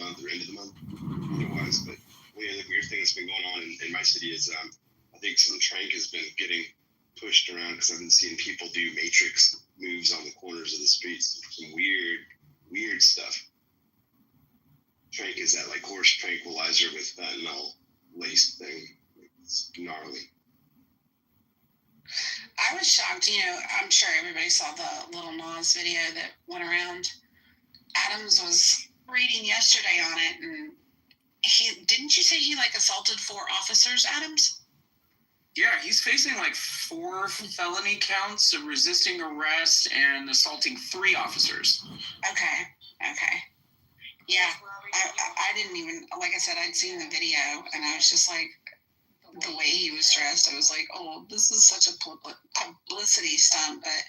month or end of the month. Otherwise, but the weird thing that's been going on in my city is I think some trank has been getting pushed around because I've been seeing people do matrix moves on the corners of the streets. Some weird stuff. Trank is that like horse tranquilizer with fentanyl laced thing. It's gnarly. I was shocked. I'm sure everybody saw the Little Nas video that went around. Adams was reading yesterday on it, and didn't you say he assaulted 4 officers, Adams? Yeah, he's facing 4 felony counts of resisting arrest and assaulting 3 officers. Okay. Yeah, I didn't even, like I said, I'd seen the video, and I was just like, the way he was dressed, I was like, oh, this is such a publicity stunt, but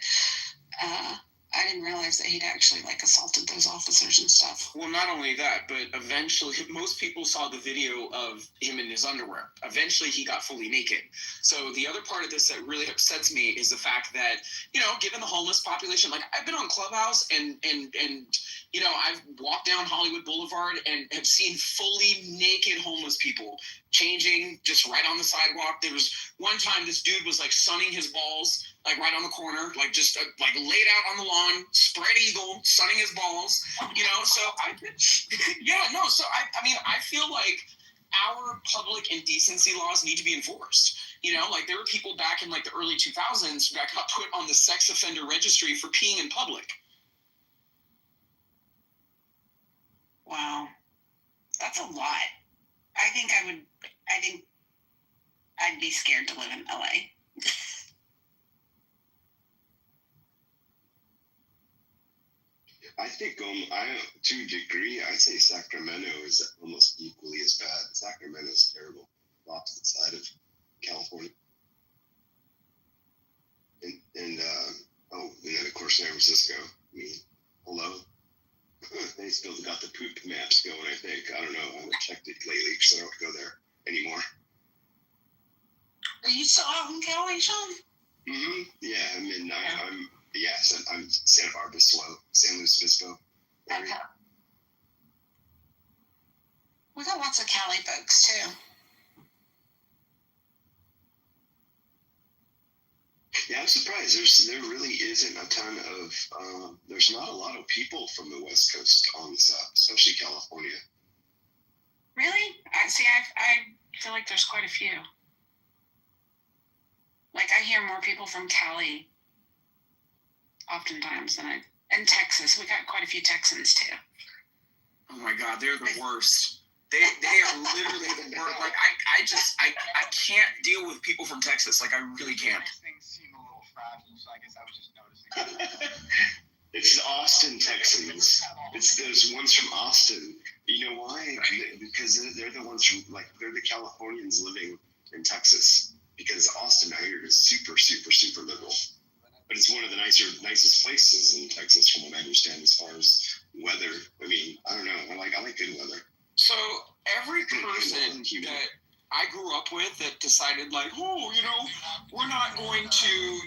I didn't realize that he'd actually assaulted those officers and stuff. Well, not only that, but eventually, most people saw the video of him in his underwear. Eventually, he got fully naked. So the other part of this that really upsets me is the fact that, given the homeless population, I've been on Clubhouse and I've walked down Hollywood Boulevard and have seen fully naked homeless people changing just right on the sidewalk. There was one time this dude was sunning his balls right on the corner, just laid out on the lawn, spread eagle, sunning his balls, so I feel like our public indecency laws need to be enforced. There were people back in the early 2000s that got put on the sex offender registry for peeing in public. Wow. That's a lot. I think I'd be scared to live in LA. I think to a degree, I'd say Sacramento is almost equally as bad. Sacramento is terrible, the opposite side of California. And then of course San Francisco. I mean, hello. They still got the poop maps going, I think. I don't know. I haven't checked it lately because I don't go there anymore. Are you still out in Cali, Sean? Mm-hmm. Yeah, I'm San Luis Obispo area. Okay. We got lots of Cali folks, too. Yeah, I'm surprised. There really isn't a ton of. There's not a lot of people from the West Coast on this app, especially California. Really? I feel like there's quite a few. I hear more people from Cali oftentimes than and Texas. We got quite a few Texans too. Oh my God, they're the worst. They are literally the worst. I can't deal with people from Texas. I really can't. Things seem a little fragile, so I guess I was just noticing. It's Austin Texans. It's those ones from Austin. You know why? Right. Because they're the ones from they're the Californians living in Texas. Because Austin, I hear, is super, super, super liberal. But it's one of the nicest places in Texas, from what I understand, as far as weather. I mean, I don't know. I like good weather. So every person that I grew up with that decided we're not going to,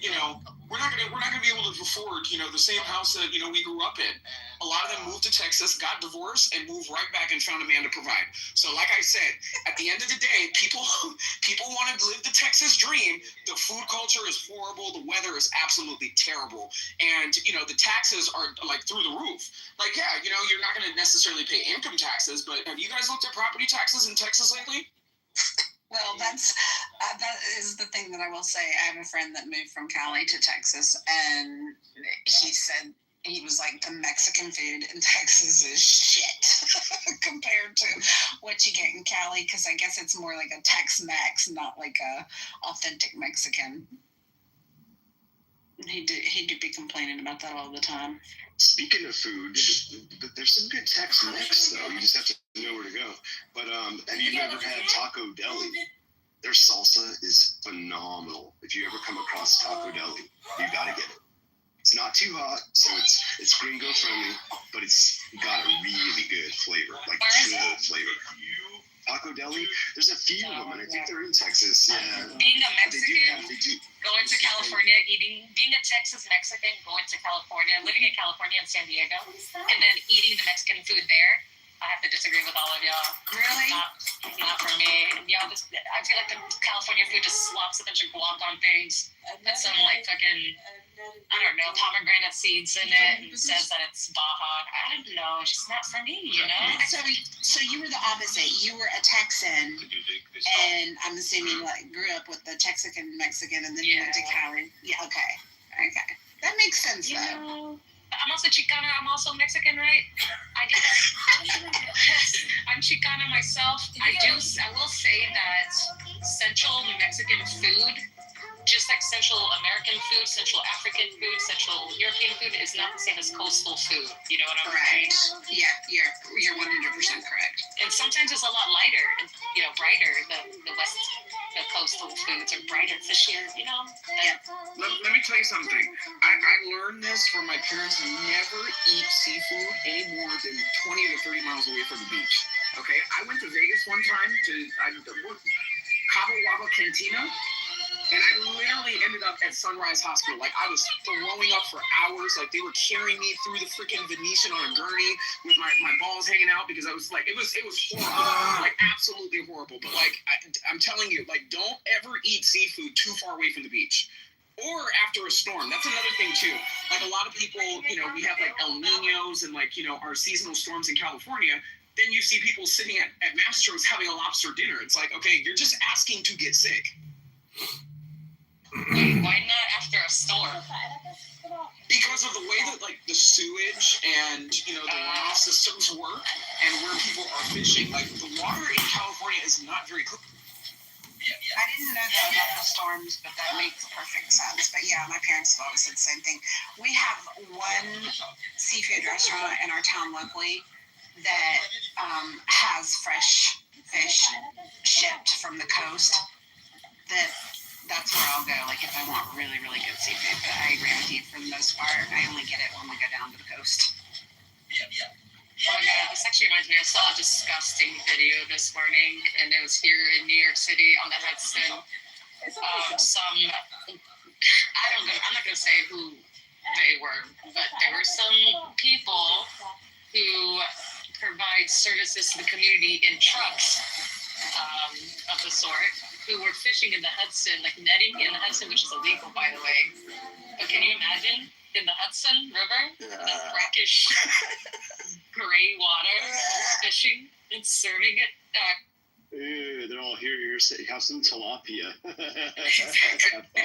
we're not going to be able to afford, the same house that, we grew up in. A lot of them moved to Texas, got divorced, and moved right back and found a man to provide. So like I said, at the end of the day, people want to live the Texas dream. The food culture is horrible. The weather is absolutely terrible. And, the taxes are through the roof. You're not going to necessarily pay income taxes, but have you guys looked at property taxes in Texas lately? Well, that is the thing that I will say. I have a friend that moved from Cali to Texas, and he said he was like, the Mexican food in Texas is shit compared to what you get in Cali, because I guess it's more like a Tex-Mex, not like a authentic Mexican. He'd be complaining about that all the time. Speaking of food, there's some good Tex-Mex, though. You just have to know where to go. But have you ever had Taco Deli? Their salsa is phenomenal. If you ever come across Taco Deli, you gotta get it. It's not too hot, so it's gringo friendly, but it's got a really good flavor, good flavor. Taco Deli, there's a few of them, and I think they're in Texas. Yeah. Being a Mexican, going to California, being a Texas Mexican, going to California, living in California and San Diego, and then eating the Mexican food there, I have to disagree with all of y'all. Really? Not for me. Y'all just, I feel like the California food just slops a bunch of guac on things. Put some like fucking, I don't know, pomegranate seeds in it and says that it's Baja. I don't know. It's just not for me, you know? So you were the opposite. You were a Texan, and I'm assuming like grew up with the Mexican, and then you went to Cali. Yeah. Okay. That makes sense You though. know, I'm also Chicana. I'm also Mexican, right? I guess. I'm Chicana myself. I will say that Central Mexican food, just like Central American food, Central African food, Central European food, is not the same as coastal food. You know what I'm Right. saying? Yeah, you're 100% correct. And sometimes it's a lot lighter, and brighter. The coastal foods are brighter, fishier. You know. Yeah. Let me tell you something. I learned this from my parents. Never eat seafood any more than 20 to 30 miles away from the beach. Okay? I went to Vegas one time to Cabo Wabo Cantina, and I literally ended up at Sunrise Hospital. Like, I was throwing up for hours. Like, they were carrying me through the freaking Venetian on a gurney with my balls hanging out because I was like, it was horrible. Like, absolutely horrible. But, like, I'm telling you, like, don't ever eat seafood too far away from the beach. Or after a storm. That's another thing, too. Like, a lot of people, we have, like, El Niños and, like, our seasonal storms in California. Then you see people sitting at Mastro's having a lobster dinner. It's like, okay, you're just asking to get sick. Why not after a storm? Because of the way that, like, the sewage and, the runoff systems work and where people are fishing. Like, the water in California is not very clean. I didn't know that about the storms, but that makes perfect sense. But yeah, my parents have always said the same thing. We have one seafood restaurant in our town locally that has fresh fish shipped from the coast. That's where I'll go, like, if I want really, really good seafood. But I agree with you, for the most part, I only get it when we go down to the coast. Oh my god, this actually reminds me, I saw a disgusting video this morning, and it was here in New York City on the Hudson. I'm not going to say who they were, but there were some people who provide services to the community in trucks of the sort, who were fishing in the Hudson, like netting in the Hudson, which is illegal, by the way. But can you imagine in the Hudson River, brackish gray water, fishing and serving it? Ew, they're all here. Have some tilapia.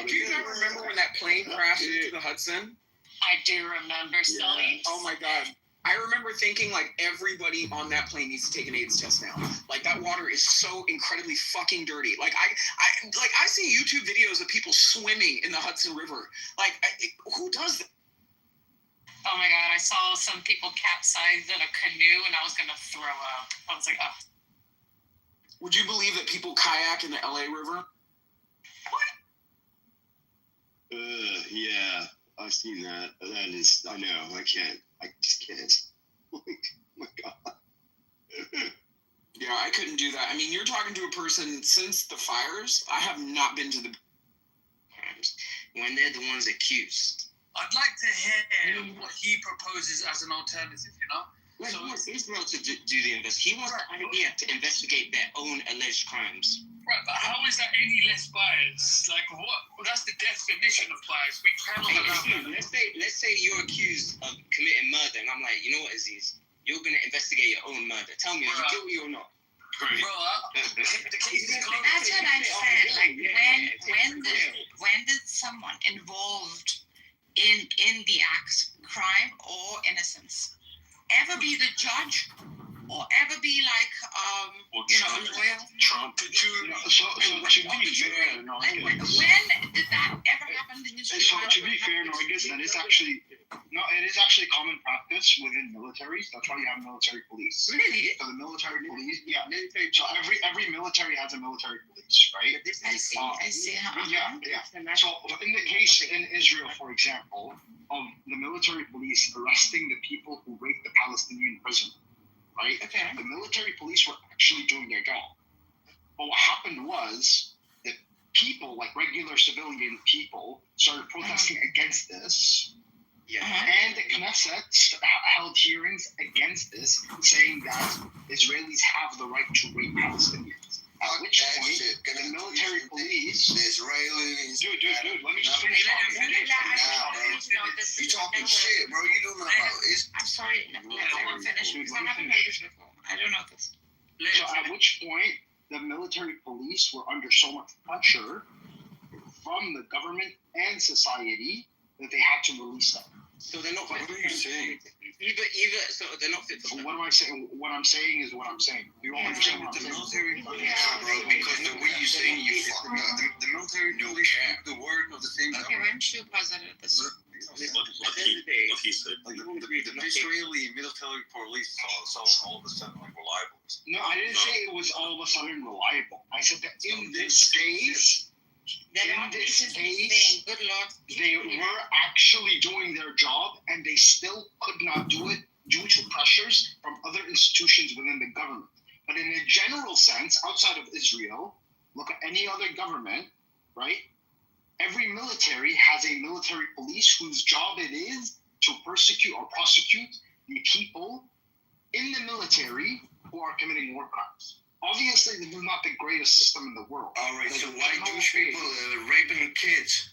Do you not remember when that plane crashed into the Hudson? I do remember, Sully. Oh my god. I remember thinking, like, everybody on that plane needs to take an AIDS test now. Like, that water is so incredibly fucking dirty. Like, I see YouTube videos of people swimming in the Hudson River. Like, who does that? Oh my god, I saw some people capsize in a canoe, and I was gonna throw up. I was like, oh. Would you believe that people kayak in the LA River? Yeah, I've seen that. That is, I know, I can't. I just can't. Like, oh my god. Yeah, I couldn't do that. I mean, you're talking to a person since the fires. I have not been to the times when they're the ones accused. I'd like to hear what he proposes as an alternative, Like, so he's not to do the investigation. He wants the idea to investigate their own alleged crimes. Right, but how is that any less biased? Like, what? Well, that's the definition of bias. We cannot allow that. Let's say you're accused of committing murder, and I'm like, you know what, Aziz? You're going to investigate your own murder. Tell me, are you guilty or not? Bro, the case is closed. That's what I said. Like, when did someone involved in the act, crime or innocence, ever be the judge or ever be like a lawyer? Trump. So to be fair, no, I When guess. did that ever happen in history? So to be fair, no, I guess that is actually it is actually common practice within militaries. That's why you have military police. Really? So the military police, yeah. So every military has a military police, right? I see. Yeah. So in the case in Israel, for example, of the military police arresting the people who raped the Palestinian prisoner, right? Okay. The military police were actually doing their job. But what happened was that people, like regular civilian people, started protesting against this, Yeah. And the Knesset held hearings against this, saying that Israelis have the right to rape Palestinians. At which point, the military police... The Israelis... Dude, let me just finish talking. You talking shit, bro. You don't know about it. I'm sorry, let me finish. Because I haven't heard this before. I don't know this. So at which point, the military police were under so much pressure from the government and society that they had to release them. So they're not. What are you saying? Either. So they're not fit. So what am I saying? What I'm saying is what I'm saying. You don't understand what I'm The saying. military, bro, because the way you saying you fucked up. The military police, the word of the same Okay, government. when should was it this? What he said. Like the Israeli military police so all of a sudden like reliable. No, I didn't say it was all of a sudden reliable. I said that in this case, Good Lord. they were actually doing their job, and they still could not do it due to pressures from other institutions within the government. But in a general sense, outside of Israel, look at any other government, right? Every military has a military police whose job it is to persecute or prosecute the people in the military who are committing war crimes. Obviously, this is not the greatest system in the world. All right, so white Jewish people raping kids.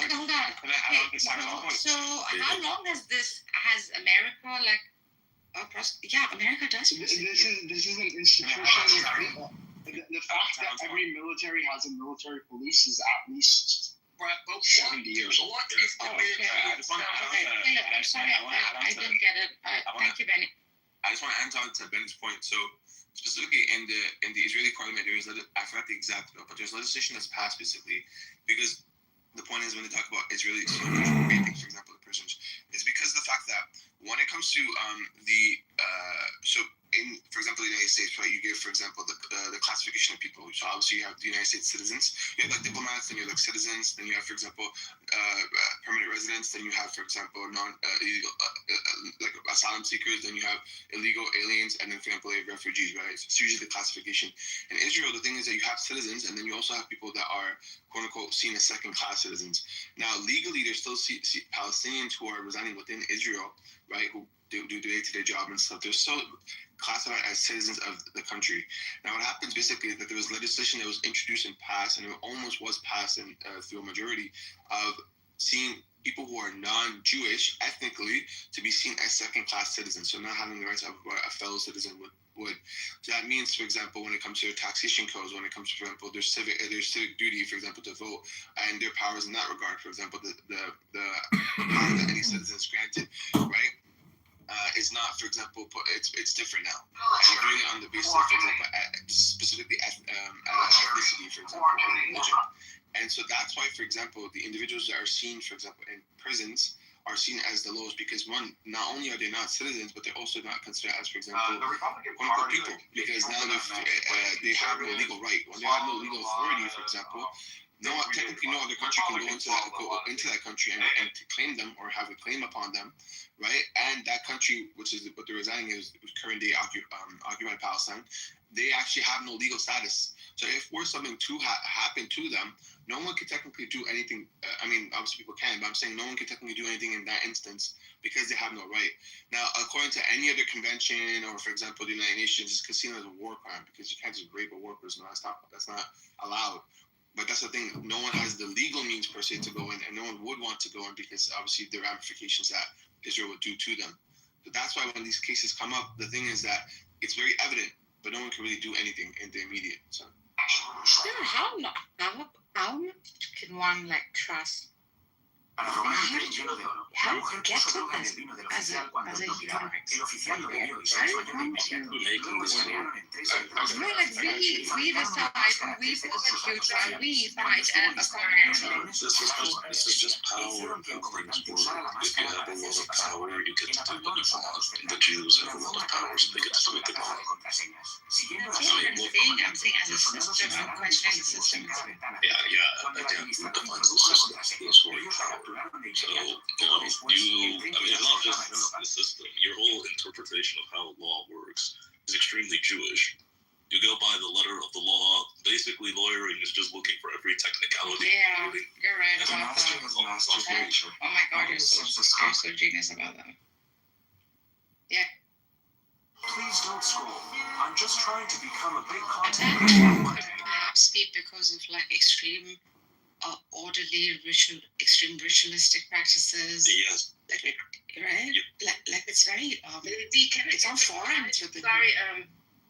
Hold on. Okay, so how long has America America does. This is an institution. The fact that every military has a military police is at least 70 years old. What is the military? I'm sorry, I didn't get it. Thank you, Benny. I just want to add on to Ben's point. So specifically in the Israeli parliament, there is I forgot the exact bill, but there's legislation that's passed specifically because the point is when they talk about Israeli raping, for example, the prisoners, is because of the fact that when it comes to for example, the United States, right? You give, for example, the classification of people. So obviously you have the United States citizens, you have like diplomats, then you have like citizens, then you have, for example, permanent residents, then you have, for example, illegal, like asylum seekers, then you have illegal aliens, and then, for example, you have refugees, right? So it's usually the classification. In Israel, the thing is that you have citizens, and then you also have people that are, quote unquote, seen as second-class citizens. Now, legally, there's still Palestinians who are residing within Israel, right? Who do the day-to-day job and stuff. They're still classified as citizens of the country. Now, what happens basically is that there was legislation that was introduced and passed, and it almost was passed through a majority of seeing people who are non-Jewish ethnically to be seen as second-class citizens, so not having the rights of a fellow citizen would. So that means, for example, when it comes to their taxation codes, when it comes to, for example, their civic duty, for example, to vote, and their powers in that regard, for example, the power that any citizen is granted, right? Is not, for example, it's different now. And doing it on the basis of, for example, specifically ethnicity, for example, or religion. And so that's why, for example, the individuals that are seen, for example, in prisons are seen as the lowest because, one, not only are they not citizens, but they're also not considered as, for example, quote-unquote people, because now they have no legal right. When they have no legal authority, for example, technically no other country can go into that country and to claim them or have a claim upon them, right? And that country, which is what they're residing in, is current day occupied Palestine. They actually have no legal status. So if something to happen to them, no one can technically do anything. Obviously people can, but I'm saying no one can technically do anything in that instance because they have no right. Now, according to any other convention or, for example, the United Nations, it's considered as a war crime because you can't just rape a war person. That's not allowed. But that's the thing. No one has the legal means per se to go in, and no one would want to go in because obviously the ramifications that Israel would do to them. So that's why when these cases come up, the thing is that it's very evident, but no one can really do anything in the immediate. So. How much can one trust? How do you get to this as a human? We decide, we prosecute, and we fight according to. This is just power. If you have a lot of power, you get to do what you want. The Jews have a lot of power, so they get to do what they want. I'm saying as a system, I'm questioning the system. Yeah. Again, who defines the system? Who's for power? So, not just the system. Your whole interpretation of how law works is extremely Jewish. You go by the letter of the law. Basically, lawyering is just looking for every technicality. Yeah, you're right The about master that. was masturbation. Oh my god, you're so genius about that. Please don't scroll. I'm just trying to become a big And content that creator. could perhaps be because of like extreme orderly extreme ritualistic practices. Yes. Like, right? Yeah. Like it's very it's all foreign to the Sorry,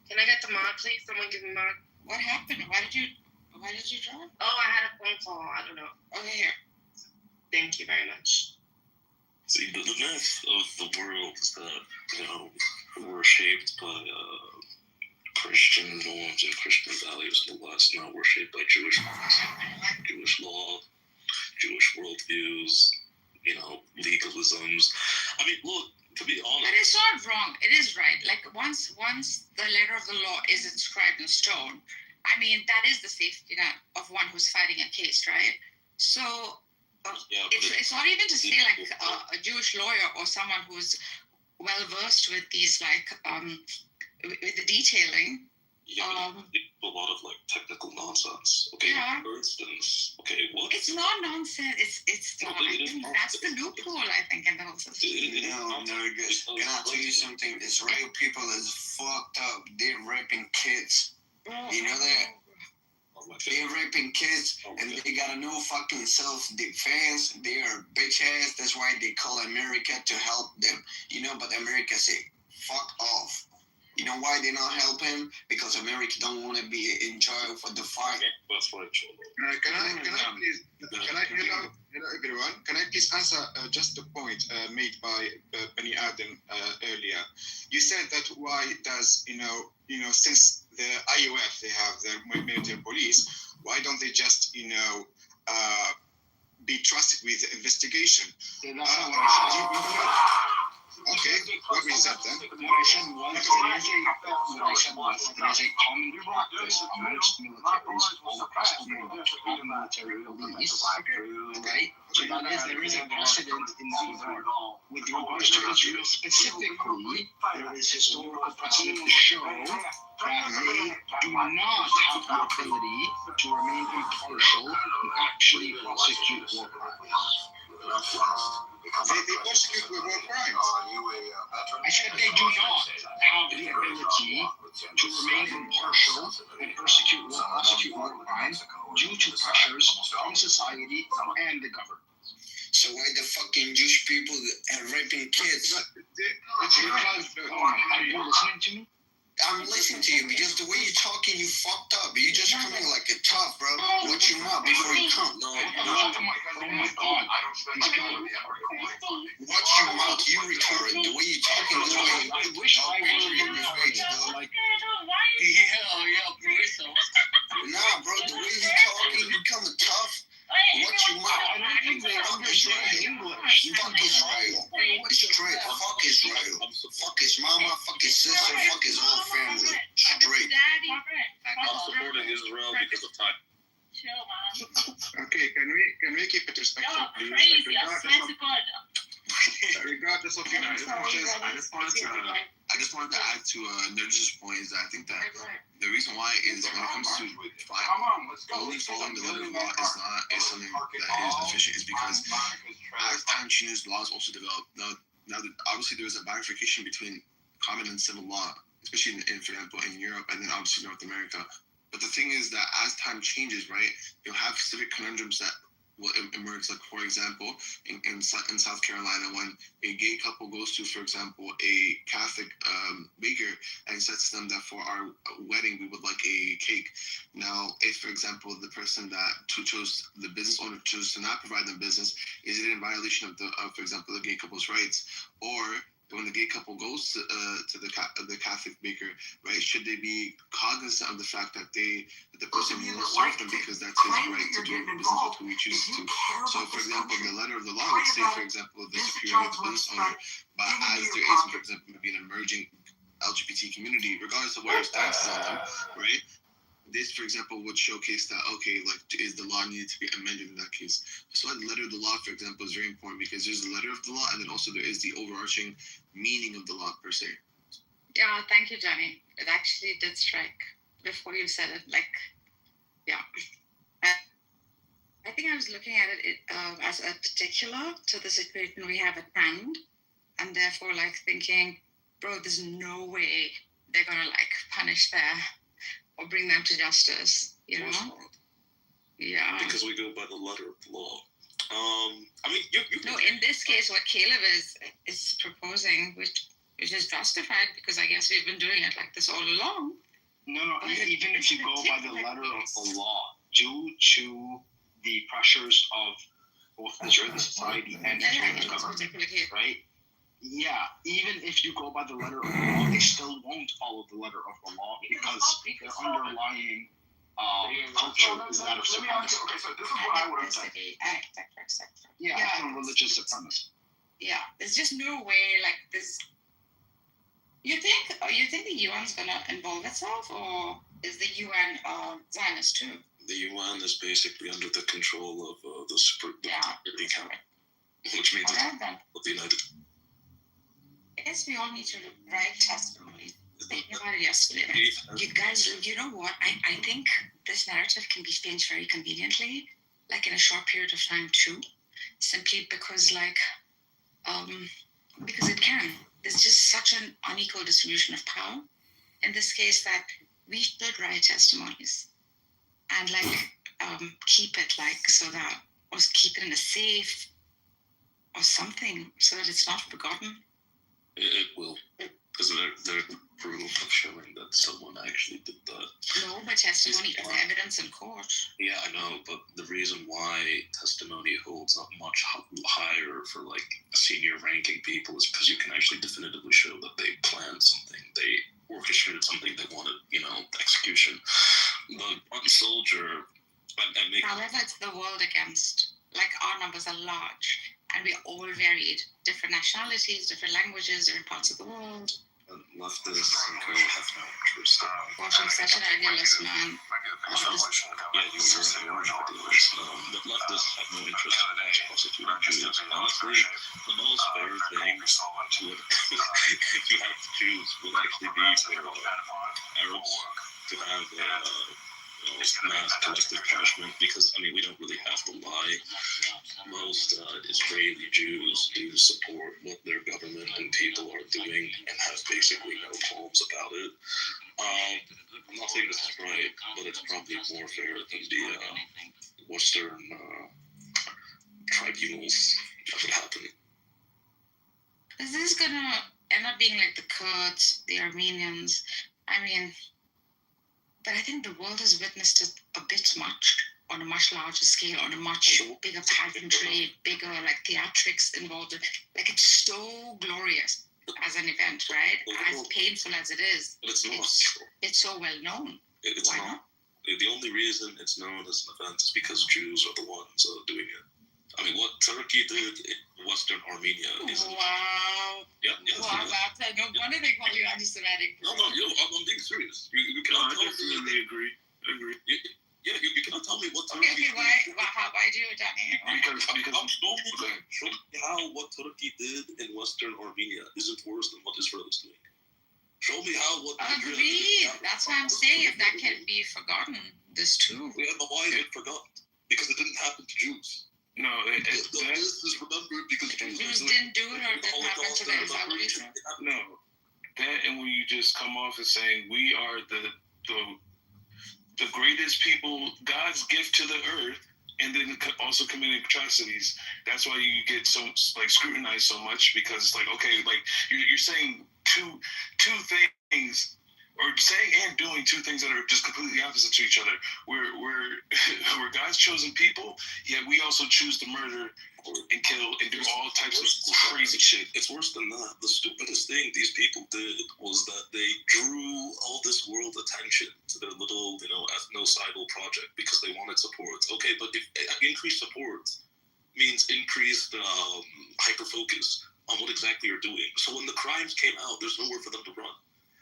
can I get the mod, please? Someone give me mod. What happened? Why did you drop? Oh, I had a phone call. I don't know. Okay, here. Thank you very much. See, the myth of the world is that, we're shaped by Christian norms and Christian values in the West. Now we're shaped by Jewish law, Jewish worldviews, legalisms. I mean, look, to be honest. But it's not wrong. It is right. Like once the letter of the law is inscribed in stone, I mean that is the safety net of one who's fighting a case, right? So it's not even to say like a Jewish lawyer or someone who's well versed with these with the detailing. A lot of technical nonsense. Okay, for instance, what? It's not nonsense. That's the loophole, I think, in the whole system. No, can I tell you something? Israeli people is fucked up. They're raping kids. You know that? They're raping kids, and they got no fucking self-defense. They are bitch ass. That's why they call America to help them. But America say, fuck off. You know why they not help him? Because America don't want to be in jail for the fight. That's right, Can I please, hello everyone, can I please answer just the point made by Bani Adam earlier? You said that why does, since the IOF, they have their military police, why don't they just, be trusted with the investigation? Okay, what we said then? What I said was there is a common practice amongst militaries all across the world to have military police. Okay? So that is, there is a precedent in that regard. With regards to Israel specifically, there is historical precedent to show that they do not have the ability to remain impartial and actually prosecute war crimes. They prosecute war crimes. I said they do not have the ability to remain impartial and prosecute war crimes due to pressures from society and the government. So why the fucking Jewish people are raping kids? It's because, are you listening to me? I'm listening to you because the way you're talking, you fucked up. You just coming like a top, bro. Watch your mouth before you come. Oh my god. Watch your mouth, you retarded. The way you're talking is why you put the dog picture in your face, though. Nah, bro, the way you're talking, you coming tough. Watch your mouth. Fuck Israel. Fuck Israel. Straight. Fuck Israel. Fuck his mama, fuck his sister, fuck his whole family. Straight. I'm supporting Israel because of time. Okay, can we keep it respectful, please? Regardless of your I just wanted to add to Nerj's point is that I think that the reason why is when it comes to only following the letter of law is something that is deficient is because as time changes, laws also develop. Now obviously there is a bifurcation between common and civil law, especially in for example in Europe and then obviously North America. But the thing is that as time changes, right, you'll have civic conundrums that will emerge. Like for example, in South Carolina, when a gay couple goes to, for example, a Catholic baker and says to them that for our wedding we would like a cake. Now, if for example the person the business owner chose to not provide them business, is it in violation of for example the gay couple's rights? Or when the gay couple goes to the Catholic baker, right? Should they be cognizant of the fact that the person will serve them because that's his right to do business with who he chooses to? So, for example, the letter of the law would say, for example, the superiority of the business owner, but as there is, for example, maybe an emerging LGBT community, regardless of where it stands on them, right? This, for example, would showcase that, okay, is the law needed to be amended in that case? So the letter of the law, for example, is very important because there's the letter of the law and then also there is the overarching meaning of the law per se. Yeah, thank you, Johnny. It actually did strike. before you said it. Like, yeah. I think I was looking at it as a particular to the situation we have at hand, and therefore, like, thinking, bro, there's no way they're gonna like punish them or bring them to justice. You know? Yeah. Because we go by the letter of the law. I mean, you no. In this case, what Caleb is proposing, which is justified, because I guess we've been doing it like this all along. No. Even if you go by the letter of the law, due to the pressures of both Israeli society and Israeli government, right? Yeah, even if you go by the letter of the law, they still won't follow the letter of the law because their underlying culture is that of supremacy. Okay, so this is what I would have said. Yeah, from religious supremacy. Yeah, there's just no way like this. You think the UN's gonna involve itself, or is the UN Zionist too? The UN is basically under the control of the Security Council, which means it's the United. I guess we all need to write testimony. Thinking about it yesterday. You guys, you know what? I think this narrative can be changed very conveniently, like in a short period of time too, simply because because it can. There's just such an unequal distribution of power in this case that we should write testimonies and keep it so that, or keep it in a safe or something so that it's not forgotten. It will, because they're proof of showing that someone actually did that. No, but testimony is evidence in court. Yeah, I know, but the reason why testimony holds up much higher for senior ranking people is because you can actually definitively show that they planned something, they orchestrated something, they wanted, execution. But one soldier, however, it's the world against. Our numbers are large, and we're all varied, different nationalities, different languages, different parts of the world. Leftists have no interest in gosh, I'm such an idealist, man. Yeah, you're an idealist. But leftists have no interest in prosecuting Jews. Honestly, the most fair thing if you have to choose would actually be for Arabs to have mass collective punishment, because we don't really have to lie. Most Israeli Jews do support what their government and people are doing and have basically no qualms about it. I'm not saying this is right, but it's probably more fair than the Western tribunals that would happen. Is this gonna end up being like the Kurds, the Armenians? But I think the world has witnessed it a bit much, on a much larger scale, on a much bigger pageantry, bigger theatrics involved. It's so glorious as an event, right? As painful as it is, but it's not. It's so well known. It's Why not. The only reason it's known as an event is because Jews are the ones doing it. What Turkey did in Western Armenia is... Wow. Yeah. Wow, no wonder they call you anti-Semitic. No, I'm being serious. You cannot tell me... I agree. You cannot tell me what Turkey... Okay, why do you attack me? Show me how what Turkey did in Western Armenia isn't worse than what Israel is doing. Show me how what... Agreed. That's why I'm saying if that can be forgotten, this too. Yeah, but why is it forgotten? Because it didn't happen to Jews. No, this is remembered because Jews didn't do it, or it didn't happen to them. Is that what you said? No, that, and when you just come off as saying we are the greatest people, God's gift to the earth, and then also committing atrocities. That's why you get so scrutinized so much, because it's you're saying two things. Or saying and doing two things that are just completely opposite to each other. We're God's chosen people, yet we also choose to murder and kill and do all types of crazy shit. It's worse than that. The stupidest thing these people did was that they drew all this world attention to their little, ethnocidal project because they wanted support. Okay, but if increased support means increased hyper-focus on what exactly you're doing. So when the crimes came out, there's nowhere for them to run.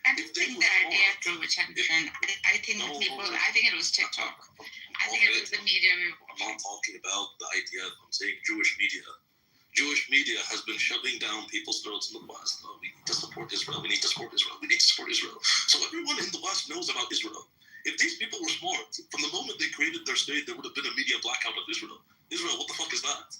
I don't think the idea drew attention. I think it was TikTok. I think it was the media. I'm not talking about the idea. I'm saying Jewish media. Jewish media has been shoving down people's throats in the West. We need to support Israel. We need to support Israel. We need to support Israel. So everyone in the West knows about Israel. If these people were smart, from the moment they created their state, there would have been a media blackout of Israel. Israel, what the fuck is that?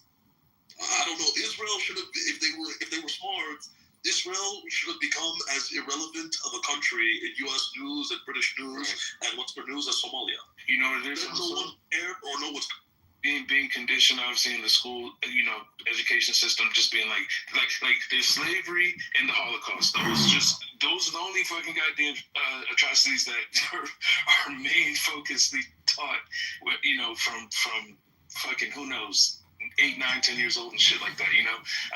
I don't know. Israel should have, if they were smart, Israel should have become as irrelevant of a country in U.S. news and British news and Western news as Somalia. You know, there's no one cared or know what's being conditioned, obviously, in the school, education system, just being like there's slavery and the Holocaust. Those are the only fucking goddamn atrocities that are main focusly taught. From fucking who knows, 8, 9, 10 years old and shit like that.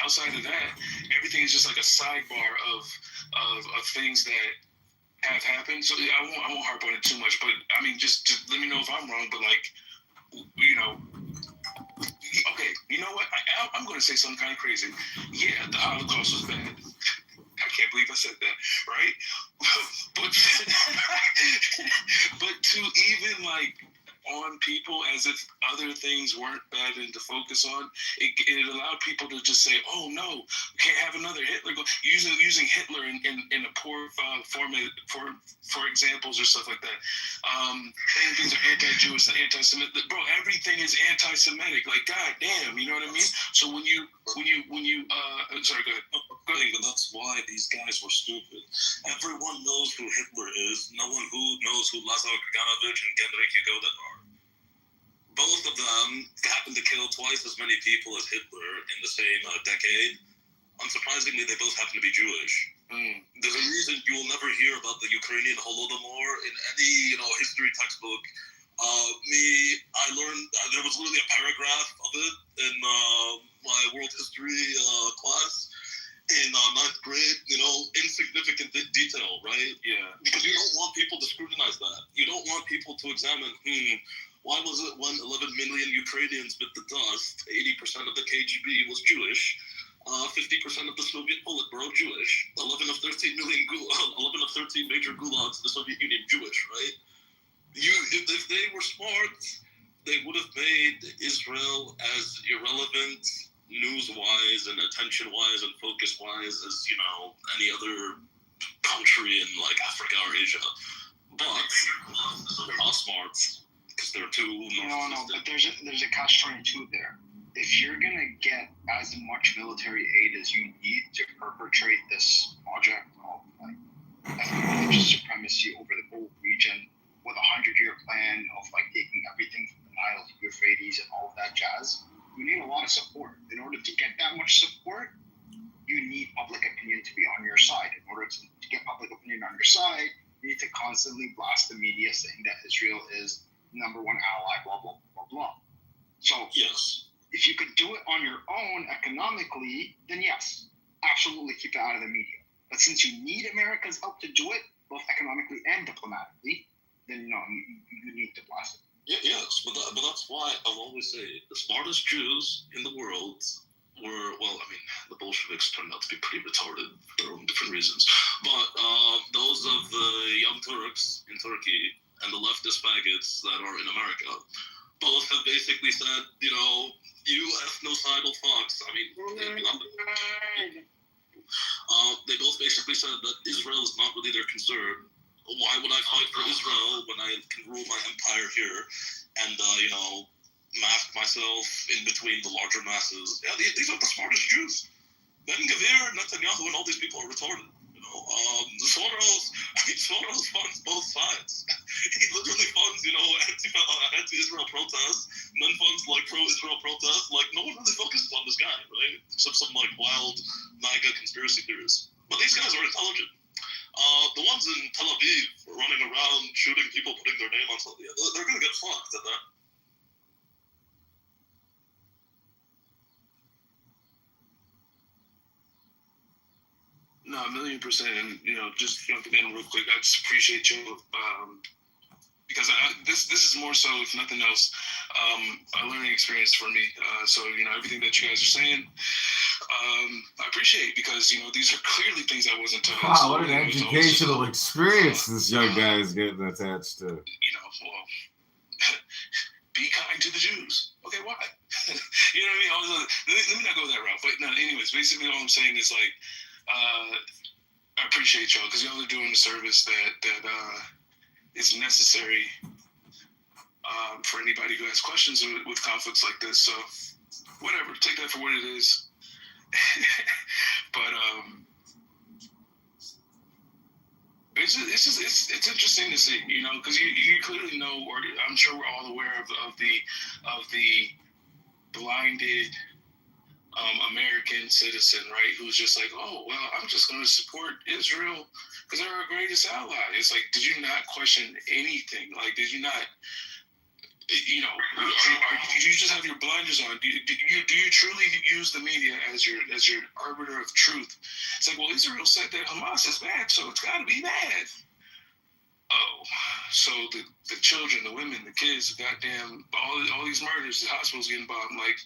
Outside of that, everything is just like a sidebar of things that have happened. So I won't harp on it too much, but I mean, just let me know if I'm wrong. But okay, you know what? I'm going to say something kind of crazy. Yeah, the Holocaust was bad. I can't believe I said that, right? but to even on people as if other things weren't bad and to focus on, it allowed people to just say, oh no, we can't have another Hitler. Using Hitler in a poor format for examples or stuff like that. Saying things are anti-Jewish and anti-Semitic. Bro, everything is anti-Semitic. Like, goddamn, you know what I mean? So when you sorry, go ahead. But that's why these guys were stupid. Everyone knows who Hitler is. No one who knows who Lazar Kaganovich and Genrikh Yagoda are. Both of them happened to kill twice as many people as Hitler in the same decade. Unsurprisingly, they both happen to be Jewish. There's a reason you will never hear about the Ukrainian Holodomor in any history textbook. I learned there was literally a paragraph of it in my world history class in 9th grade. Insignificant detail, right? Yeah. Because you don't want people to scrutinize that. You don't want people to examine, why was it when 11 million Ukrainians bit the dust, 80% of the KGB was Jewish, 50% of the Soviet Politburo Jewish, 11 of 13 major gulags in the Soviet Union Jewish, right? If they were smart, they would have made Israel as irrelevant news-wise and attention-wise and focus-wise as any other country in Africa or Asia. But they're not smart because they're too. No, but there's a catch-22 there. If you're gonna get as much military aid as you need to perpetrate this project of religious supremacy over the whole region with a 100-year plan of taking everything from the Nile to Euphrates and all of that jazz, you need a lot of support. In order to get that much support, you need public opinion to be on your side. In order to get public opinion on your side, you need to constantly blast the media saying that Israel is number one ally, blah, blah, blah, blah. So yes, if you could do it on your own economically, then yes, absolutely keep it out of the media. But since you need America's help to do it, both economically and diplomatically, then no, you need to blast it. Yes, but that's why I'll always say the smartest Jews in the world were, the Bolsheviks turned out to be pretty retarded for their own different reasons. But those of the young Turks in Turkey and the leftist faggots that are in America both have basically said, you ethnocidal fucks. They both basically said that Israel is not really their concern. Why would I fight for Israel when I can rule my empire here and, mask myself in between the larger masses? Yeah, these are the smartest Jews. Ben-Gvir, Netanyahu, and all these people are retarded. Soros funds both sides. He literally funds, anti-Israel protests, and then funds pro-Israel protests. No one really focuses on this guy, right? Except some wild MAGA conspiracy theories. But these guys are intelligent. The ones in Tel Aviv running around shooting people, putting their name on something, they're going to get fucked at that. No, 1,000,000%. And just jumping in real quick, I just appreciate you because this is more so, if nothing else, a learning experience for me. So everything that you guys are saying, I appreciate because these are clearly things I wasn't taught. Wow, what an educational experience this young guy is getting attached to. Be kind to the Jews. Okay, why? You know what I mean? Let me not go that route. But no, anyways, basically all I'm saying is I appreciate y'all because y'all are doing a service that is necessary for anybody who has questions with conflicts like this. So, whatever, take that for what it is. But it's interesting to see, you know, because you clearly know, or I'm sure we're all aware of the blinded American citizen, right? Who's just like, oh well, I'm just going to support Israel because they're our greatest ally. It's like, did you not question anything? Like, did you not? You know, you just have your blinders on? Do you truly use the media as your arbiter of truth? It's like, well, Israel said that Hamas is bad, so it's got to be bad. Oh, so the children, the women, the kids, the goddamn all these murders, the hospitals getting bombed. Like,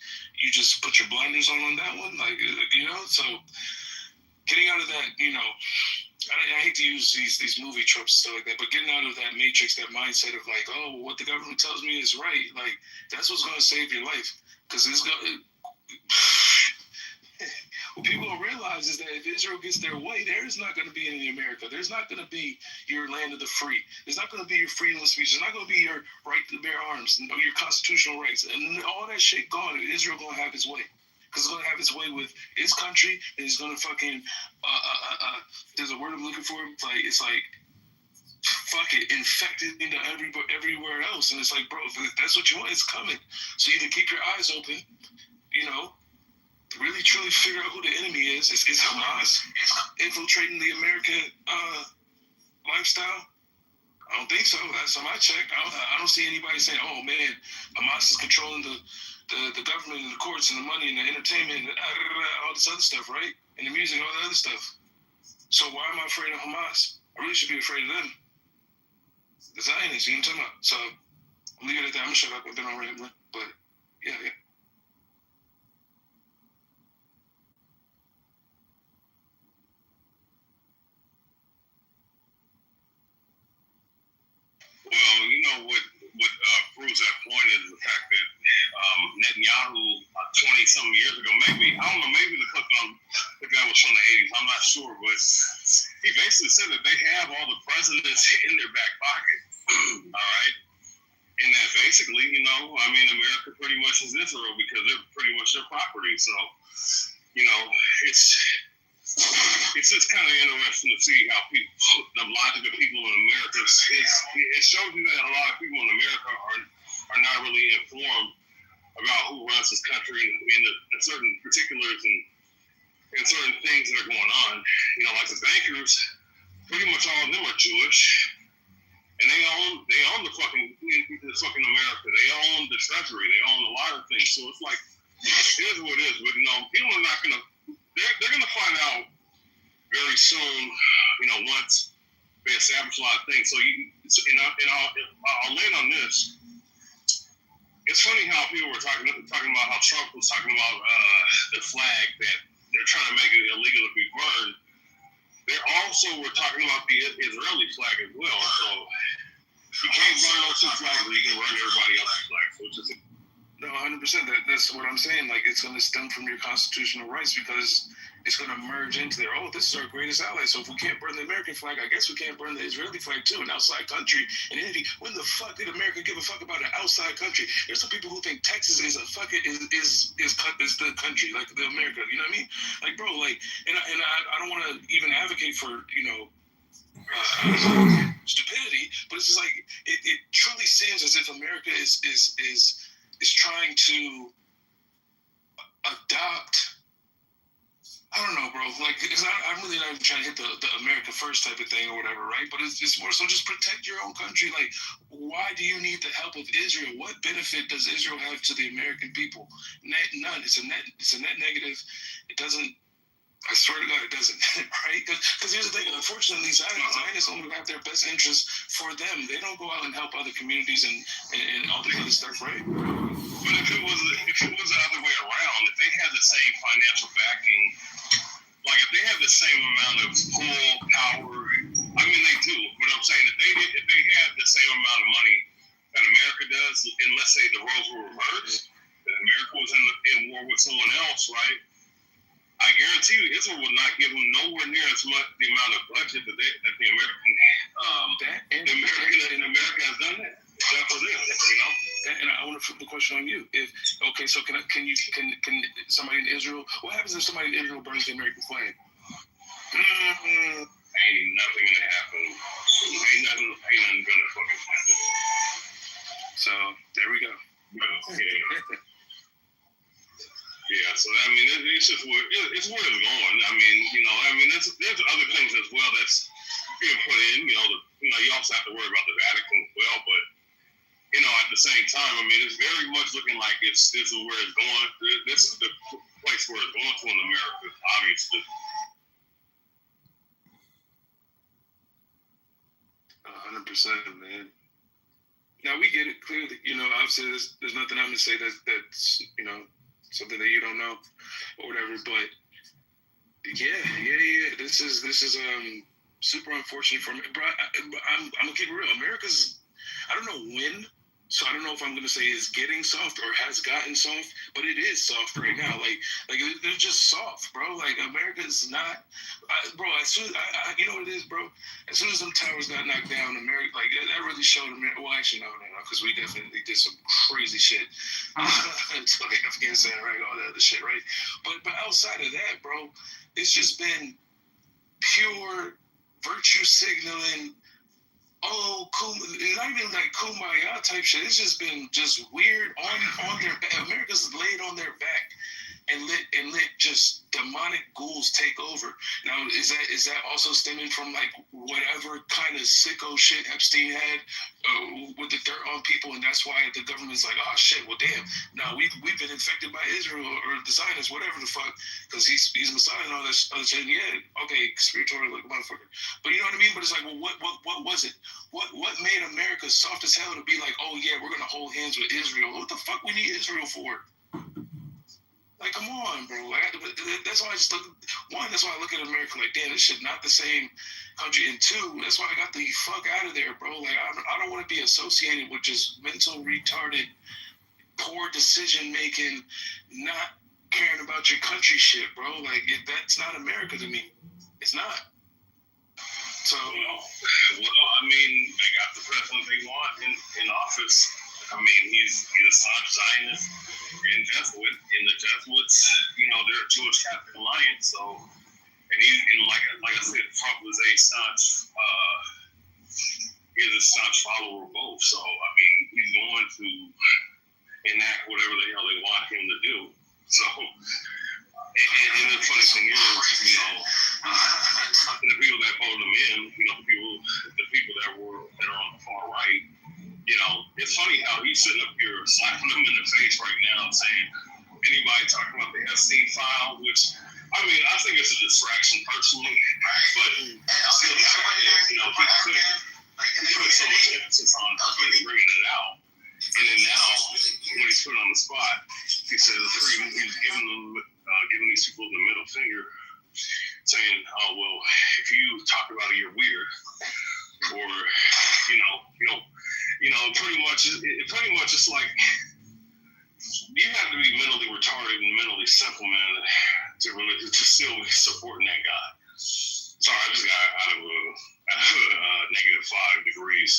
you just put your blinders on that one, like, you know. So getting out of that, you know. I hate to use these movie tropes and stuff like that, but getting out of that matrix, that mindset of like, oh, well, what the government tells me is right, like, that's what's going to save your life. Because what people don't realize is that if Israel gets their way, there is not going to be any America. There's not going to be your land of the free. There's not going to be your freedom of speech. There's not going to be your right to bear arms, or your constitutional rights. And all that shit gone, Israel going to have its way. Because it's going to have its way with its country, and it's going to fucking, there's a word I'm looking for, it's like, fuck it, infected into everywhere else. And it's like, bro, if that's what you want, it's coming. So either keep your eyes open, you know, really truly figure out who the enemy is. Is Hamas infiltrating the American lifestyle? I don't think so. Last time I checked, I don't see anybody saying, oh man, Hamas is controlling the government and the courts and the money and the entertainment and all this other stuff, right? And the music and all that other stuff. So why am I afraid of Hamas? I really should be afraid of them. The Zionists, you know what I'm talking about? So I'll leave it at that. I'm going to shut up. I've been on rambling. But yeah. Well, you know what proves that point is the fact that Netanyahu, 20-some years ago, maybe the clip was from the 80s, I'm not sure, but he basically said that they have all the presidents in their back pocket, all right? And that basically, you know, I mean, America pretty much is Israel because they're pretty much their property. So, you know, it's just kind of interesting to see how the logic of people in America, it shows you that a lot of people in America are not really informed about who runs this country and the certain particulars and certain things that are going on. You know, like the bankers, pretty much all of them are Jewish, and they own the fucking America. They own the treasury. They own a lot of things. So it's like, it is what it is. But, you know, people are not going to, they're going to find out very soon, you know, once they establish a lot of things. So, I'll land on this. It's funny how people were talking about how Trump was talking about the flag, that they're trying to make it illegal to be burned. They also were talking about the Israeli flag as well. So you can't burn those two flags, or you can burn everybody else's flag. So it's just No, 100%. That's what I'm saying. Like, it's going to stem from your constitutional rights because it's going to merge into there. Oh, this is our greatest ally. So if we can't burn the American flag, I guess we can't burn the Israeli flag too, an outside country. And entity. When the fuck did America give a fuck about an outside country? There's some people who think Texas is a fucking is the country, like the America. You know what I mean? Like, bro, like, and I don't want to even advocate for, you know, stupidity, but it's just like it truly seems as if America is trying to adopt. I don't know, bro. Like, because I'm really not even trying to hit the America First type of thing or whatever, right? But it's more so just protect your own country. Like, why do you need the help of Israel? What benefit does Israel have to the American people? None. It's a net negative. It doesn't. I swear to God, it doesn't, right? Because here's the thing. Unfortunately, Zionists only have their best interests for them. They don't go out and help other communities and all this other stuff, right? But if it was the other way around, if they had the same financial backing, like if they have the same amount of pull power, I mean they do. But I'm saying if they had the same amount of money that America does, and let's say the roles were reversed, that America was in war with someone else, right? I guarantee you, Israel would not give them nowhere near as much the amount of budget that the American the question on you. If okay, so can somebody in Israel? What happens if somebody in Israel burns the American flag? Ain't nothing gonna happen. Ain't nothing gonna fucking happen. So there we go. Yeah, so I mean, it's just where it's going. I mean, there's other things as well that's being put in. You also have to worry about the Vatican as well, but at the same time, I mean, it's very much looking like this is where it's going. This is the place where it's going to in America, obviously. 100%, man. Now we get it clearly. Obviously, there's nothing I'm gonna say that's something that you don't know or whatever. But yeah. This is super unfortunate for me, bro. I'm gonna keep it real. America's, I don't know when. So I don't know if I'm gonna say it's getting soft or has gotten soft, but it is soft right now. Like they're just soft, bro. Like America's not, bro. As soon as you know what it is, bro. As soon as them towers got knocked down, America, like that really showed America. Well, actually, no, because we definitely did some crazy shit. It's like Afghanistan, right? All that other shit, right? But outside of that, bro, it's just been pure virtue signaling. Oh, not even like kumbaya type shit. It's just been weird on their back. America's laid on their back and let just demonic ghouls take over. Now, is that also stemming from like whatever kind of sicko shit Epstein had with the dirt on people, and that's why the government's like, oh shit, well damn, now we've been infected by Israel or the Zionists, whatever the fuck, because he's Messiah and all that other shit. Yeah, okay, conspiratorial like motherfucker. But you know what I mean? But it's like, well, what was it? What made America soft as hell to be like, oh yeah, we're gonna hold hands with Israel? What the fuck we need Israel for? Like, come on, bro. Like, that's why that's why I look at America like, damn, this shit not the same country. And two, that's why I got the fuck out of there, bro. Like, I don't want to be associated with just mental retarded, poor decision making, not caring about your country shit, bro. Like, that's not America to me. It's not. So, well, I mean, they got the president they want in office. I mean, he's a staunch Zionist and Jesuit. And the Jesuits, they're a Jewish Catholic alliance. So, and like I said, Trump was a staunch follower of both. So, I mean, he's going to enact whatever the hell they want him to do. So, and the funny thing is, the people that voted him in, the people that are on the far right. It's funny how he's sitting up here slapping them in the face right now saying, anybody talking about the Epstein file, which, I mean, I think it's a distraction personally, but still, he put so much emphasis on bringing it out. And then now, when he's put on the spot, he says he's giving these people the middle finger, saying, oh, well, if you talk about it, you're weird. Or, pretty much it's like you have to be mentally retarded and mentally simple, man, to still be supporting that guy. Sorry, I just got out of negative 5 degrees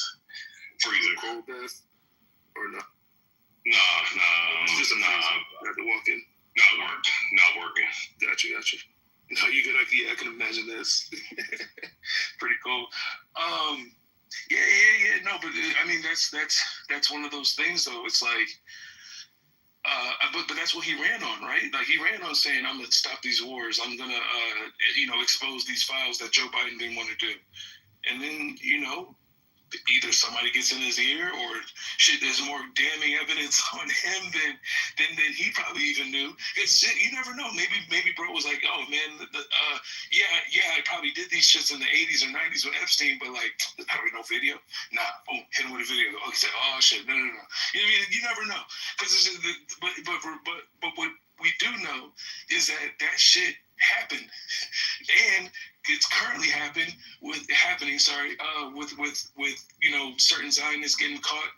freezing. Cold death or no? Nah. Just have to walk in. Not working. Gotcha. No, you could I can imagine this. Pretty cool. Yeah. No, but I mean that's one of those things though. It's like, but that's what he ran on, right? Like he ran on saying, "I'm gonna stop these wars. I'm gonna, expose these files that Joe Biden didn't want to do." And then either somebody gets in his ear or shit, there's more damning evidence on him than he probably even knew. It's shit, you never know. Maybe bro was like, oh man, I probably did these shits in the 80s or 90s with Epstein, but like, there's probably no video. Nah, boom, hit him with a video. Oh, he said, oh shit, no. You never know. Because but what we do know is that shit happened, and it's currently happening with certain Zionists getting caught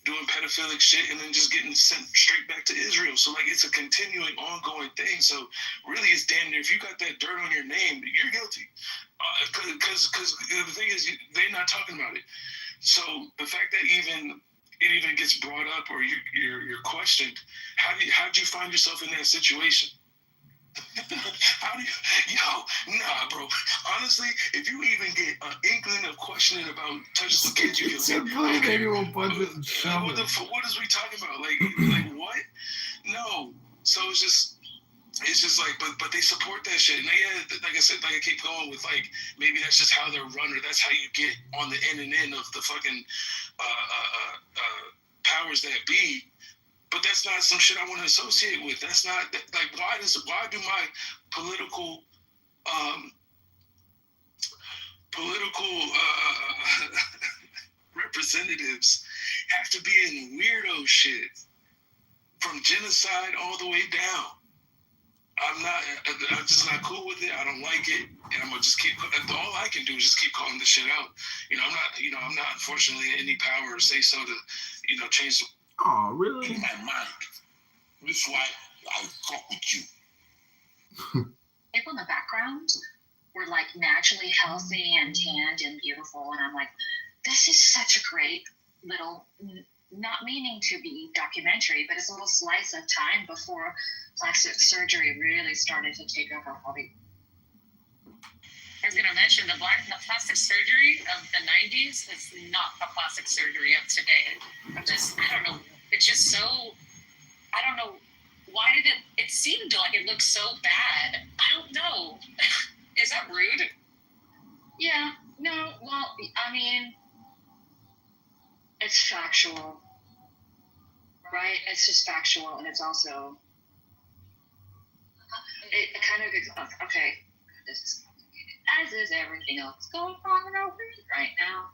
doing pedophilic shit and then just getting sent straight back to Israel. So like it's a continuing, ongoing thing. So really, it's damn near if you got that dirt on your name, you're guilty. Because the thing is, they're not talking about it. So the fact that even it even gets brought up or you're questioned, how'd you find yourself in that situation? How do you, nah, bro. Honestly, if you even get an inkling of questioning about touching the kids, you can say, okay, what is we talking about? Like what? No. So it's just like, but they support that shit. And like I said, like I keep going with, like, maybe that's just how they're run, or that's how you get on the end of the fucking powers that be. But that's not some shit I want to associate with. That's not like, why do my political representatives have to be in weirdo shit from genocide all the way down? I'm just not cool with it. I don't like it, and I'm gonna just keep. All I can do is just keep calling this shit out. I'm not unfortunately in any power or say so to, change the. Oh, really? In my mind. That's why I talk with you. People in the background were like naturally healthy and tanned and beautiful, and I'm like, this is such a great little, not meaning to be documentary, but it's a little slice of time before plastic surgery really started to take over Hollywood. I was going to mention the plastic surgery of the 90s is not the plastic surgery of today. I don't know. It's just so, I don't know. Why did it seemed like it looked so bad. I don't know. Is that rude? Yeah. No. Well, I mean, it's factual, right? It's just factual, and it's also, it kind of, okay, this is complicated, as is everything else going on right now,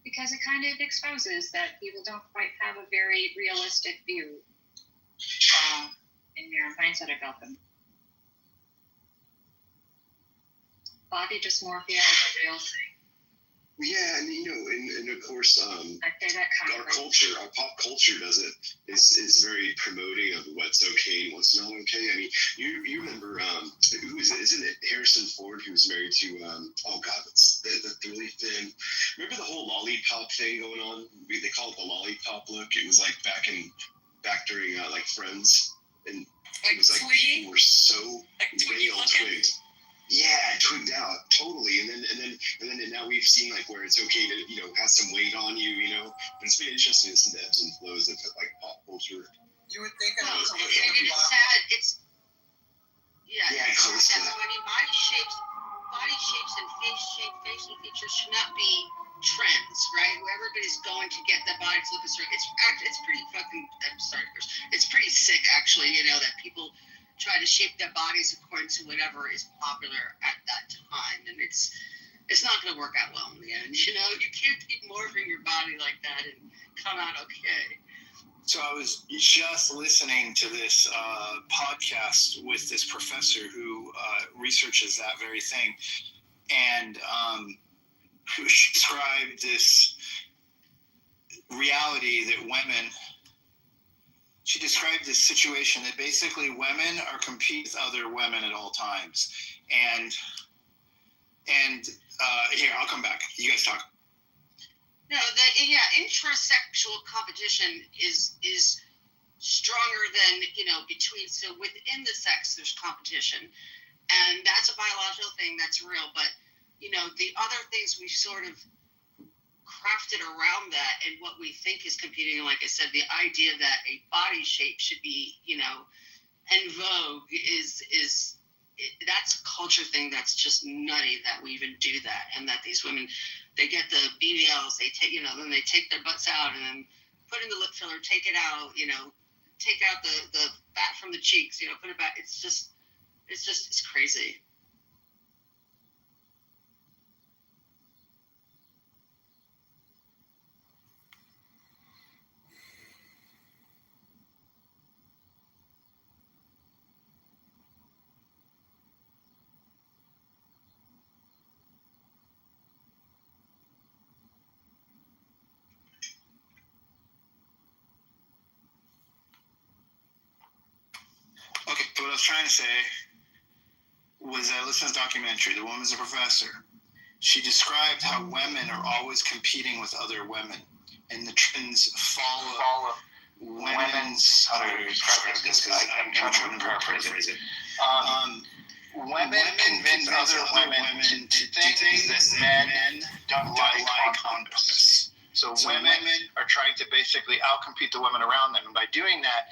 because it kind of exposes that people don't quite have a very realistic view in their mindset about them. Body dysmorphia is a real thing. Yeah, and and of course, I say that kind our culture, our pop culture does it, is very promoting of what's okay and what's not okay. I mean, you remember, who is it? Isn't it Harrison Ford who was married to, oh God, what's the really thin, remember the whole lollipop thing going on? They call it the lollipop look. It was like back during like Friends, and it was like people were so rail twigged. Yeah, twigged out totally, and then now we've seen like where it's okay to have some weight on you, But it's been interesting to see the ebbs and flows of like pop culture. You would think it's sad. It's close to that. I mean, body shapes and facial features should not be trends, right? Where everybody's going to get their body to look a certain. It's pretty fucking. I'm sorry, it's pretty sick actually. That people try to shape their bodies according to whatever is popular at that time, and it's not going to work out well in the end. You can't keep morphing your body like that and come out okay. So I was just listening to this podcast with this professor who researches that very thing, and who described this reality that women. She described this situation that basically women are competing with other women at all times, and here, I'll come back. You guys talk. No, intrasexual competition is stronger than between. So within the sex, there's competition, and that's a biological thing that's real. But the other things we sort of crafted around that, and what we think is competing. Like I said, the idea that a body shape should be en vogue is that's a culture thing that's just nutty that we even do that, and that these women, they get the BBLs, they take then they take their butts out and then put in the lip filler, take it out, take out the fat from the cheeks, put it back. It's crazy. Okay, so what I was trying to say was I listened to this documentary. The woman's a professor. She described how women are always competing with other women. and the trends follow women's. How do I paraphrase this? I'm trying to paraphrase it. Women convince other women to think that men don't like on purpose. So women are trying to basically outcompete the women around them. And by doing that,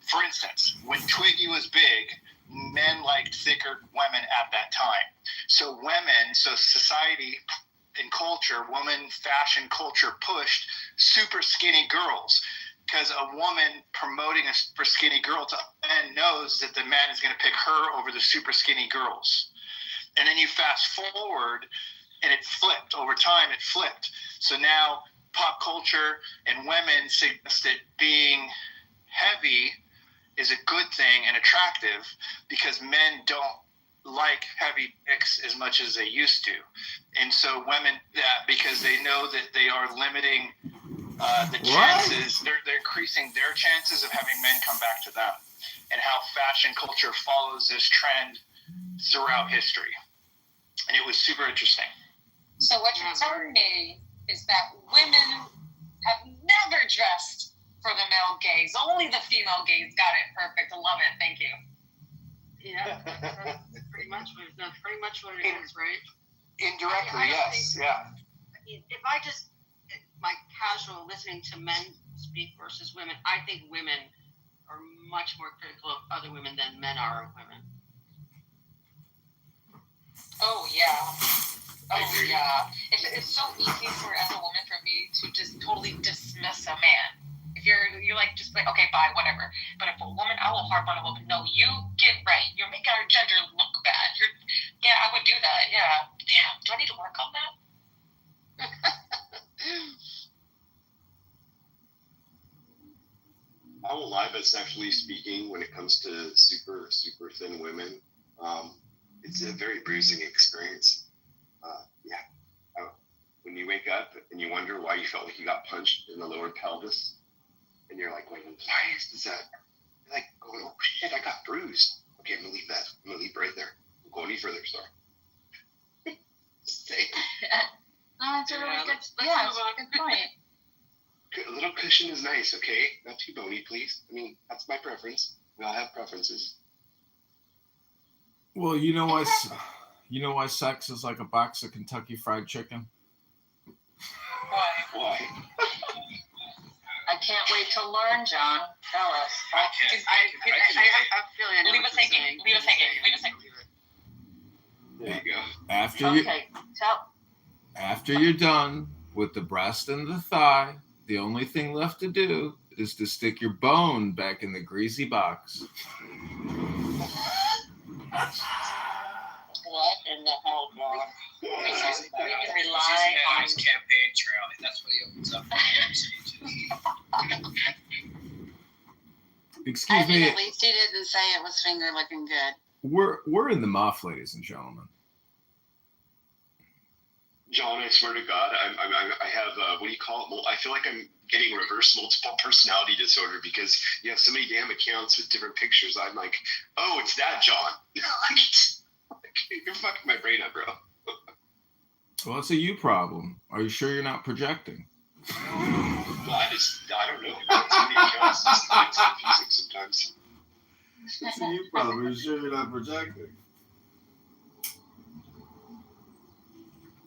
for instance, when Twiggy was big, men liked thicker women at that time. So society and culture, woman fashion culture pushed super skinny girls. Because a woman promoting a super skinny girl to men knows that the man is going to pick her over the super skinny girls. And then you fast forward, and it flipped. Over time, it flipped. So now pop culture and women suggest that being heavy is a good thing and attractive because men don't like heavy dicks as much as they used to. And so women, because they know that they are limiting the chances, they're increasing their chances of having men come back to them, and how fashion culture follows this trend throughout history. And it was super interesting. So what you're telling me is that women have never dressed for the male gaze. Only the female gaze. Got it. Perfect. I love it. Thank you. Yeah, that's pretty much what it is, right? Indirectly, yes. Yeah. I mean, if I just my casual listening to men speak versus women, I think women are much more critical of other women than men are of women. Oh yeah. It's so easy as a woman for me to just totally dismiss a man. If you're like just like, okay, bye, whatever. But if a woman, I will harp on a woman. No, you get right. You're making our gender look bad. I would do that. Yeah. Damn. Do I need to work on that? I won't lie, but sexually speaking, when it comes to super, super thin women, it's a very bruising experience. When you wake up and you wonder why you felt like you got punched in the lower pelvis, and you're like, wait, why is that? You're like, oh shit, I got bruised. Okay, I'm gonna leave that. I'm gonna leave it right there. Don't go any further, sorry. Stay. That's a really good point. A little cushion is nice, okay? Not too bony, please. I mean, that's my preference. We all have preferences. Well, you know why sex is like a box of Kentucky Fried Chicken? Why? I can't wait to learn, John. Tell us. I feel I know Leave what us you're thinking. saying. Leave us thinking. There you go. After you're done with the breast and the thigh, the only thing left to do is to stick your bone back in the greasy box. What in the hell, John? We can rely on campaign trail, and that's what he opens up for Excuse me. At least he didn't say it was finger looking good. We're in the muff, ladies and gentlemen. John, I swear to God, I have, what do you call it? Well, I feel like I'm getting reverse multiple personality disorder because you have so many damn accounts with different pictures. I'm like, oh, it's that John. You're fucking my brain up, bro. Well, it's a you problem. Are you sure you're not projecting? Well, I don't know. So many accounts, just it's confusing sometimes. It's a you problem. Are you sure you're not projecting?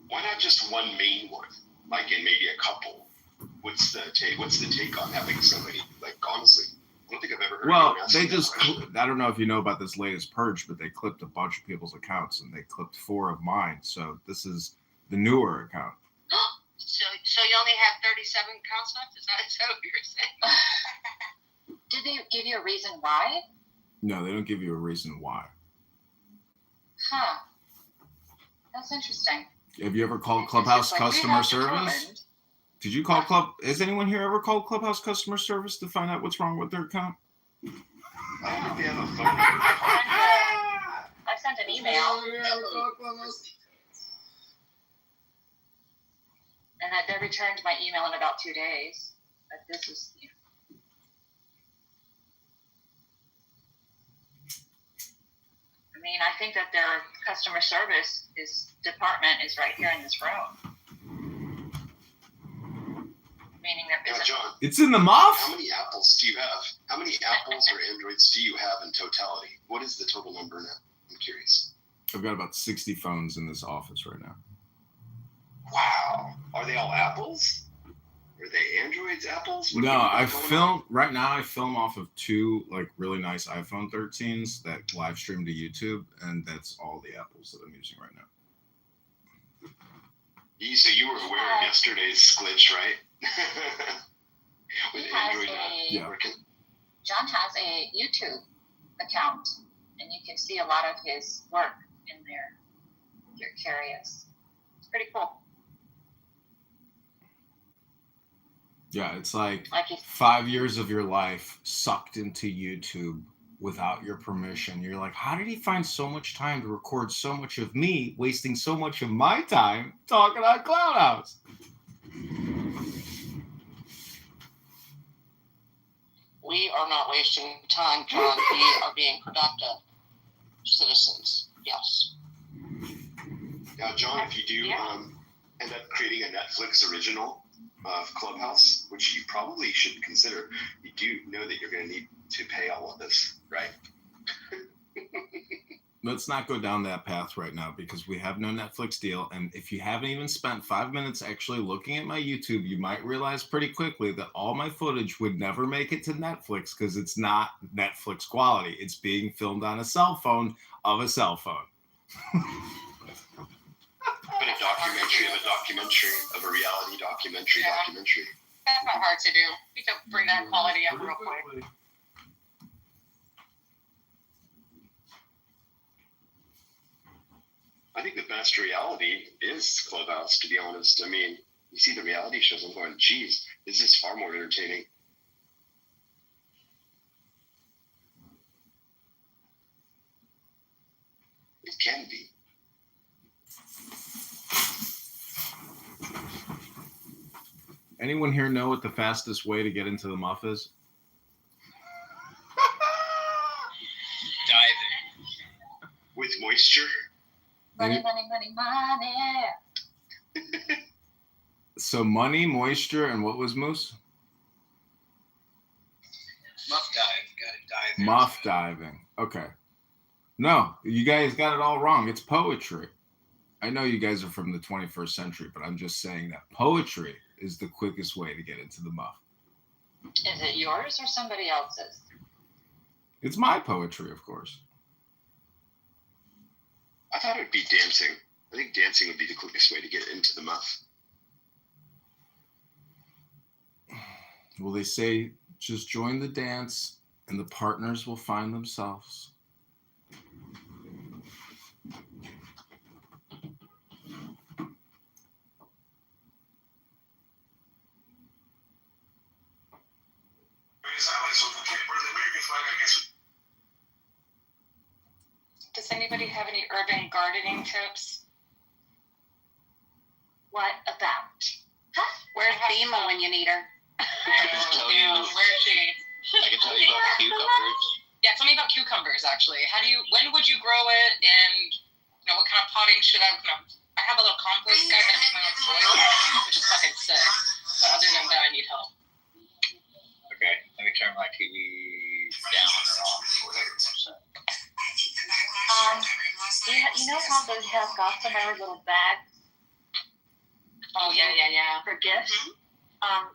Why not just one main one? Like, and maybe a couple. What's the take on having so many? Like, honestly, I don't think I've ever heard. Well, they just, I don't know if you know about this latest purge, but they clipped a bunch of people's accounts and they clipped 4 of mine. So this is the newer account. So you only have 37 accounts left? Is that what you're saying? Did they give you a reason why? No, they don't give you a reason why. Huh. That's interesting. Have you ever called Clubhouse customer service? Did you call Has anyone here ever called Clubhouse customer service to find out what's wrong with their account? I don't think they have a phone. I sent an email. And that they returned my email in about 2 days. But this is, I mean, I think that their customer service department is right here in this room. Meaning It's in the muff? How many apples do you have? How many apples or Androids do you have in totality? What is the total number now? I'm curious. I've got about 60 phones in this office right now. Wow. Are they all apples? Are they Androids, apples? What No, do you I got going film right now. I film off of 2 like really nice iPhone 13s that live stream to YouTube, and that's all the apples that I'm using right now. So you were aware of yesterday's glitch, right? With Android not working. John has a YouTube account, and you can see a lot of his work in there. If you're curious, it's pretty cool. Yeah, it's like 5 years of your life sucked into YouTube without your permission. You're like, how did he find so much time to record so much of me, wasting so much of my time talking on Cloudhouse? We are not wasting time, John. We are being productive citizens. Yes. Now, John, if you do end up creating a Netflix original of Clubhouse, which you probably should consider, you do know that you're going to need to pay all of this, right? Let's not go down that path right now because we have no Netflix deal. And if you haven't even spent 5 minutes actually looking at my YouTube, you might realize pretty quickly that all my footage would never make it to Netflix because it's not Netflix quality. It's being filmed on a cell phone of a cell phone. But a documentary of a reality documentary. That's not hard to do. You can bring that quality up real quick. I think the best reality is Clubhouse, to be honest. I mean, you see the reality shows, I'm going, geez, this is far more entertaining. It can be. Anyone here know what the fastest way to get into the muff is? Diving. With moisture? Money. So money, moisture, and what was Moose? Muff dive. You gotta dive. Muff diving. Okay. No, you guys got it all wrong. It's poetry. I know you guys are from the 21st century, but I'm just saying that poetry is the quickest way to get into the muff. Is it yours or somebody else's? It's my poetry, of course. I thought it would be dancing. I think dancing would be the quickest way to get into the muff. Well, they say just join the dance and the partners will find themselves. Does anybody have any urban gardening tips? What about? Where's Thema when you need her? Where's she? I can tell you about cucumbers. Yeah, tell me about cucumbers, actually. When would you grow it, and what kind of potting should I I have a little compost guy that I make my own soil, which is fucking sick. But other than that, I need help. Okay, let me turn my TV down or off, whatever you say. You know how they have gossamer little bags? Oh, yeah. For gifts?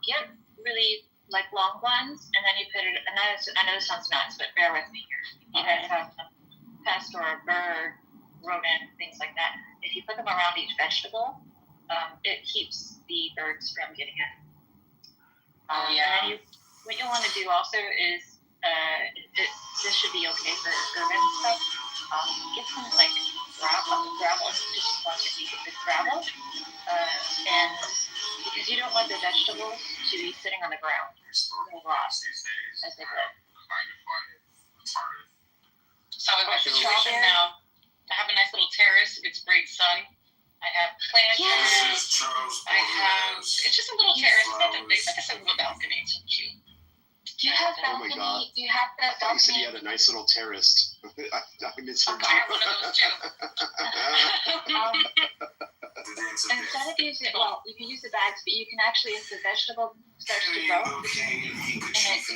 Get really long ones, and then you put it, and I know this sounds nuts, but bear with me here. You guys have a pest or a bird, rodent, things like that. If you put them around each vegetable, it keeps the birds from getting it. And what you want to do also is, this should be okay for urban stuff. Get some gravel, just want to keep it gravel, and because you don't want the vegetables to be sitting on the ground, they'll rot as they grow. So in my situation now, I have a nice little terrace. It's great sun. I have planters. It's just a little terrace. It's not that big. It's like a simple balcony. It's so cute. Do you have balcony? Oh my God. Do you have that balcony? You said you had a nice little terrace. I misheard you. I have one of those too. instead of using, well, you can use the bags, but you can actually, if the vegetable starts to grow, and it's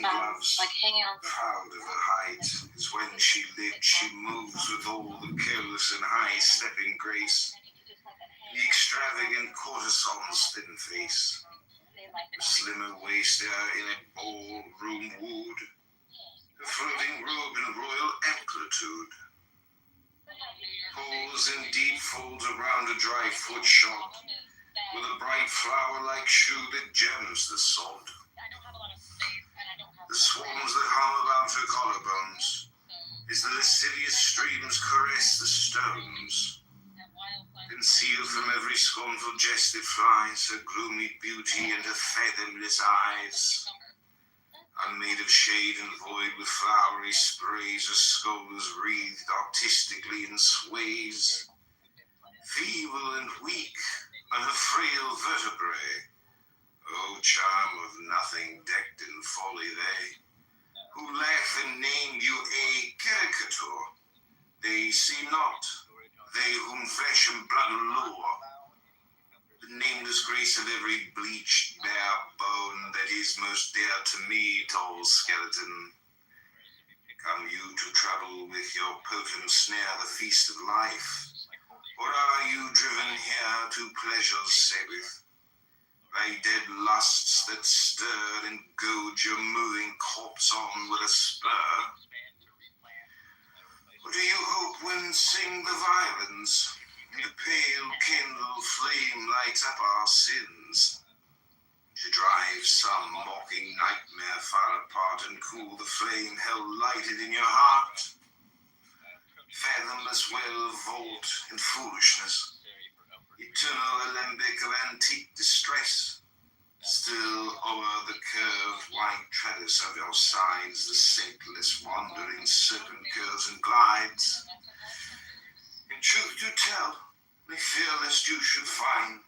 like hanging on. Proud of her height is when she lived. She moves with all the careless and high-stepping grace. The extravagant courtesan's thin face, the slimmer waist in a ballroom wood, the floating robe in royal amplitude. Pulls in deep folds around a dry foot shot, with a bright flower-like shoe that gems the sod. The swans that hum about her collarbones, as the lascivious streams caress the stones. Concealed from every scornful jest that flies, her gloomy beauty and her fathomless eyes. Unmade of shade and void with flowery sprays, her skull is wreathed artistically in sways. Feeble and weak are her frail vertebrae. Oh, charm of nothing, decked in folly they, who laugh and name you a caricature. They see not, they whom flesh and blood allure, the nameless grace of every bleached, bare bone that is most dear to me, tall skeleton. Come you to trouble with your potent snare the feast of life, or are you driven here to pleasure's Sabbath, by dead lusts that stirred and goad your moving corpse on with a spur? Or do you hope when sing the violins, and the pale kindled flame lights up our sins, to drive some mocking nightmare far apart and cool the flame held lighted in your heart? Fathomless well of vault and foolishness, eternal alembic of antique distress, still o'er the curved white trellis of your sides the saintless wandering serpent curls and glides. In truth to tell, we fear lest you should find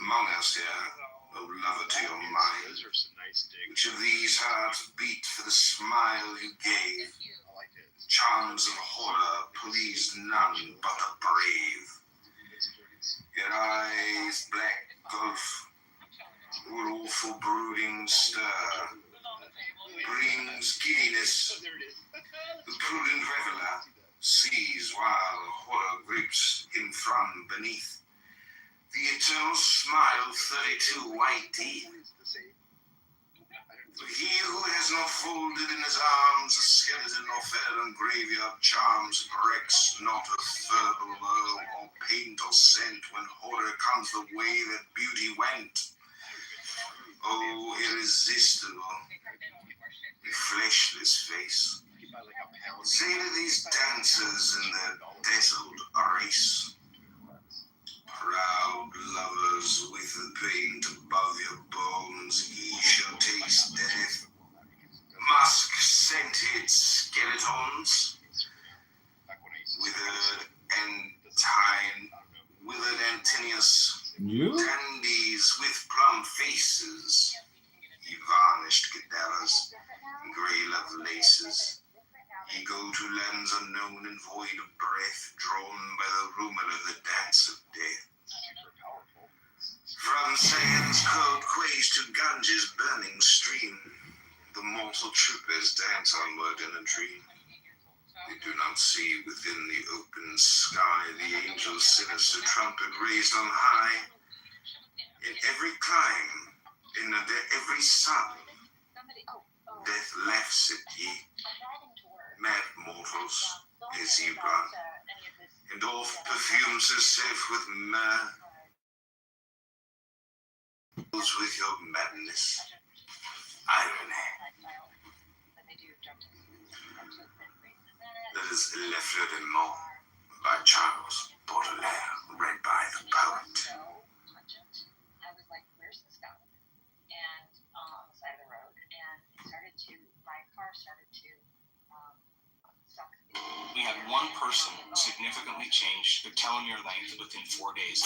among us here no lover to your mind. Which of these hearts beat for the smile you gave? Charms of horror pleased none but the brave. Your eyes black gulf, where awful brooding stir brings giddiness. The prudent reveler sees while horror grips him from beneath. The eternal smile, 32 white teeth. For he who has not folded in his arms a skeleton nor fed on graveyard charms recks not of verbal woe or paint or scent when horror comes the way that beauty went. Oh, irresistible, the fleshless face. Say to these dancers in their dazzled race, proud lovers with the paint above your bones, ye shall taste death. Musk-scented skeletons, withered Antinius, dandies with plum faces, ye varnished cadavers, grey Lovelaces. Ye go to lands unknown and void of breath, drawn by the rumor of the dance of death. From Sayan's cold quays to Ganges' burning stream, the mortal troopers dance onward in a dream. They do not see within the open sky the angel's sinister trumpet raised on high. In every clime, in every sun, death laughs at ye, mad mortals, as ye run, and oft perfumes herself with myrrh, with your madness, irony. That is Le Fleur de Mort by Charles Baudelaire, read by the poet. I was like, where's this guy? And on the side of the road, and my car started to suck. We had one person significantly change the telomere length within 4 days.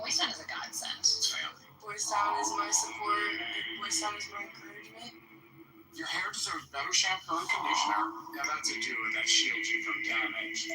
Boy Sound is a godsend. It's family. Boy Sound is my support. Boy Sound is my encouragement. Your hair deserves better shampoo and conditioner. Now that's a duo that shields you from damage.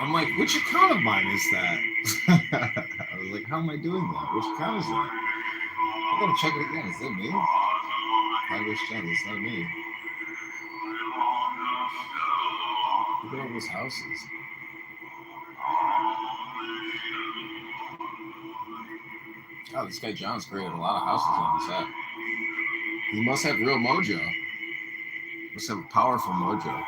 I'm like, which account of mine is that? I was like, how am I doing that? Which account is that? I gotta check it again. Is that me? Congress Jen, it's not me. Look at all those houses. Oh, this guy John's created a lot of houses on this app. He must have real mojo. Must have powerful mojo.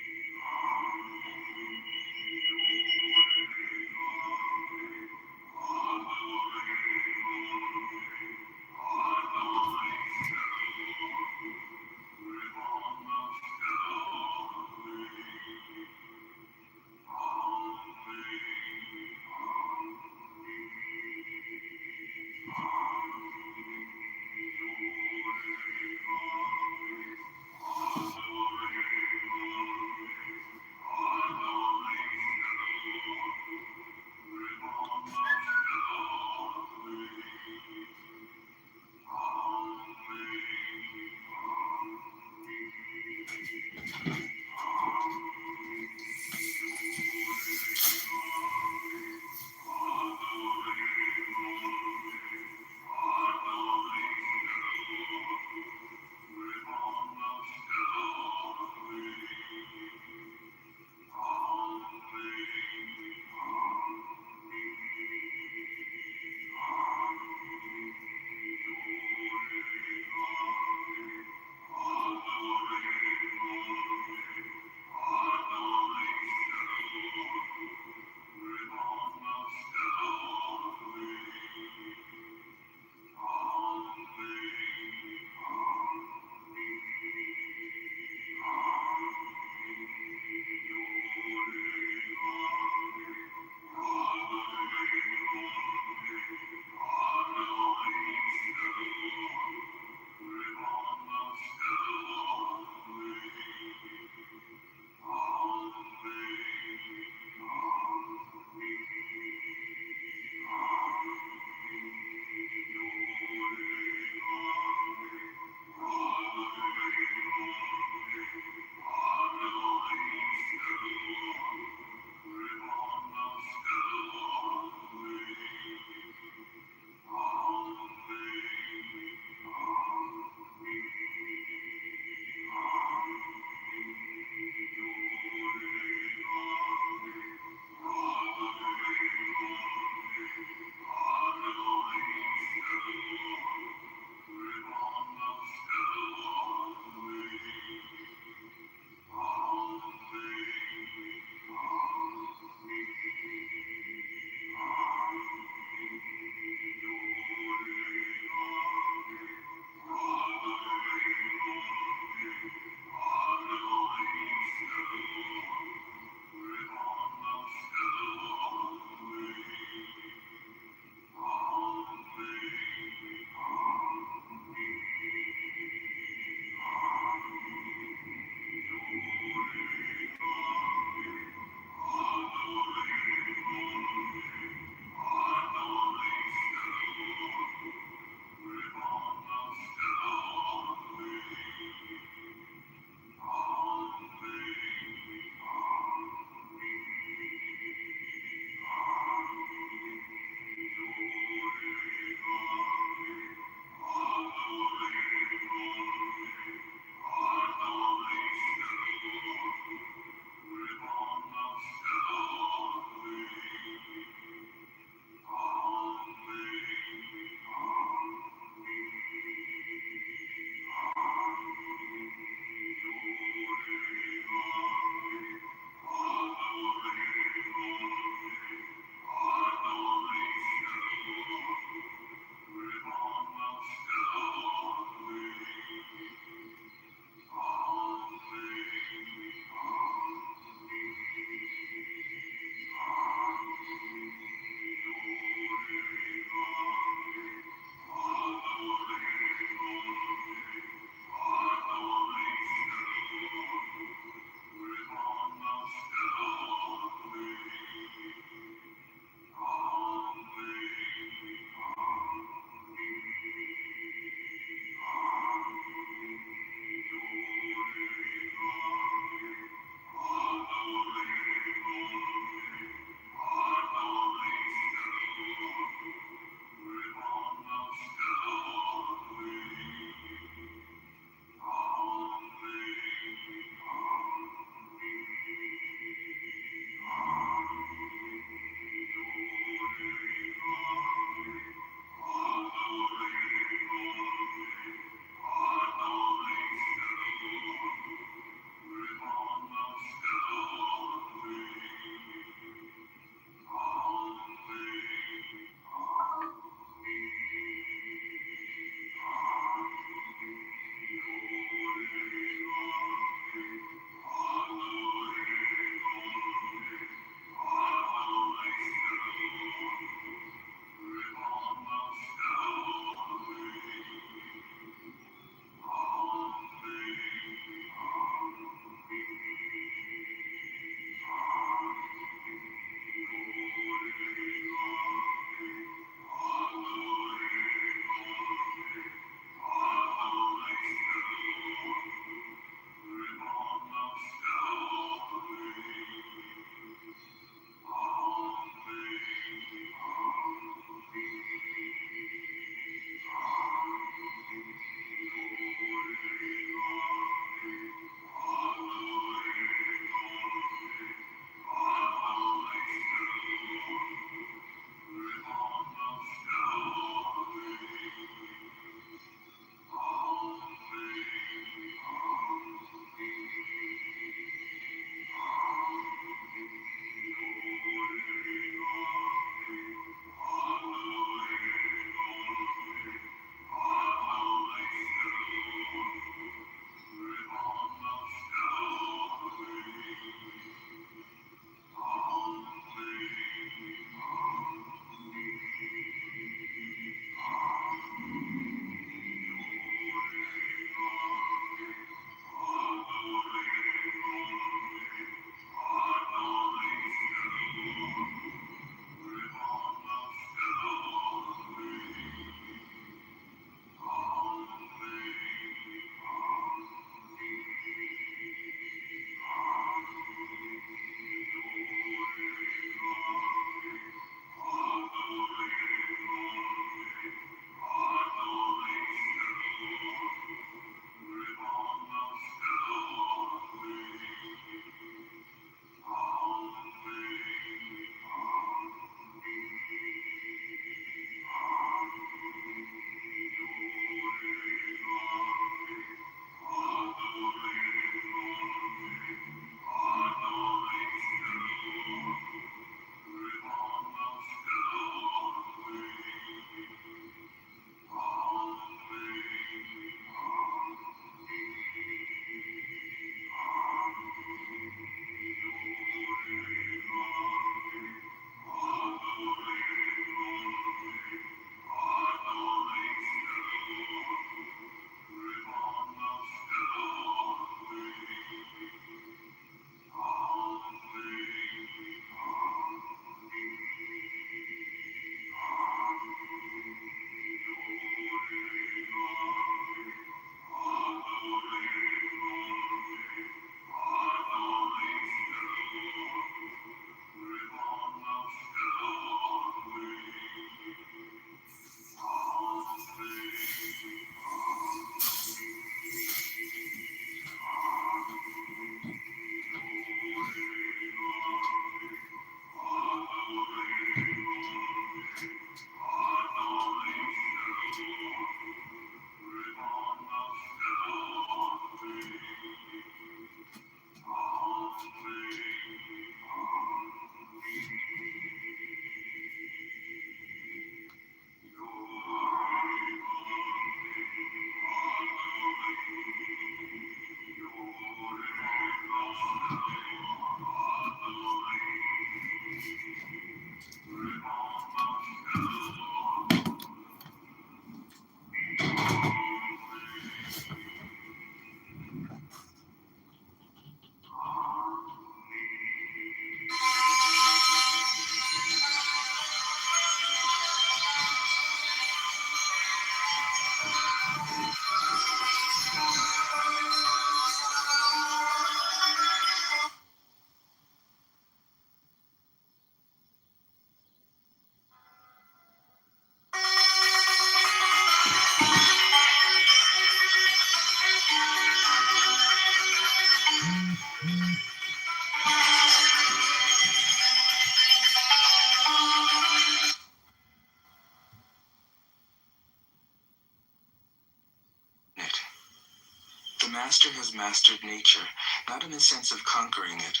The master has mastered nature, not in the sense of conquering it,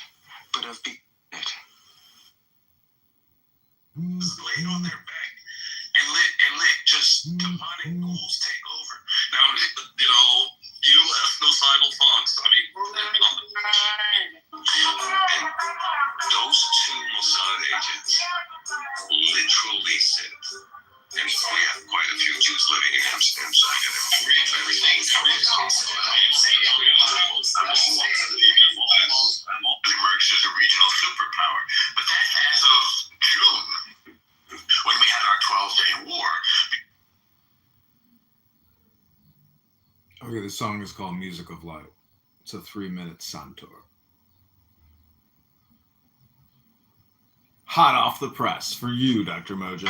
but of being it. Laid on their back and let just demonic ghouls take over. Now, you have no simultaneous. I mean, and those two Mossad agents literally said, and we have quite a few Jews living in Amsterdam, so I can read everything. Emerged as a regional superpower, but that's as of June, when we had our 12-day war. Okay, the song is called Music of Light. It's a 3-minute Santor. Hot off the press for you, Dr. Mojo.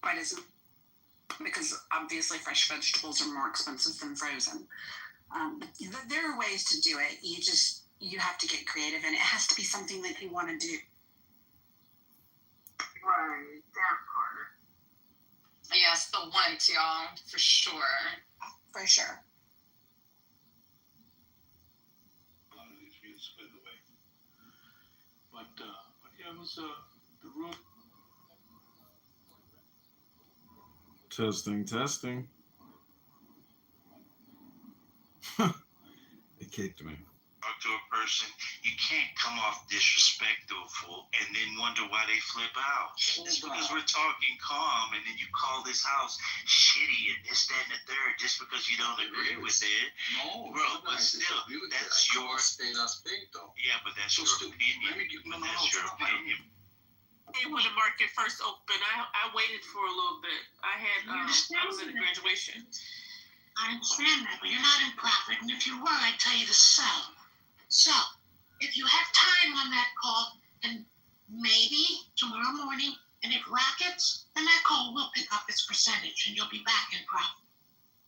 Quite as because obviously fresh vegetables are more expensive than frozen. There are ways to do it. You have to get creative, and it has to be something that you want to do. Right, that part. Yes, the want, y'all, for sure. For sure. A lot of these views split away. But yeah, it was the room. Testing. It kicked me. Talk to a person, you can't come off disrespectful and then wonder why they flip out. It's because we're talking calm, and then you call this house shitty and this, that, and the third just because you don't agree with it. No, bro, but still, that's your spade a spade, though. yeah, but that's your opinion. But that's your opinion. when the market first opened. I waited for a little bit. I was at a graduation. I understand that, but you're not in profit, and if you were, I'd tell you to sell. So, if you have time on that call, then maybe tomorrow morning, and it rockets, then that call will pick up its percentage, and you'll be back in profit.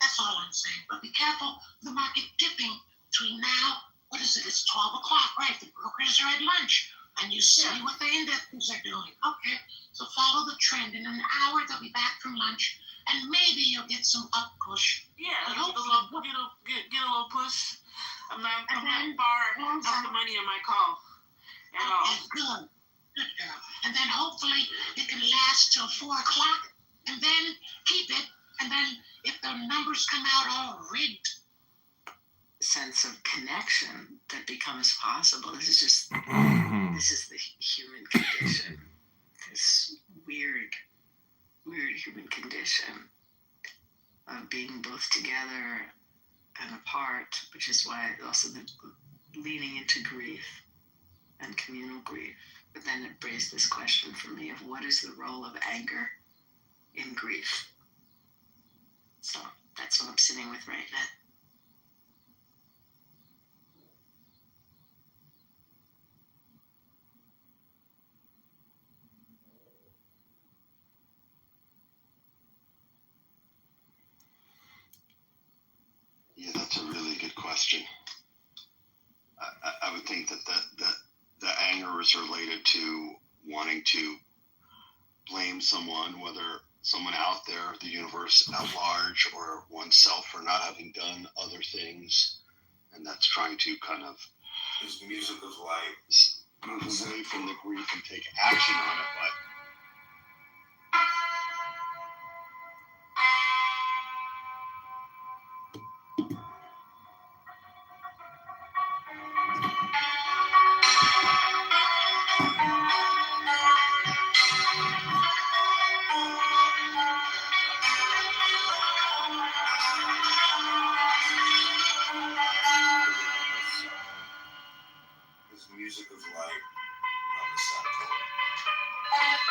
That's all I'm saying. But be careful of the market dipping between now, what is it? It's 12 o'clock, right? The brokers are at lunch, and you see what the indexes are doing. Okay, so follow the trend. In an hour, they'll be back from lunch, and maybe you'll get some up push. Yeah, get a little push. I'm not far off the money on my call at all. Okay, good girl. And then hopefully it can last till 4 o'clock, and then keep it. And then if the numbers come out all rigged, sense of connection that becomes possible. This is the human condition. This weird human condition of being both together and apart, which is why also the leaning into grief and communal grief. But then it raised this question for me of what is the role of anger in grief? So that's what I'm sitting with right now. Yeah, that's a really good question. I would think that the anger is related to wanting to blame someone, whether someone out there, the universe at large, or oneself for not having done other things, and that's trying to kind of This music of life. Move away from the grief and take action on it, but This music of life on the South Pole.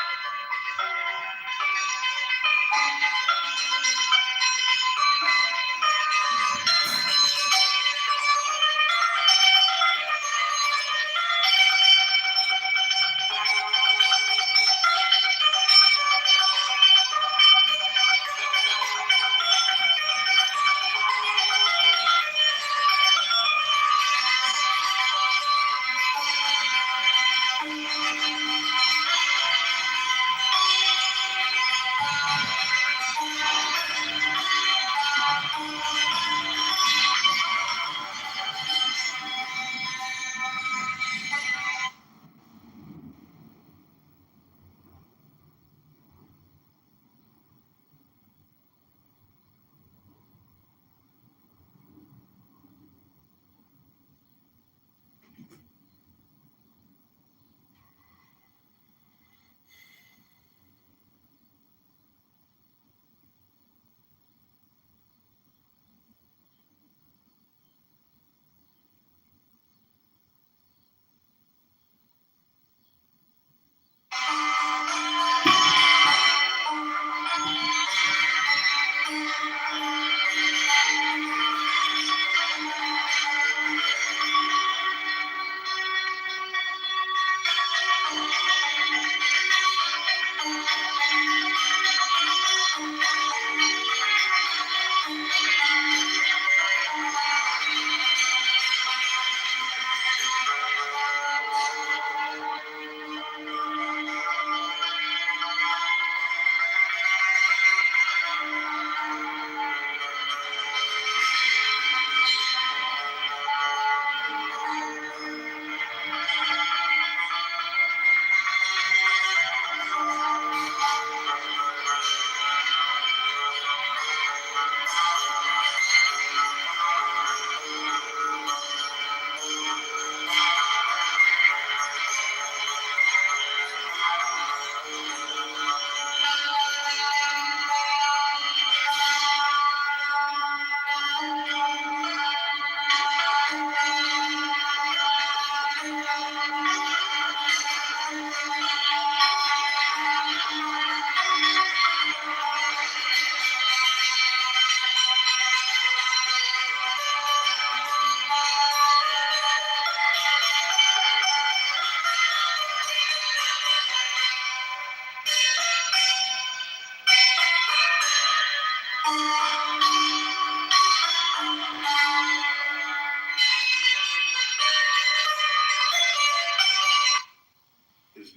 Is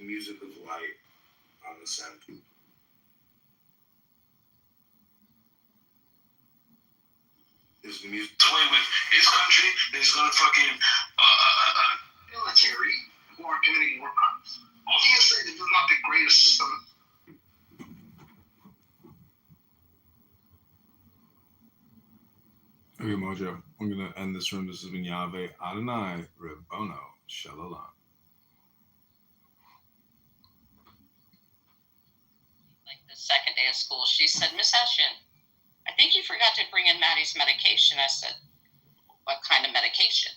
music of light on the sound. Is music Toy with his country, that he's gonna fucking military who are committing war crimes. Obviously, this is not the greatest system. Okay, Mojo, I'm going to end this room. This has been Yahweh Adonai Rebono Shalom. Like the second day of school, she said, Miss Hessian, I think you forgot to bring in Maddie's medication. I said, what kind of medication?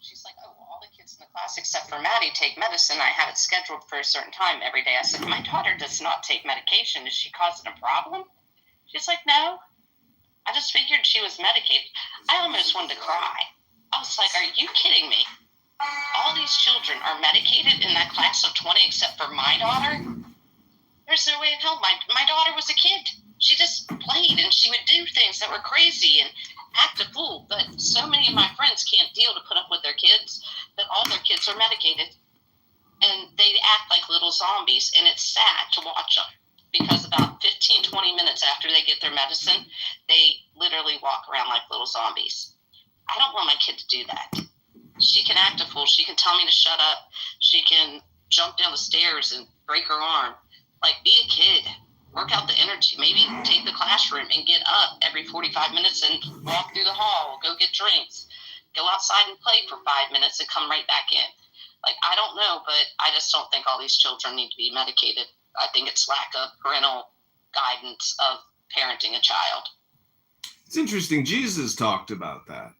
She's like, oh, well, all the kids in the class except for Maddie take medicine. I have it scheduled for a certain time every day. I said, my daughter does not take medication. Is she causing a problem? She's like, no. I just figured she was medicated. I almost wanted to cry. I was like, are you kidding me? All these children are medicated in that class of 20 except for my daughter? There's no way in hell. My daughter was a kid. She just played and she would do things that were crazy and act a fool. But so many of my friends can't deal to put up with their kids that all their kids are medicated. And they act like little zombies. And it's sad to watch them. Because about 15, 20 minutes after they get their medicine, they literally walk around like little zombies. I don't want my kid to do that. She can act a fool. She can tell me to shut up. She can jump down the stairs and break her arm. Like, be a kid. Work out the energy. Maybe take the classroom and get up every 45 minutes and walk through the hall, go get drinks, go outside and play for 5 minutes and come right back in. Like, I don't know, but I just don't think all these children need to be medicated. I think it's lack of parental guidance of parenting a child. It's interesting. Jesus talked about that.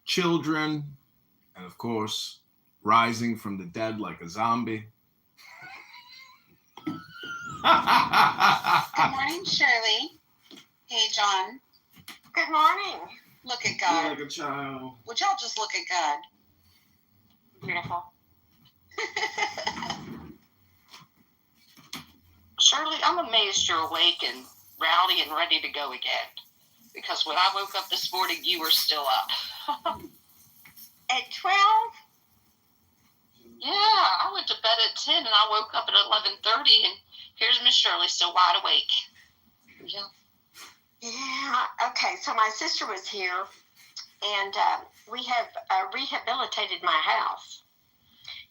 Children, and of course, rising from the dead like a zombie. Good morning, Shirley. Hey, John. Good morning. Look at God. Like a child. Would y'all just look at God? Beautiful. Shirley, I'm amazed you're awake and rowdy and ready to go again. Because when I woke up this morning, you were still up. At 12? Yeah, I went to bed at 10 and I woke up at 11:30 and here's Miss Shirley still wide awake. Yeah. Yeah, okay, so my sister was here and we have rehabilitated my house.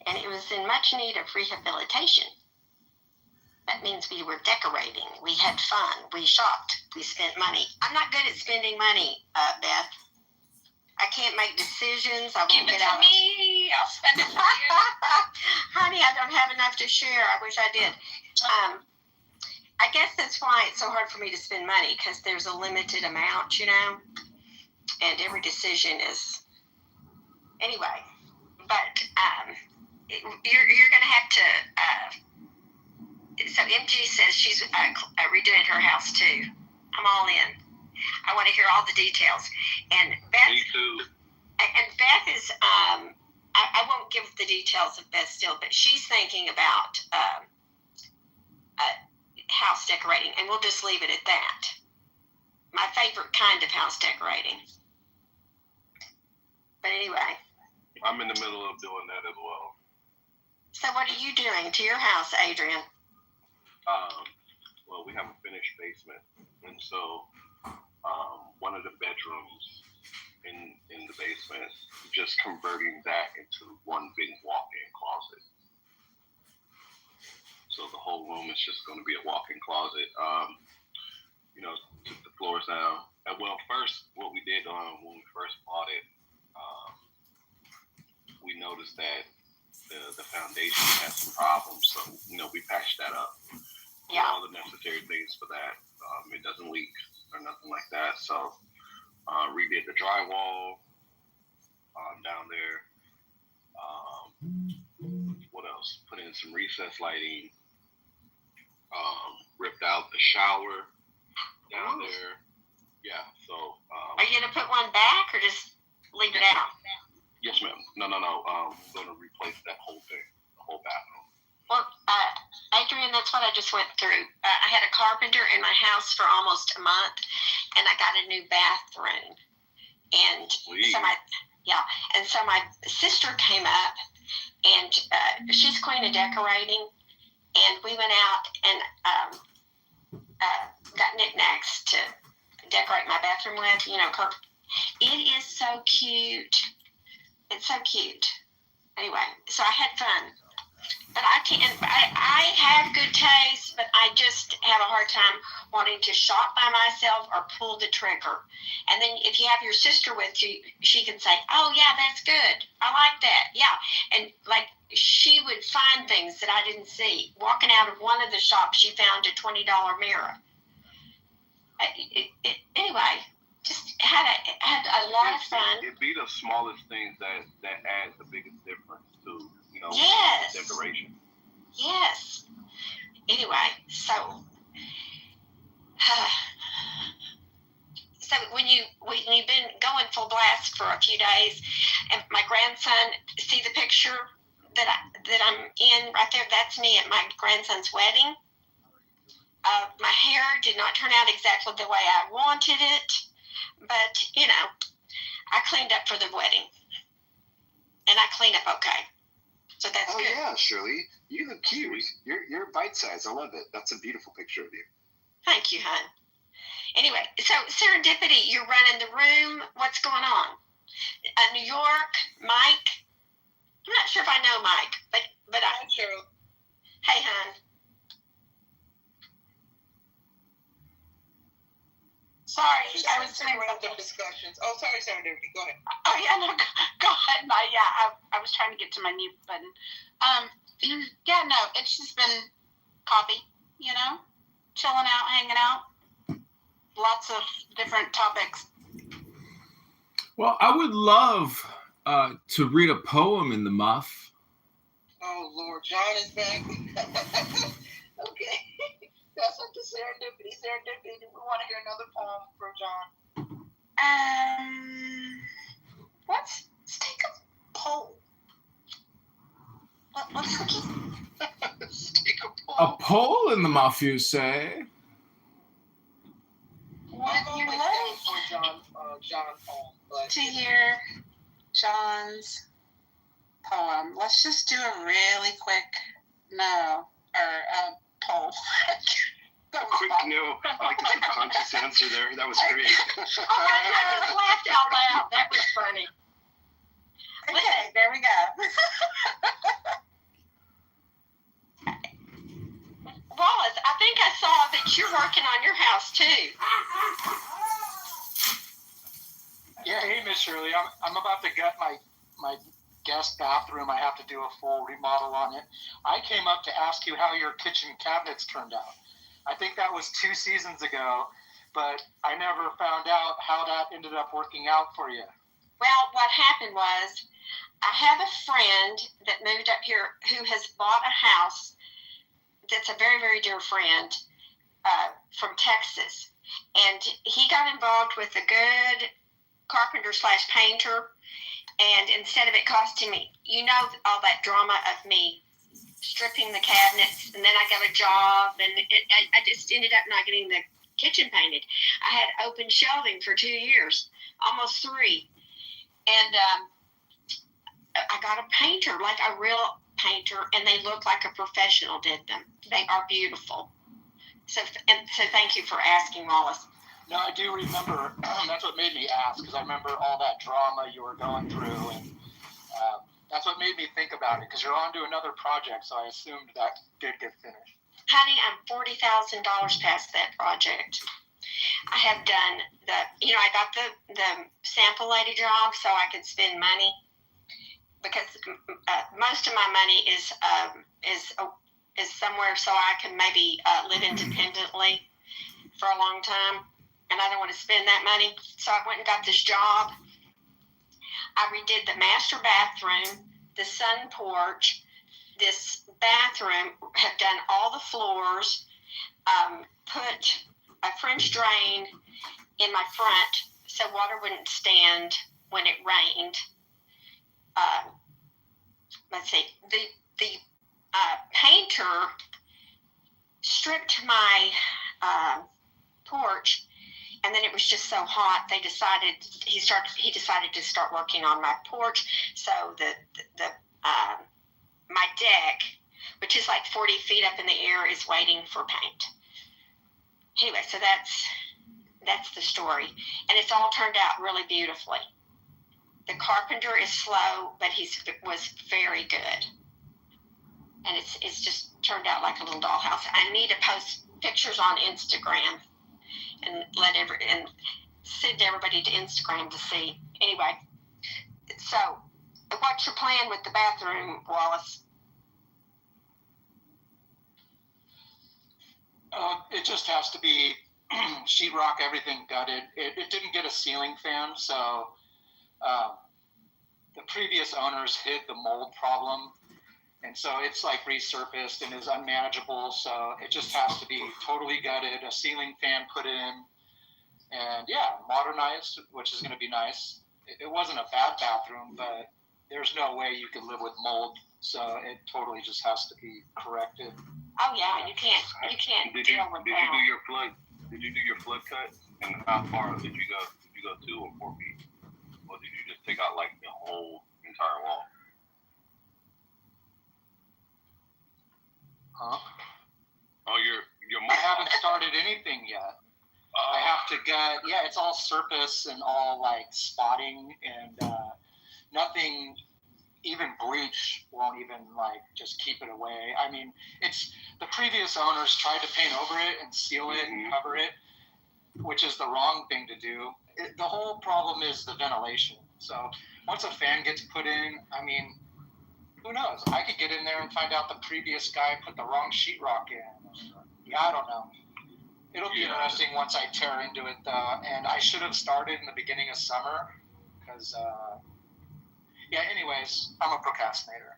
And it was in much need of rehabilitation. That means we were decorating. We had fun. We shopped. We spent money. I'm not good at spending money, Beth. I can't make decisions. I won't get out. Give it to me. I'll spend it for you. Honey, I don't have enough to share. I wish I did. I guess that's why it's so hard for me to spend money, because there's a limited amount, you know? And every decision is... Anyway, but you're going to have to... So MG says she's redoing her house too. I'm all in. I want to hear all the details. And Beth, Me too. And Beth is, I won't give the details of Beth still, but she's thinking about house decorating, and we'll just leave it at that. My favorite kind of house decorating. But anyway. I'm in the middle of doing that as well. So what are you doing to your house, Adrian? Well, we have a finished basement, and so one of the bedrooms in the basement, just converting that into one big walk-in closet. So the whole room is just going to be a walk-in closet. Took the floors down. And well, first, what we did when we first bought it, we noticed that the foundation had some problems. So, we patched that up. Yeah. All the necessary things for that. It doesn't leak or nothing like that. So, redid the drywall down there. What else? Put in some recessed lighting. Ripped out the shower down there. Yeah. So. Are you gonna put one back or just leave it out? Yes, ma'am. No. I'm going to replace that whole thing, the whole bathroom. Well, Adrian, that's what I just went through. I had a carpenter in my house for almost a month, and I got a new bathroom. And so my sister came up, and she's queen of decorating, and we went out and got knickknacks to decorate my bathroom with. It is so cute. It's so cute. Anyway, so I had fun. But I have good taste, but I just have a hard time wanting to shop by myself or pull the trigger. And then if you have your sister with you, she can say, oh, yeah, that's good. I like that. Yeah. And like she would find things that I didn't see. Walking out of one of the shops, she found a $20 mirror. Anyway, just had a lot of fun. It be the smallest things that adds the biggest difference to, yes. decoration. Yes. Anyway, so when you've been going full blast for a few days, and my grandson, see the picture that I'm in right there? That's me at my grandson's wedding. My hair did not turn out exactly the way I wanted it, but I cleaned up for the wedding, and I cleaned up okay. So that's good. Oh yeah, Shirley, you look cute. You're bite size. I love it. That's a beautiful picture of you. Thank you, hon. Anyway, so Serendipity, you're running the room. What's going on? New York, Mike. I'm not sure if I know Mike, but I'm sure. Hey, hon. Sorry, I was doing random discussions. Oh, sorry, Serendipity. Go ahead. Oh yeah, no, go ahead. I was trying to get to my mute button. Yeah, no, it's just been coffee. Chilling out, hanging out. Lots of different topics. Well, I would love to read a poem in the muff. Oh Lord, John is back. Okay. That's up to Serendipity. Serendipity, we want to hear another poem from John. Let's take a poll. Let's take a poll. A poll in the muff, you say? Would you like for John poem, to hear John's poem? Let's just do a really quick poll. Quick no. I like the subconscious answer there. That was great. Oh my God, I just laughed out loud. That was funny. Okay, there we go. Wallace, I think I saw that you're working on your house too. Yeah, hey, Miss Shirley. I'm about to gut my guest bathroom. I have to do a full remodel on it. I came up to ask you how your kitchen cabinets turned out. I think that was 2 seasons ago, but I never found out how that ended up working out for you. Well, what happened was I have a friend that moved up here who has bought a house that's a very, very dear friend from Texas. And he got involved with a good carpenter/painter. And instead of it costing me, all that drama of me stripping the cabinets, and then I got a job, and I just ended up not getting the kitchen painted. I had open shelving for 2 years, almost 3. And I got a painter, like a real painter, and they look like a professional did them. They are beautiful. So thank you for asking, Wallace. No, I do remember. That's what made me ask, because I remember all that drama you were going through, and that's what made me think about it, because you're on to another project, so I assumed that did get finished. Honey, I'm $40,000 past that project. I have done I got the sample lady job so I could spend money, because most of my money is somewhere so I can maybe live independently for a long time, and I don't want to spend that money. So I went and got this job. I redid the master bathroom, the sun porch, this bathroom, have done all the floors, put a French drain in my front so water wouldn't stand when it rained. Let's see, the painter stripped my porch, and then it was just so hot. He decided to start working on my porch. So the my deck, which is like 40 feet up in the air, is waiting for paint. Anyway, so that's the story, and it's all turned out really beautifully. The carpenter is slow, but he was very good, and it's just turned out like a little dollhouse. I need to post pictures on Instagram and and send everybody to Instagram to see. Anyway, so what's your plan with the bathroom, Wallace? It just has to be sheetrock, everything gutted. It didn't get a ceiling fan, so the previous owners hid the mold problem, and so it's like resurfaced and is unmanageable. So it just has to be totally gutted, a ceiling fan put in, and modernized, which is going to be nice. It wasn't a bad bathroom, but there's no way you could live with mold, so it totally just has to be corrected. Oh yeah, you can't deal with that. Did you do your flood cut? And how far did you go? Did you go 2 or 4 feet? Or did you just take out like the whole entire wall? Huh? Oh, I haven't started anything yet. I have to gut. Yeah, it's all surface and all like spotting and nothing. Even bleach won't even like just keep it away. I mean, it's the previous owners tried to paint over it and seal it and cover it, which is the wrong thing to do. The whole problem is the ventilation. So once a fan gets put in, I mean, who knows? I could get in there and find out the previous guy put the wrong sheetrock in. Yeah, I don't know. It'll be interesting once I tear into it, and I should have started in the beginning of summer because. Anyways, I'm a procrastinator.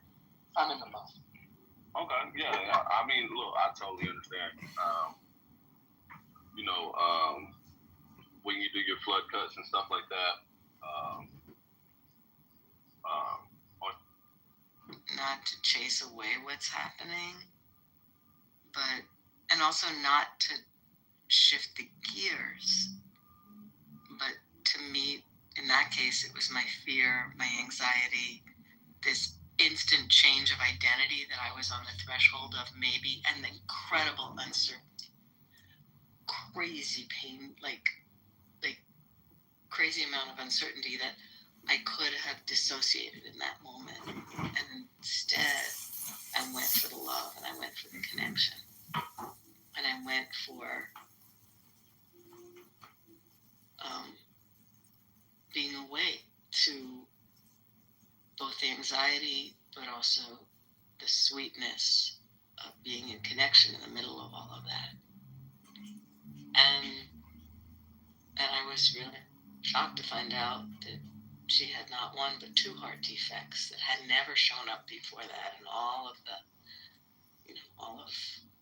I'm in the mud. Okay, I mean, look, I totally understand. When you do your flood cuts and stuff like that, not to chase away what's happening, and also not to shift the gears, but to meet. In that case, it was my fear, my anxiety, this instant change of identity that I was on the threshold of maybe, and the incredible uncertainty, crazy pain, like crazy amount of uncertainty that I could have dissociated in that moment. And instead, I went for the love, and I went for the connection, and I went for being awake to both the anxiety, but also the sweetness of being in connection in the middle of all of that. And I was really shocked to find out that she had not 1 but 2 heart defects that had never shown up before that, and all of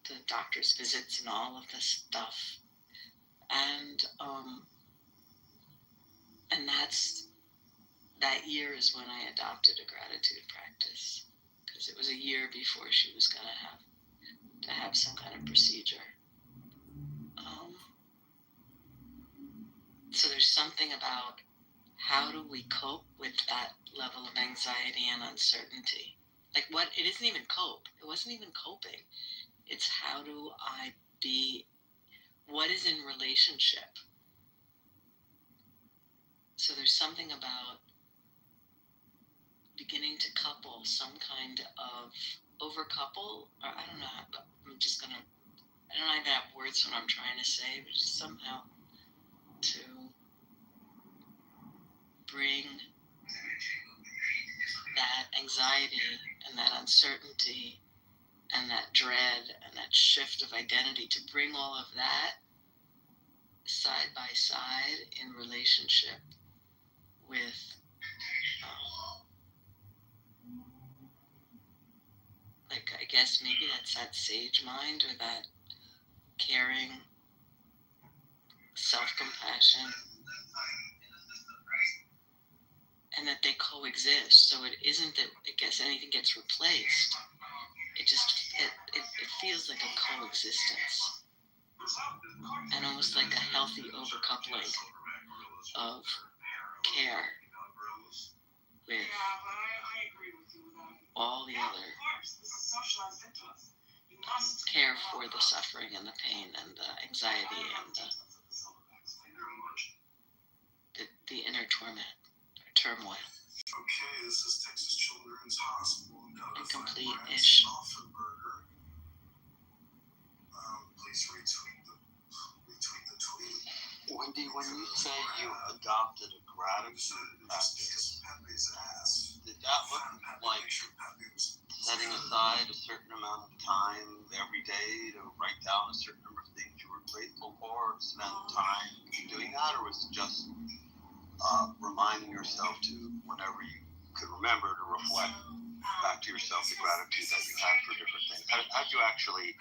the doctor's visits and all of the stuff. And that year is when I adopted a gratitude practice, because it was a year before she was going to have some kind of procedure. So there's something about how do we cope with that level of anxiety and uncertainty? Like it isn't even cope. It wasn't even coping. It's how do I be, what is in relationship? So there's something about beginning to couple some kind of over-couple, or I don't know, I don't even have words for what I'm trying to say, but just somehow to bring that anxiety and that uncertainty and that dread and that shift of identity, to bring all of that side by side in relationship with I guess maybe that's that sage mind, or that caring self-compassion, and that they coexist. So it isn't that anything gets replaced. It just it feels like a coexistence, and almost like a healthy overcoupling of care with all the other care for the suffering and the pain and the anxiety and the inner torment or turmoil. Okay, this is Texas Children's Hospital. Incomplete-ish. Please retweet the tweet. Wendy, when you say you adopted a gratitude practice, did that look like setting aside a certain amount of time every day to write down a certain number of things you were grateful for, spend time doing that, or was it just reminding yourself to, whenever you could remember, to reflect back to yourself the gratitude that you had for different things? How did you actually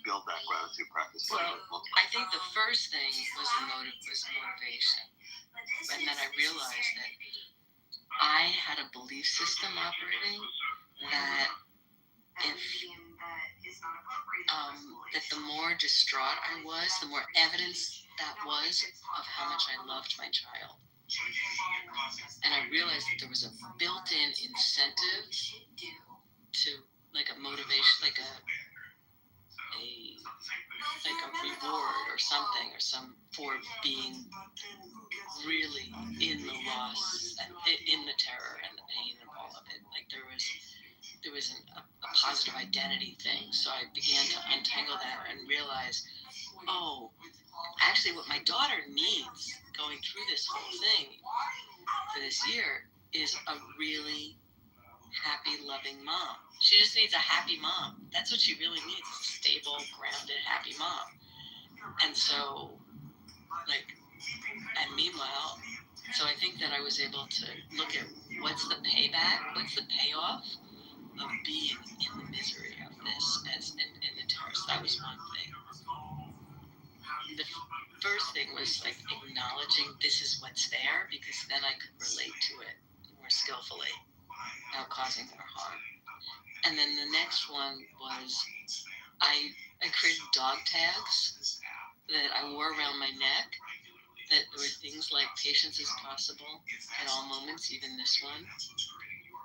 build that gratitude practice? Well, I think the first thing was motivation. And then I realized that I had a belief system operating that that the more distraught I was, the more evidence that was of how much I loved my child. And I realized that there was a built-in incentive to, like a motivation, like a reward or something, for being really in the loss and in the terror and the pain and all of it. Like there was a positive identity thing. So I began to untangle that and realize, oh, actually what my daughter needs going through this whole thing for this year is a really happy, loving mom. She just needs a happy mom. That's what she really needs, a stable, grounded, happy mom. And so, and meanwhile, so I think that I was able to look at what's the payback, what's the payoff of being in the misery of this as in the terror. So that was one thing. The first thing was like acknowledging this is what's there, because then I could relate to it more skillfully without causing more harm. And then the next one was I created dog tags that I wore around my neck that were things like patience is possible at all moments, even this one.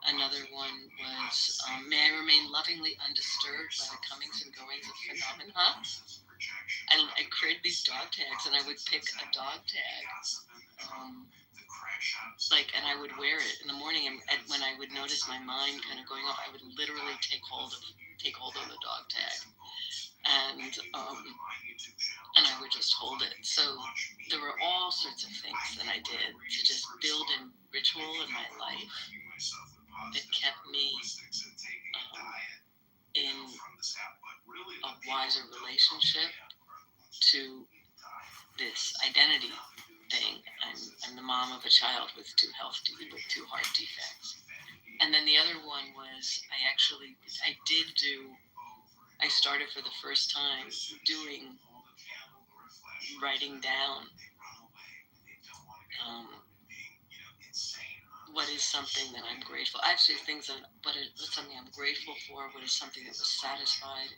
Another one was may I remain lovingly undisturbed by the comings and goings of phenomena. I created these dog tags, and I would pick a dog tag, and I would wear it in the morning. And when I would notice my mind kind of going off, I would literally take hold of the dog tag, and I would just hold it. So there were all sorts of things that I did to just build in ritual in my life that kept me in a wiser relationship to this identity thing. I'm the mom of a child with two heart defects. And then the other one was I started for the first time writing down what is something that I'm grateful. Actually, what's something I'm grateful for? What is something that was satisfied?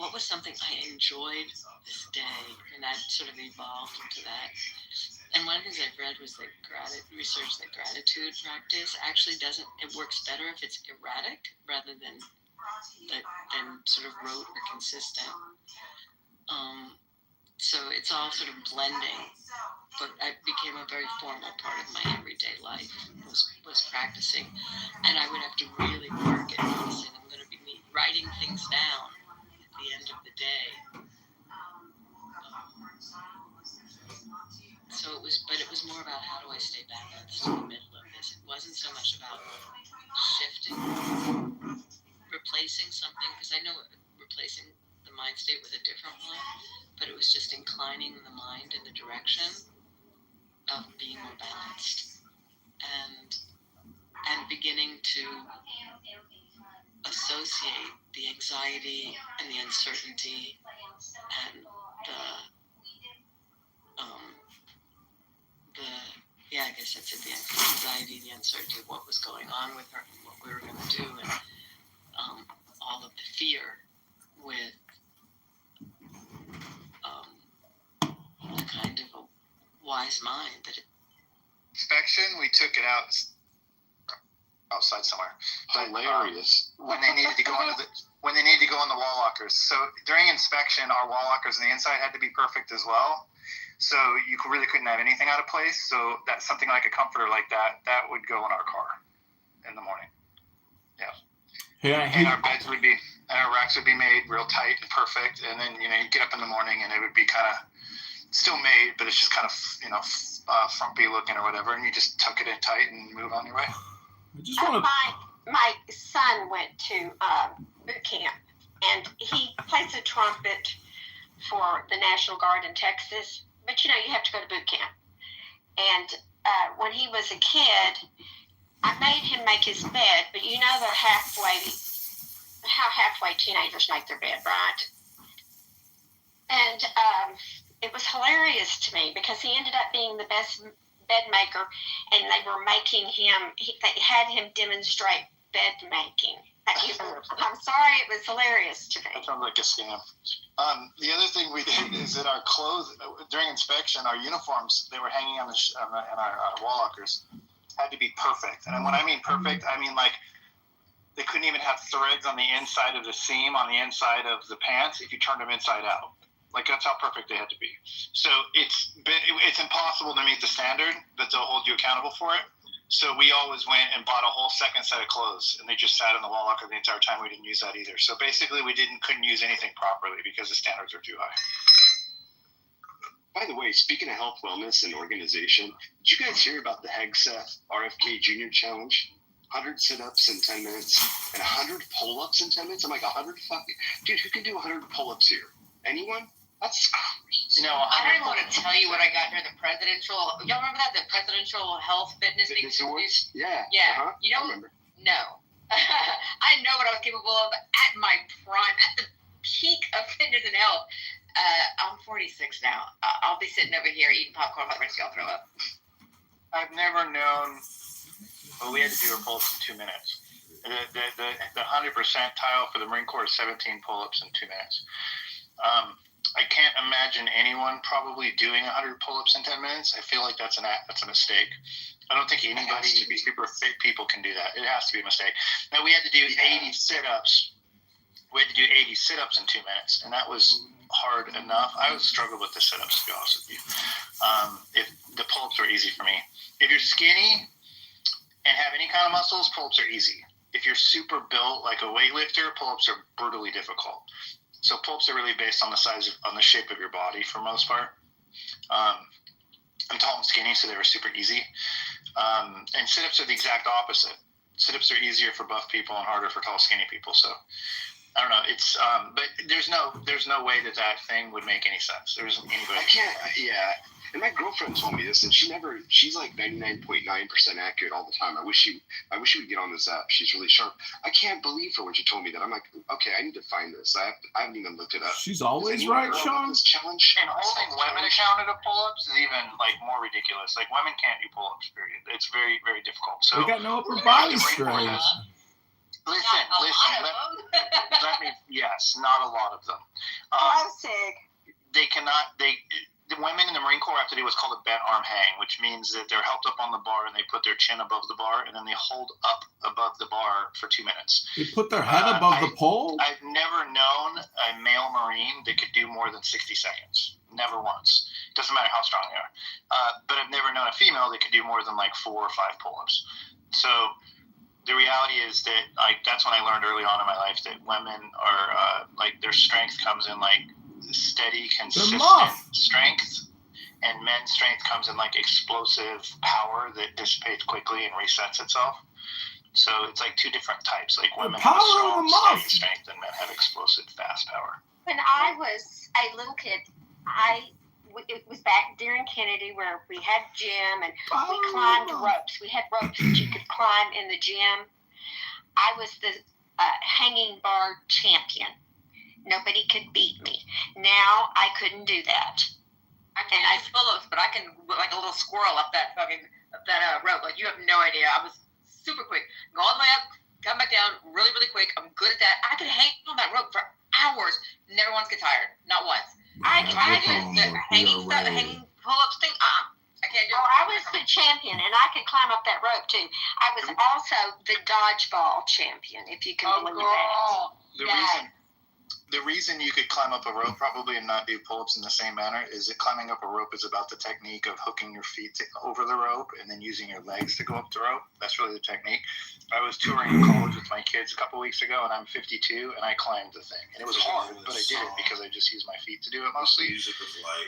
What was something I enjoyed this day? And that sort of evolved into that. And one of the things I've read was that research that gratitude practice actually it works better if it's erratic rather than sort of rote or consistent. So it's all sort of blending, but it became a very formal part of my everyday life, was practicing. And I would have to really work at noticing I'm going to be writing things down at the end of the day. But it was more about how do I stay balanced in the middle of this. It wasn't so much about shifting, replacing something, because I know replacing the mind state with a different one, but it was just inclining the mind in the direction of being more balanced and beginning to associate the anxiety and the uncertainty and I guess that's it, the anxiety, the uncertainty of what was going on with her and what we were going to do, and all all of the fear with a kind of a wise mind that it. Inspection, we took it outside somewhere. Hilarious. When they needed to go in the wall lockers. So during inspection, our wall lockers on the inside had to be perfect as well. So you really couldn't have anything out of place. So that's something like a comforter like that would go in our car in the morning. Yeah. And our beds would be, and our racks would be made real tight and perfect. And then, you get up in the morning and it would be kind of still made, but it's just kind of, frumpy looking or whatever. And you just tuck it in tight and move on your way. My son went to boot camp, and he plays the trumpet for the National Guard in Texas. But you have to go to boot camp. And when he was a kid, I made him make his bed. But they're how halfway teenagers make their bed, right? And it was hilarious to me because he ended up being the best bed maker, and they were making him. They had him demonstrate bed making. I'm sorry, it was hilarious to me. That sounds like a scam. The other thing we did is that our clothes during inspection, our uniforms, they were hanging on our wall lockers, had to be perfect. And when I mean perfect, I mean like they couldn't even have threads on the inside of the seam on the inside of the pants if you turned them inside out. Like that's how perfect they had to be. So it's impossible to meet the standard, but they'll hold you accountable for it. So we always went and bought a whole second set of clothes, and they just sat in the wall locker the entire time. We didn't use that either. So basically, we couldn't use anything properly because the standards are too high. By the way, speaking of health, wellness, and organization, did you guys hear about the HEGSEF RFK Junior Challenge? 100 sit-ups in 10 minutes and 100 pull-ups in 10 minutes? I'm like, 100 fucking... Dude, who can do 100 pull-ups here? Anyone? That's crazy. I don't even want to tell you what I got during the presidential. Y'all remember that? The presidential health fitness thing? Yeah. Yeah. Uh-huh. No. I know what I was capable of at my prime, at the peak of fitness and health. I'm 46 now. I'll be sitting over here eating popcorn while the rest of y'all throw up. I've never known. Well, we had to do a pull-ups in 2 minutes. The 100 percentile for the Marine Corps is 17 pull-ups in 2 minutes. I can't imagine anyone probably doing 100 pull-ups in 10 minutes. I feel like that's a mistake. I don't think anybody, super fit people can do that. It has to be a mistake. Now, we had to do 80 sit-ups. We had to do 80 sit-ups in 2 minutes, and that was hard enough. I would struggle with the sit-ups, to be honest with you. If the pull-ups are easy for me. If you're skinny and have any kind of muscles, pull-ups are easy. If you're super built like a weightlifter, pull-ups are brutally difficult. So pull-ups are really based on the shape of your body for the most part. I'm tall and skinny, so they were super easy. And sit-ups are the exact opposite. Sit-ups are easier for buff people and harder for tall, skinny people. So I don't know. It's but there's no way that thing would make any sense. There isn't anybody. I can't. Yeah. And my girlfriend told me this, and she's like 99.9% accurate all the time. I wish she would get on this app. She's really sharp. I can't believe her when she told me that. I'm like, okay, I need to find this. I haven't even looked it up. She's always right, Sean. This challenge. And holding women accountable to pull-ups is even like more ridiculous. Like women can't do pull-ups. Period. It's very, very difficult. So we got no upper body strength. Listen. Let me. Yes, not a lot of them. They cannot. The women in the Marine Corps have to do what's called a bent arm hang, which means that they're helped up on the bar and they put their chin above the bar and then they hold up above the bar for 2 minutes. They put their head above the pole? I've never known a male Marine that could do more than 60 seconds. Never once. Doesn't matter how strong they are. But I've never known a female that could do more than like 4 or 5 pull-ups. So the reality is that that's when I learned early on in my life that women are their strength comes in steady, consistent strength, and men's strength comes in explosive power that dissipates quickly and resets itself. So it's like 2 different types. Like women have a strong, steady strength, and men have explosive, fast power. When I was a little kid, it was back during Kennedy where we had gym and we climbed ropes. We had ropes that you could climb in the gym. I was the hanging bar champion. Nobody could beat me. Now I couldn't do that. I can't do pull-ups, but I can like a little squirrel up that rope. Like you have no idea. I was super quick. Go all the way up, come back down really, really quick. I'm good at that. I can hang on that rope for hours. Never once get tired. Not once. I can do the hanging stuff, the hanging pull-ups thing. I can't do it. Oh, I was the champion, and I could climb up that rope too. I was also the dodgeball champion, if you can believe that. The reason you could climb up a rope probably and not do pull-ups in the same manner is that climbing up a rope is about the technique of hooking your feet over the rope and then using your legs to go up the rope. That's really the technique. I was touring in college with my kids a couple weeks ago, and I'm 52, and I climbed the thing. And it was hard, but I did it because I just used my feet to do it mostly.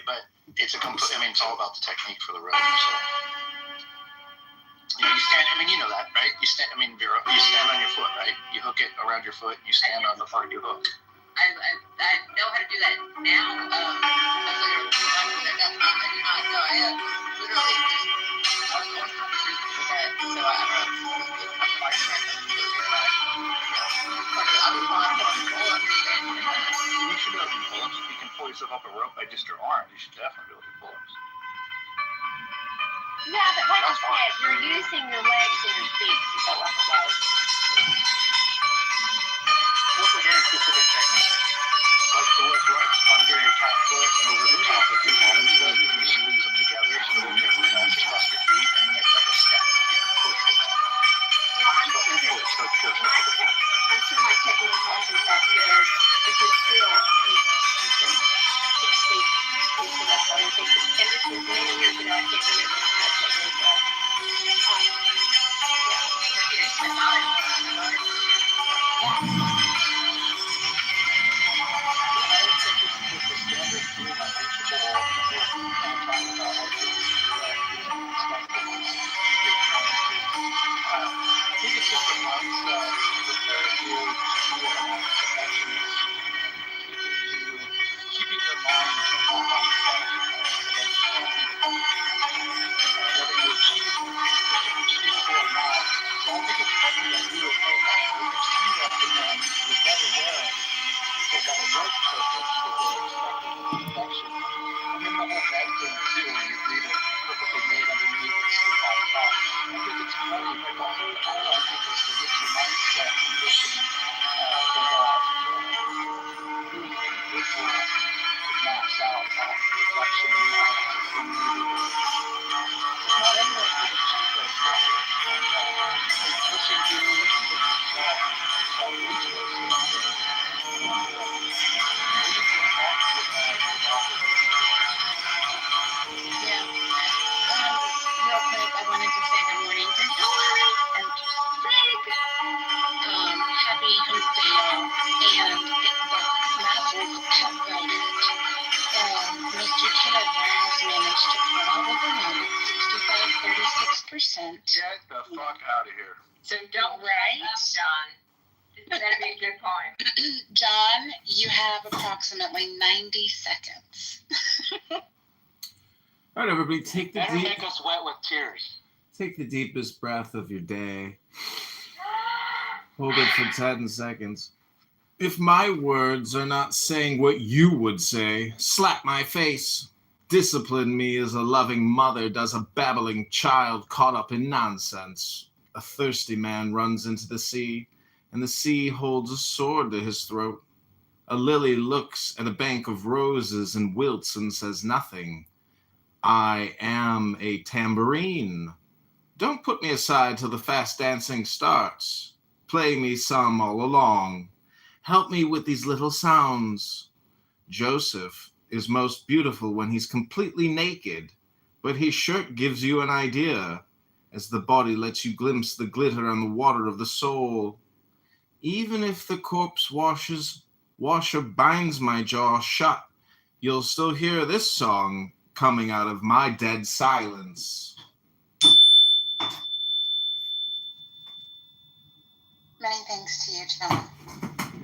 But it's it's all about the technique for the rope. So. You stand. You know that, right? You stand. You stand on your foot, right? You hook it around your foot, and you stand on the part you hook. I know how to do that now. I do not. No, I literally just I was competition for that. So I don't know. You should be able to do pull-ups. If you can pull yourself up a rope by just your arms, you should definitely be able to do pull-ups. Yeah, but like I said, you're using your legs and your feet to go up the rope. What's a very specific technique? Like to look right under your top foot and over the top of your bottom foot, and you squeeze them together so they make the bounce across your feet, and then it's like a step. You push it down. I'm sure my technique wasn't that good, because still, you can speak to that other thing. And this was many years ago. I can't remember what my technique was. Keeping your mind focused on stuff. Whether you achieve it or not, don't think it's something that you would own that. You achieve that demand with never wear it. So that a right purpose that they're expecting perfection. And then the whole bed thing too, when you leave it perfectly made underneath and sleep on top. I think it's funny, but the whole goal I think is to get your mindset conditioned so that you as an individual could max out that perfection and not everyone can achieve those goals. And pushing you and pushing yourself into those things. Real quick, I wanted to say good morning to Hillary and to Sig. Happy Hump Day, y'all. And the masses have voted. Mr. Kitover has managed to pull out with a win at 65-36%. Get the fuck out of here. So don't write, John. That'd be a good point. John, you have approximately 90 seconds. All right, everybody, take the That'll make us wet with tears. Take the deepest breath of your day. Hold it for 10 seconds. If my words are not saying what you would say, slap my face. Discipline me as a loving mother does a babbling child caught up in nonsense. A thirsty man runs into the sea, and the sea holds a sword to his throat. A lily looks at a bank of roses and wilts and says nothing. I am a tambourine. Don't put me aside till the fast dancing starts. Play me some all along. Help me with these little sounds. Joseph is most beautiful when he's completely naked, but his shirt gives you an idea, as the body lets you glimpse the glitter on the water of the soul. Even if the corpse washer binds my jaw shut, you'll still hear this song coming out of my dead silence. Many thanks to you, John,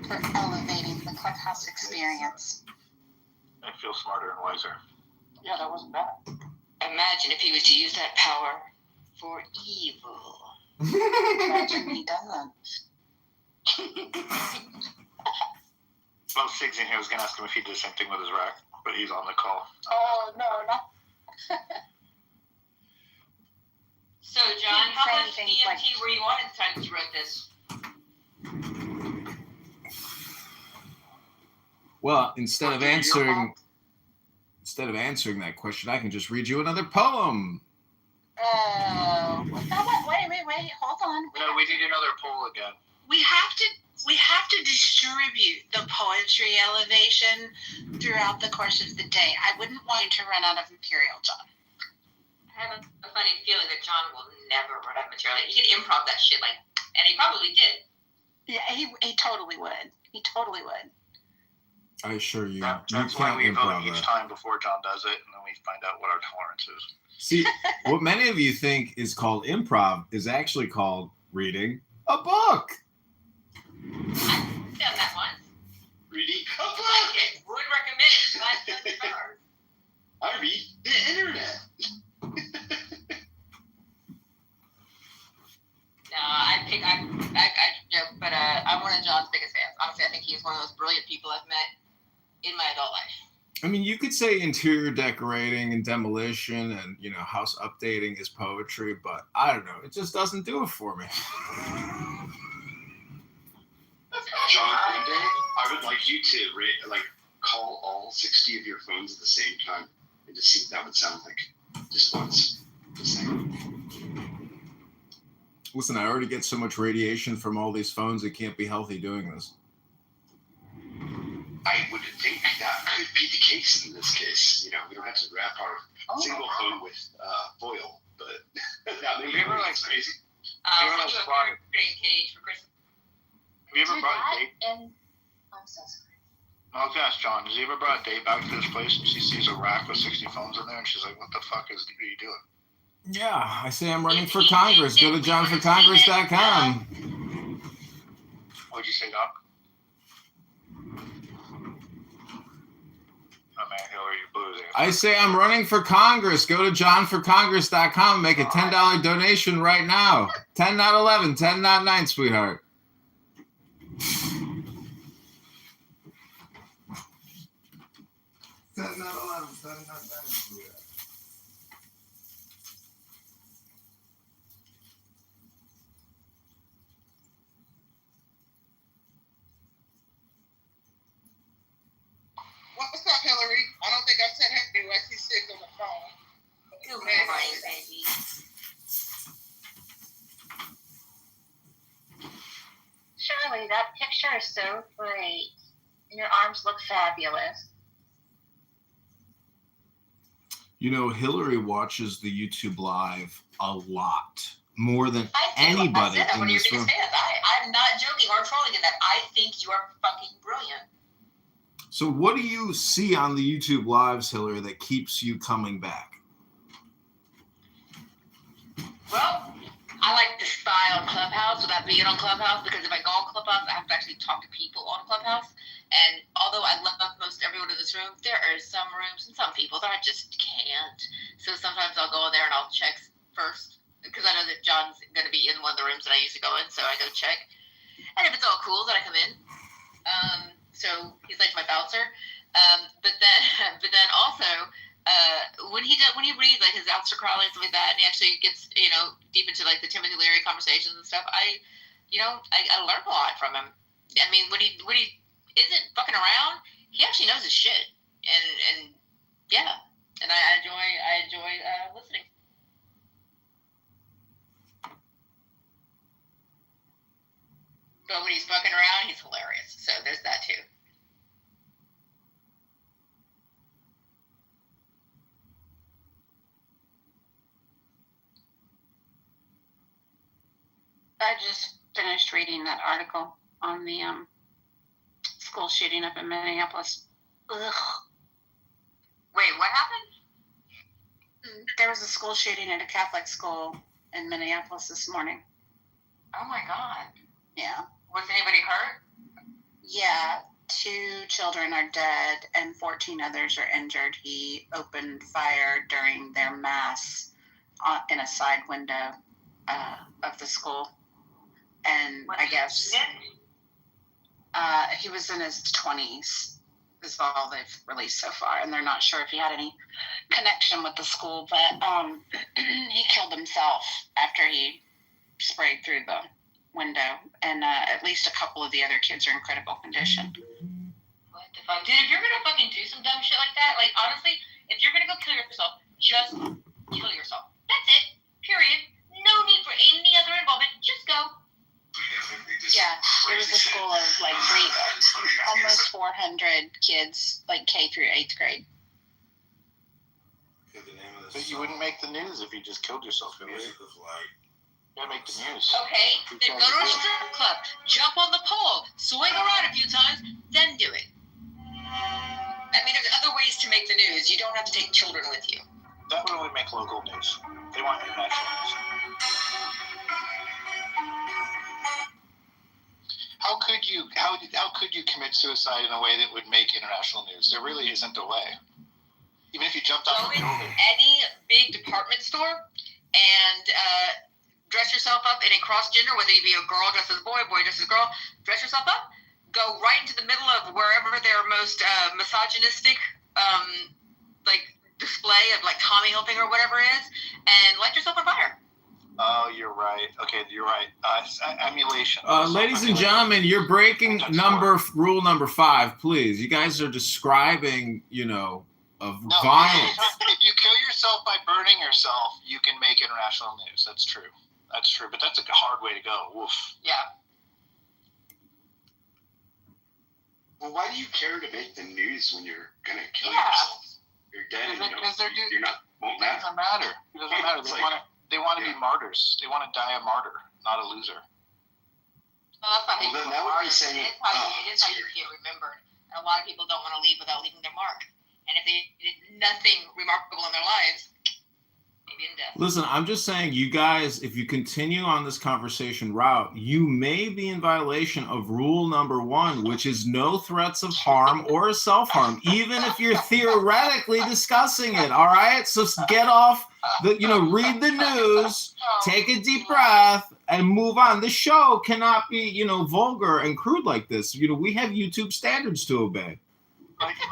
for elevating the clubhouse experience. I feel smarter and wiser. Yeah, that wasn't bad. Imagine if he was to use that power for evil. Imagine he doesn't. Well, Sig's in here. I was going to ask him if he did the same thing with his rack, but he's on the call. Oh, no, not. So, John, how much DMT were you on at the time that you wrote this? Well, instead of answering that question, I can just read you another poem. Oh, wait, hold on. No, we need another poll again. We have to distribute the poetry elevation throughout the course of the day. I wouldn't want you to run out of material, John. I have a funny feeling that John will never run out of material. He could improv that shit, and he probably did. Yeah, he totally would. He totally would. I assure you. That's why we vote each time before John does it, and then we find out what our tolerance is. See, what many of you think is called improv is actually called reading a book. I've done that once. Reading a book. I would recommend it. I read the internet. No, I joke, but I'm one of John's biggest fans. Honestly, I think he's one of those brilliant people I've met in my adult life. I mean, you could say interior decorating and demolition and, house updating is poetry, but I don't know. It just doesn't do it for me. John, one day, I would like you to call all 60 of your phones at the same time and just see what that would sound like. Just once. Just saying. Listen, I already get so much radiation from all these phones, it can't be healthy doing this. I would think that could be the case in this case. We don't have to wrap our single phone with foil, but that may be crazy. I'll send you a birthday cage for Christmas. Have you ever brought a date? I'm so sorry. I was gonna ask John, has he ever brought a date back to this place and she sees a rack with 60 phones in there and she's like, what the fuck are you doing? Yeah, I say I'm running for Congress. Go to johnforcongress.com. What'd you say, Doc? Oh man, Hillary, you're boozing. I say I'm running for Congress. Go to johnforcongress.com and make a $10 donation right now. 10 not 11, 10 not 9, sweetheart. 10 not 11, 10 not 9, sweetheart. What's up, Hillary? I don't think I said hey when she's sick on the phone. Good morning, baby. Shirley, that picture is so great. Your arms look fabulous. Hillary watches the YouTube Live a lot. More than anybody in this room. I'm not joking or trolling in that. I think you are fucking brilliant. So what do you see on the YouTube Lives, Hillary, that keeps you coming back? Well, I like the style of Clubhouse without being on Clubhouse, because if I go on Clubhouse, I have to actually talk to people on Clubhouse. And although I love most everyone in this room, there are some rooms and some people that I just can't. So sometimes I'll go in there and I'll check first, because I know that John's going to be in one of the rooms that I used to go in, so I go check. And if it's all cool, then I come in. So he's like my bouncer. But then also, when he reads like his Aleister Crowley and stuff like that, and he actually gets deep into like the Timothy Leary conversations and stuff, I learn a lot from him. I mean, when he isn't fucking around, he actually knows his shit, and yeah, and I enjoy listening. But when he's fucking around, he's hilarious. So there's that too. I just finished reading that article on the school shooting up in Minneapolis. Ugh. Wait, what happened? There was a school shooting at a Catholic school in Minneapolis this morning. Oh my God. Yeah. Was anybody hurt? Yeah. 2 children are dead and 14 others are injured. He opened fire during their mass in a side window of the school. And I guess he was in his 20s is all they've released so far, and they're not sure if he had any connection with the school, but he killed himself after he sprayed through the window, and at least a couple of the other kids are in critical condition. What the Like, dude, if you're gonna fucking do some dumb shit like that, like, honestly, if you're gonna go kill yourself, just kill yourself. That's it. Period. No need for any other involvement. Just go. Yeah, it was a school of like almost 400 kids, like K through 8th grade. But you wouldn't make the news if you just killed yourself. You gotta make the news. Okay, then go to a strip club, jump on the pole, swing around a few times, then do it. I mean, there's other ways to make the news. You don't have to take children with you. That would only make local news. They want international news. How could you commit suicide in a way that would make international news? There really isn't a way. Even if you jumped off a building. Any big department store and dress yourself up in a cross-gender, whether you be a girl dressed as a boy, boy dressed as a girl, dress yourself up, go right into the middle of wherever their most misogynistic like display of like Tommy Hilfiger or whatever it is, and light yourself on fire. Oh, you're right. Okay, you're right. Emulation. Ladies and gentlemen, you're breaking rule number 5, please. You guys are describing, violence. If you kill yourself by burning yourself, you can make international news. That's true. That's true. But that's a hard way to go. Woof. Yeah. Well, why do you care to make the news when you're gonna kill yourself? You're dead, and you're not. Won't It doesn't matter. It doesn't matter. They want to be martyrs. They want to die a martyr, not a loser. Well, that's not Well, then that would be saying. It's how you get remembered. And a lot of people don't want to leave without leaving their mark. And if they did nothing remarkable in their lives, maybe in death. Listen, I'm just saying, you guys, if you continue on this conversation route, you may be in violation of rule number 1, which is no threats of harm or self-harm, even if you're theoretically discussing it. All right, so get off read the news, take a deep breath, and move on. The show cannot be, vulgar and crude like this. We have YouTube standards to obey. I'm sorry.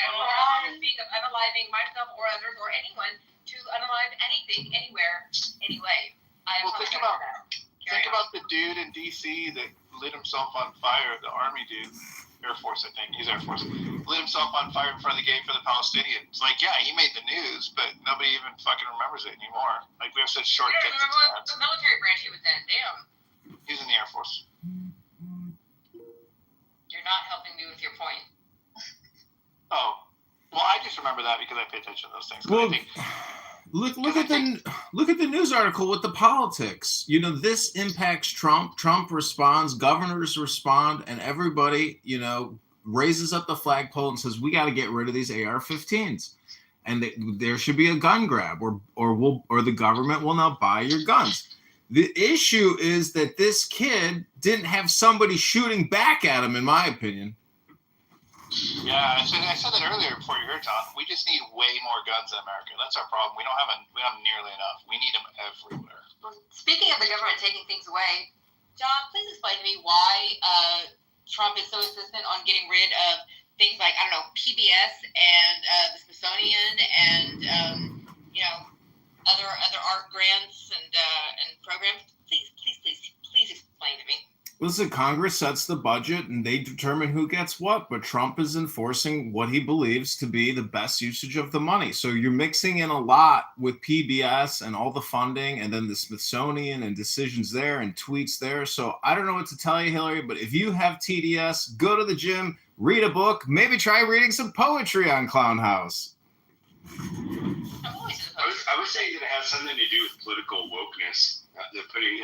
I'm not to speak of unaliving myself or others or anyone to unalive anything, anywhere, anyway. Well, think about the dude in D.C. that lit himself on fire. The Army dude, Air Force, I think. He's Air Force. Lit himself on fire in front of the gate for the Palestinians. Like, yeah, he made the news, but nobody even fucking remembers it anymore. Like, we have such short attention spans. The military branch he was in, damn. He was in the Air Force. You're not helping me with your point. Oh, well, I just remember that because I pay attention to those things. Well, look at the news article with the politics. This impacts Trump. Trump responds, governors respond, and everybody, raises up the flagpole and says, we got to get rid of these AR-15s. And there should be a gun grab, or the government will not buy your guns. The issue is that this kid didn't have somebody shooting back at him, in my opinion. Yeah, I said that earlier before you heard, Tom. We just need way more guns in America. That's our problem. We don't have nearly enough. We need them everywhere. Well, speaking of the government taking things away, John, please explain to me why Trump is so insistent on getting rid of things like, I don't know, PBS and the Smithsonian and other art grants and programs. Please explain to me. Listen, Congress sets the budget and they determine who gets what, but Trump is enforcing what he believes to be the best usage of the money. So you're mixing in a lot with PBS and all the funding, and then the Smithsonian and decisions there and tweets there. So I don't know what to tell you, Hillary, but if you have TDS, go to the gym, read a book, maybe try reading some poetry on Clown House. I would say that it has something to do with political wokeness. They're putting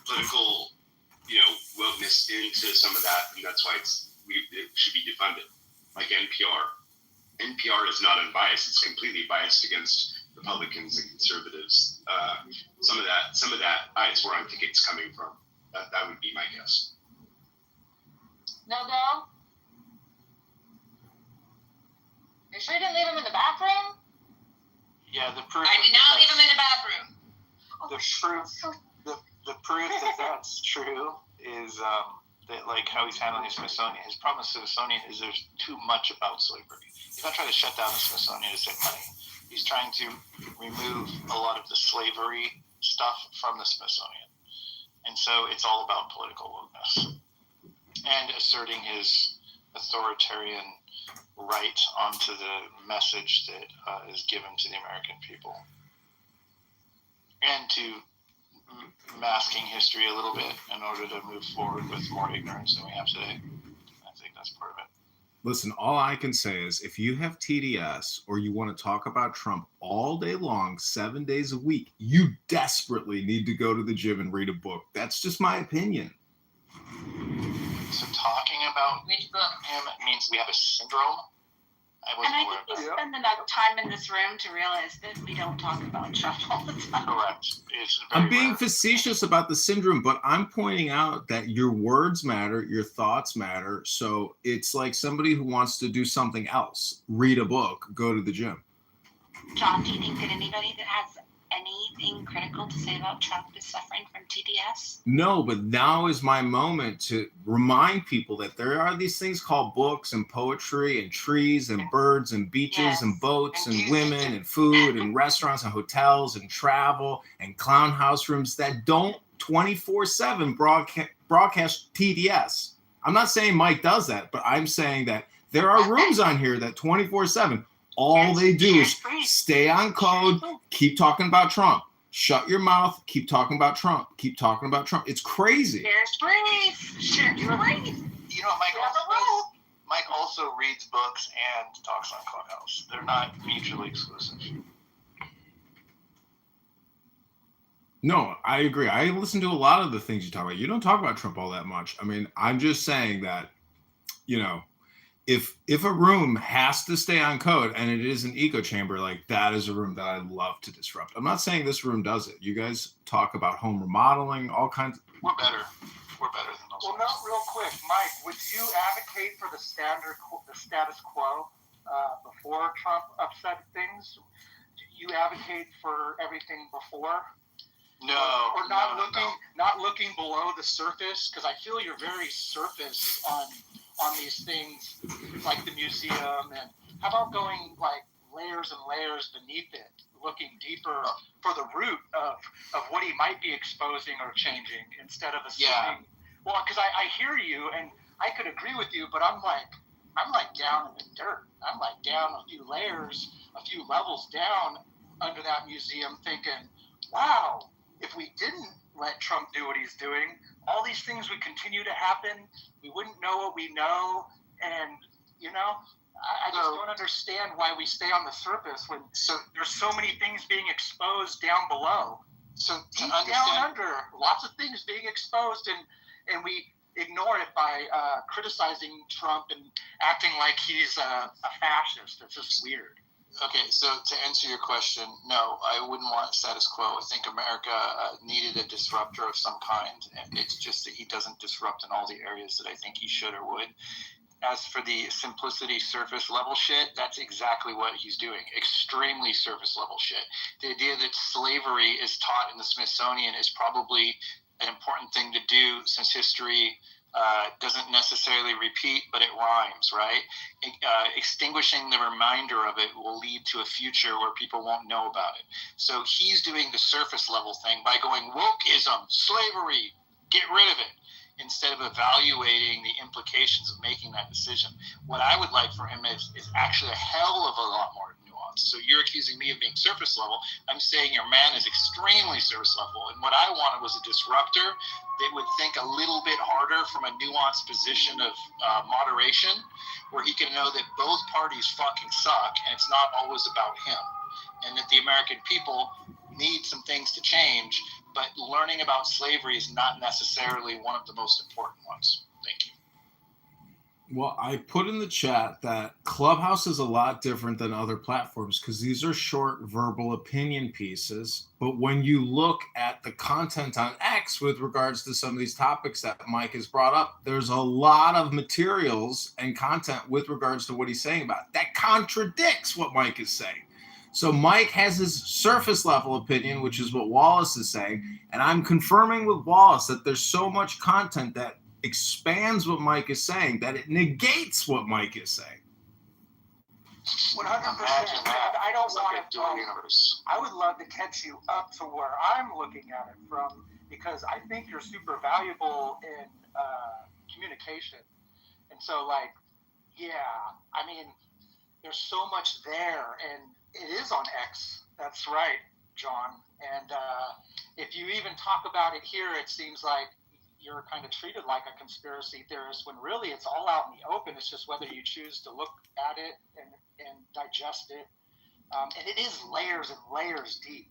political, wokeness into some of that, and that's why it should be defunded. Like NPR. NPR is not unbiased; it's completely biased against Republicans and conservatives. Some of that is where I think it's coming from. That would be my guess. No. You sure you didn't leave him in the bathroom? Yeah, the proof. I did not leave him in the bathroom. The proof that that's true is that, like, how he's handling the Smithsonian. His problem with Smithsonian is there's too much about slavery. He's not trying to shut down the Smithsonian to save money. He's trying to remove a lot of the slavery stuff from the Smithsonian. And so it's all about political wokeness. and asserting his authoritarian right onto the message that is given to the American people, and to masking history a little bit in order to move forward with more ignorance than we have today. I think that's part of it. Listen, all I can say is if you have TDS or you want to talk about Trump all day long, 7 days a week, you desperately need to go to the gym and read a book. That's just my opinion. So talking about him means we have a syndrome. And I think we spend enough time in this room to realize that we don't talk about Trump all the time. Correct. I'm being facetious about the syndrome, but I'm pointing out that your words matter, your thoughts matter. So it's like somebody who wants to do something else, read a book, go to the gym. John, do you think that anybody that has anything critical to say about Trump is suffering from TDS? No, but now is my moment to remind people that there are these things called books and poetry and trees and birds and beaches and boats and women and food and restaurants and hotels and travel and clown house rooms that don't 24/7 broadcast TDS. I'm not saying Mike does that, but I'm saying that there are rooms on here that 24/7. All they do is stay on code, keep talking about Trump. Shut your mouth, keep talking about Trump. Keep talking about Trump. It's crazy. There's brief. Share your brief. You know what Mike also does? Mike also reads books and talks on Clubhouse. They're not mutually exclusive. No, I agree. I listen to a lot of the things you talk about. You don't talk about Trump all that much. I mean, I'm just saying that, you know, if a room has to stay on code and it is an echo chamber, like that is a room that I love to disrupt. I'm not saying this room does it. You guys talk about home remodeling, all kinds. We're better. We're better than those. Well, no, real quick, Mike, would you advocate for the status quo before Trump upset things? Do you advocate for everything before? No. Or not looking below the surface? Because I feel you're very surface on these things, like the museum, and how about going like layers and layers beneath it, looking deeper for the root of what he might be exposing or changing, instead of assuming. Well, because I hear you and I could agree with you, but I'm like down in the dirt. I'm like down a few layers, a few levels down under that museum, thinking, wow, if we didn't let Trump do what he's doing, all these things would continue to happen. We wouldn't know what we know. And, you know, I just don't understand why we stay on the surface when there's so many things being exposed down below. So deep down under, lots of things being exposed, and we ignore it by criticizing Trump and acting like he's a fascist. It's just weird. Okay, so to answer your question, no, I wouldn't want status quo. I think America needed a disruptor of some kind, and it's just that he doesn't disrupt in all the areas that I think he should or would. As for the simplicity, surface level shit, that's exactly what he's doing. Extremely surface level shit. The idea that slavery is taught in the Smithsonian is probably an important thing to do, since history doesn't necessarily repeat, but it rhymes, right? Extinguishing the reminder of it will lead to a future where people won't know about it. So he's doing the surface level thing by going wokeism, slavery, get rid of it, instead of evaluating the implications of making that decision. What I would like for him is actually a hell of a lot more nuance. So you're accusing me of being surface level. I'm saying your man is extremely surface level. And what I wanted was a disruptor that would think a little bit harder from a nuanced position of moderation, where he can know that both parties fucking suck and it's not always about him. And that the American people need some things to change, but learning about slavery is not necessarily one of the most important ones. Thank you. Well, I put in the chat that Clubhouse is a lot different than other platforms because these are short verbal opinion pieces. But when you look at the content on X with regards to some of these topics that Mike has brought up, there's a lot of materials and content with regards to what he's saying about it that contradicts what Mike is saying. So Mike has his surface level opinion, which is what Wallace is saying. And I'm confirming with Wallace that there's so much content that expands what Mike is saying that it negates what Mike is saying. 100%. I don't want to. I would love to catch you up to where I'm looking at it from, because I think you're super valuable in communication. And so, like, yeah, I mean, there's so much there, and it is on X. That's right, John. And if you even talk about it here, it seems like you're kind of treated like a conspiracy theorist when really it's all out in the open. It's just whether you choose to look at it and digest it. And it is layers and layers deep.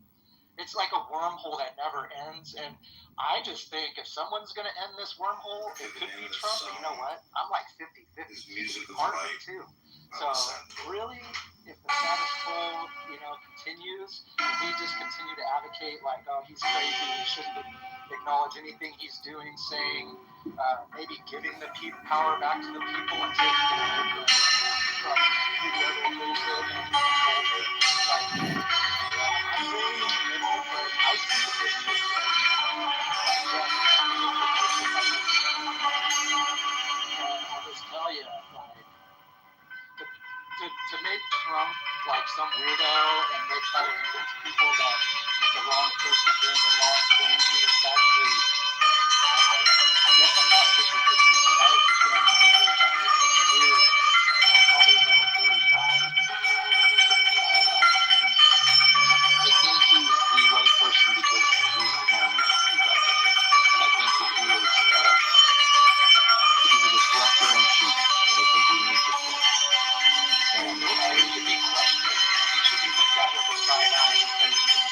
It's like a wormhole that never ends. And I just think if someone's going to end this wormhole, it could be Trump. And you know what? I'm like 50-50. He could be part of it too. So really, if the status quo, continues, and we just continue to advocate like, oh, he's crazy, we shouldn't acknowledge anything he's doing, saying, maybe giving the power back to the people and taking it away from whoever it is that controls it. Like, I'm really in the middle, but I see the big picture. And I'll just tell you, like, to make Trump like some weirdo and they try to convince people that he's the wrong person doing the wrong thing, it's actually, I guess I'm not 50-50, because I understand my other side of it weird. I'm probably more 45. I think he's the right person because he's the one who got it. And I think that he's a disruptor in chief. And I think we need to fix. And he should be questioned. He should be looked at with a side eye because it's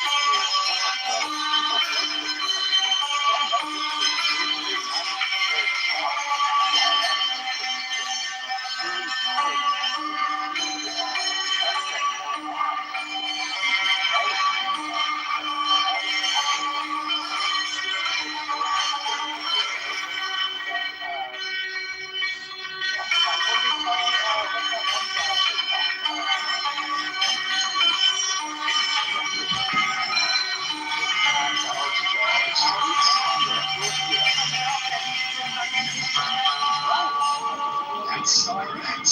That's correct.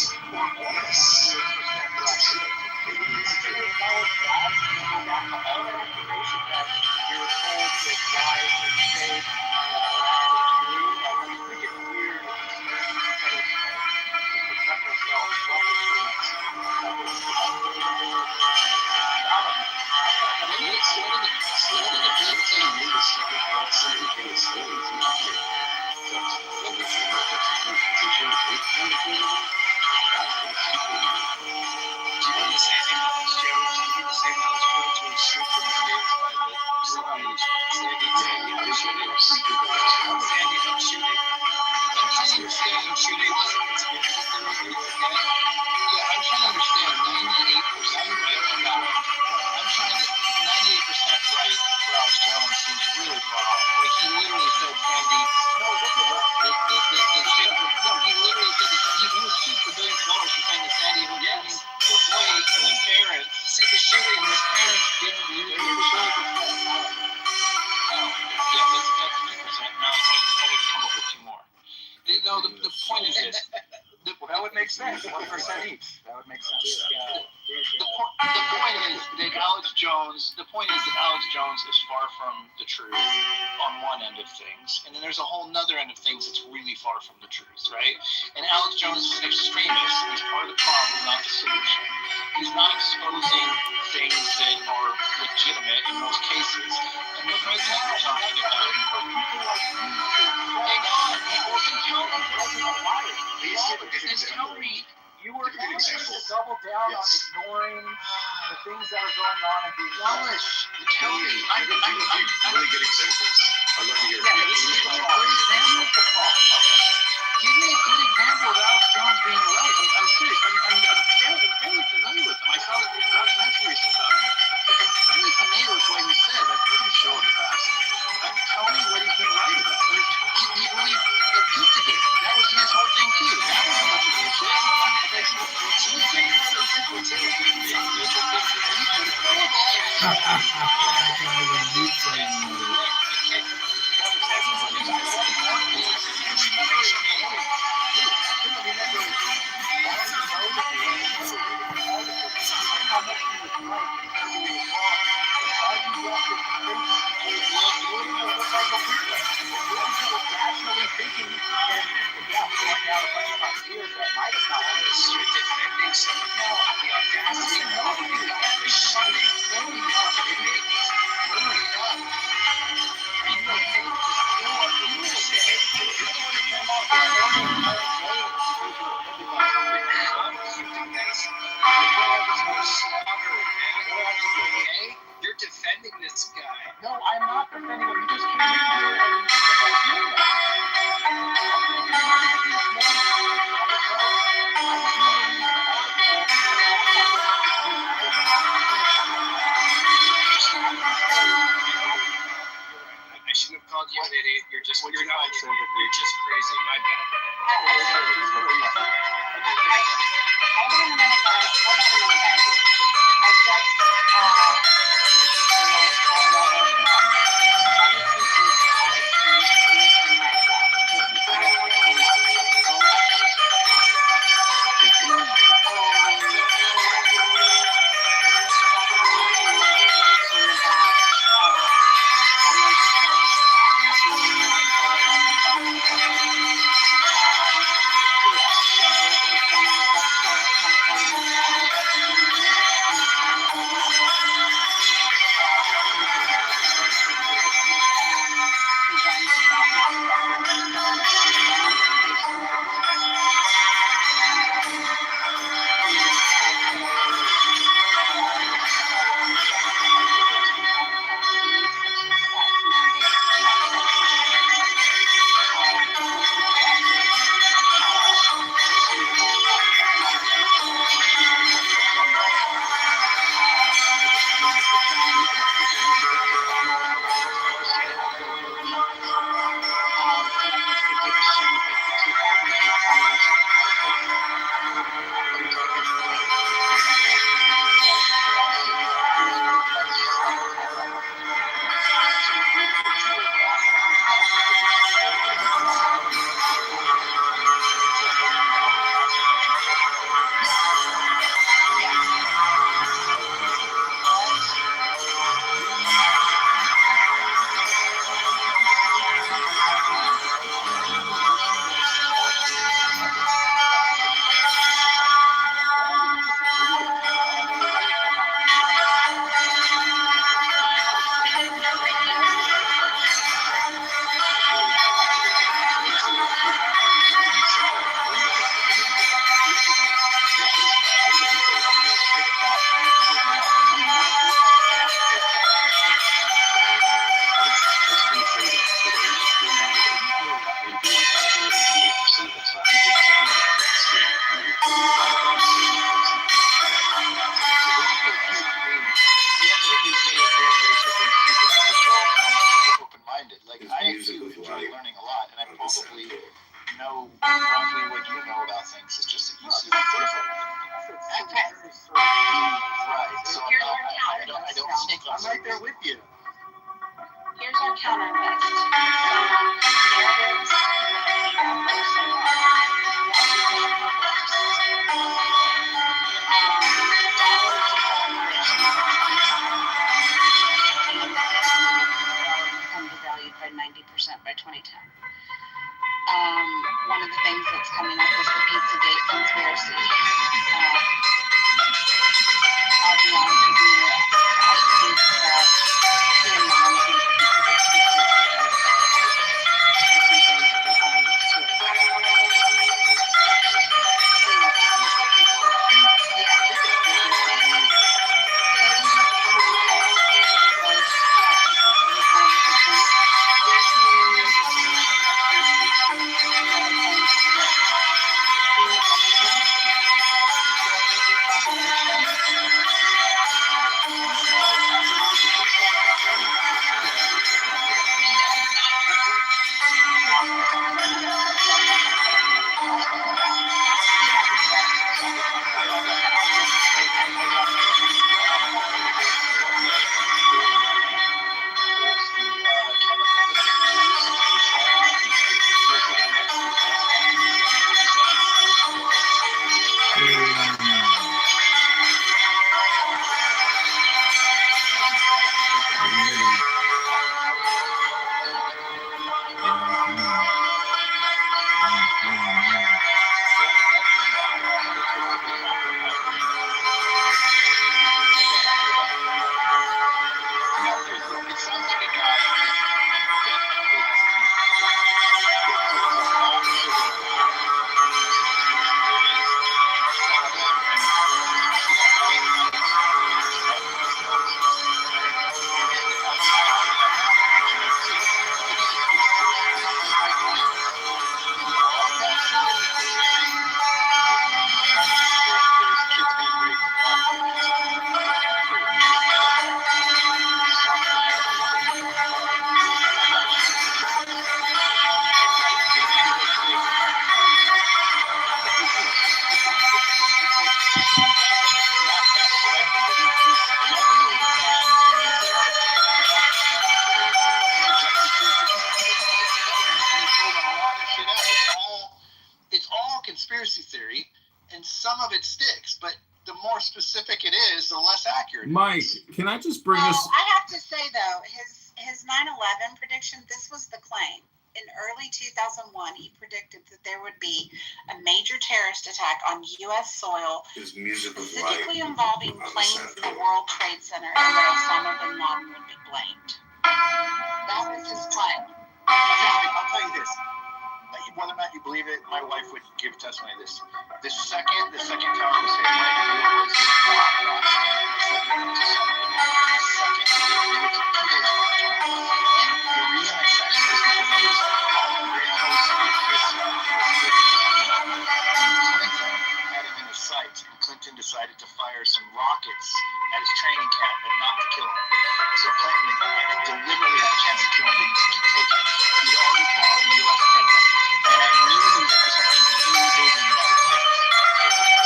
Yes. The point is this. That would make sense. 1% each. That would make sense. The point is that Alex Jones. The point is that Alex Jones is far from the truth on one end of things, and then there's a whole nother end of things that's really far from the truth, right? And Alex Jones is an extremist. He's part of the problem, not the solution. He's not exposing things that are legitimate in most cases. And the president we're talking about. Tell me, you were going to double down on ignoring the things that are going on and being Wallace, tell me. I'm really good examples. I'd love to hear this is the problem. Give me a good example of Alex Jones being right. I'm serious. I'm fairly familiar with him. I saw the documentary about him. Like, I'm fairly familiar with what he said. I've heard his show in the past. Tell me what he's been right about. He believed the Pizzagate. That was his whole thing too. That was a bunch of bullshit. You're just What's your not. mindset? You're just crazy. My bad. Hold on a minute, guys. I open-minded. Like I too enjoy learning a lot, and I probably know roughly what you know about things. It's just that you see them differently. Right. So I don't think I'm right there with you. Here's our counter list. Narratives become devalued by 90% by 2010. One of the things that's coming up is the Pizzagate conspiracy. I'll be honest with you, I think that in mom think the Pizzagate specific it is, the less accurate. Mike, can I just bring Well, this? I have to say though, his 9/11 prediction. This was the claim. In early 2001, he predicted that there would be a major terrorist attack on U.S. soil, specifically involving planes in the World Trade Center, and that Osama bin Laden would be blamed. That was his claim. I'll tell you this. Whether or not you believe it, my wife would give testimony to this. The second tower was hit, my view was not an accident. The second, we were 2 days apart. And the reason I said this is because I was very close with Clinton had him in his sights, and Clinton decided to fire some rockets at his training camp, but not to kill him. So Clinton deliberately had a chance to kill him, but he take it. He'd already called the U.S. president. And I knew he was up to something really big in the United States.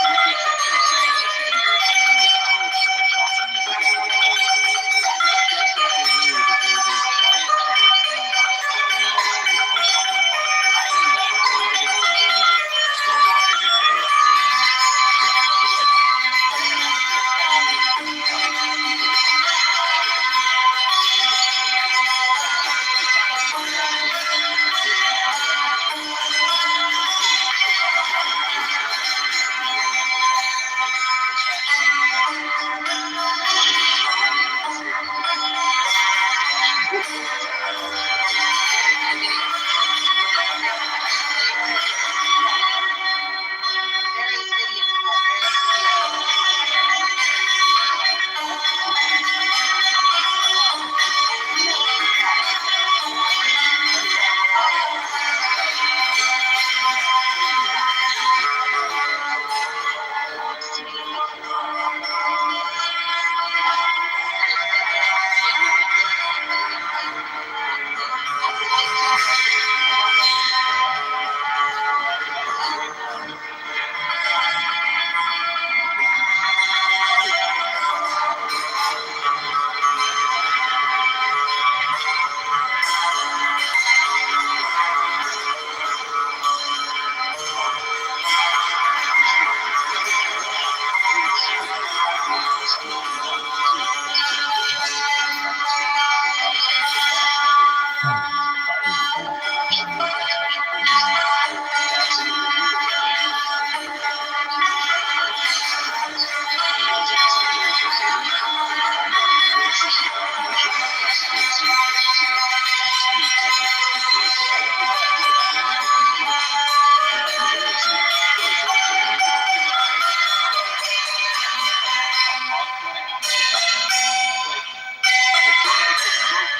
So, with the exception of saying, listen, the airplanes in the coast are Johnson the biggest of the coast, I definitely knew that there was a giant terrorist thing about to happen in the United States on the side of the water. I knew that as a regular person, still to work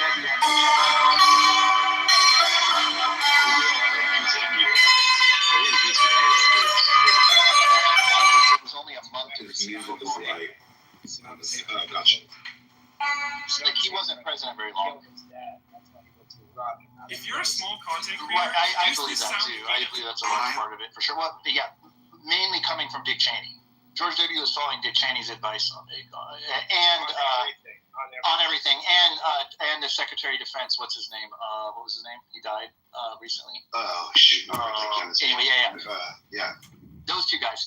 every day. Like, he wasn't president very long. If you're a small content creator, Right, I believe that too. I believe that's a large part of it for sure. Well, yeah, mainly coming from Dick Cheney. George W. was following Dick Cheney's advice on everything, and the Secretary of Defense. What's his name? What was his name? He died recently. Oh shoot! Anyway, yeah. Those two guys.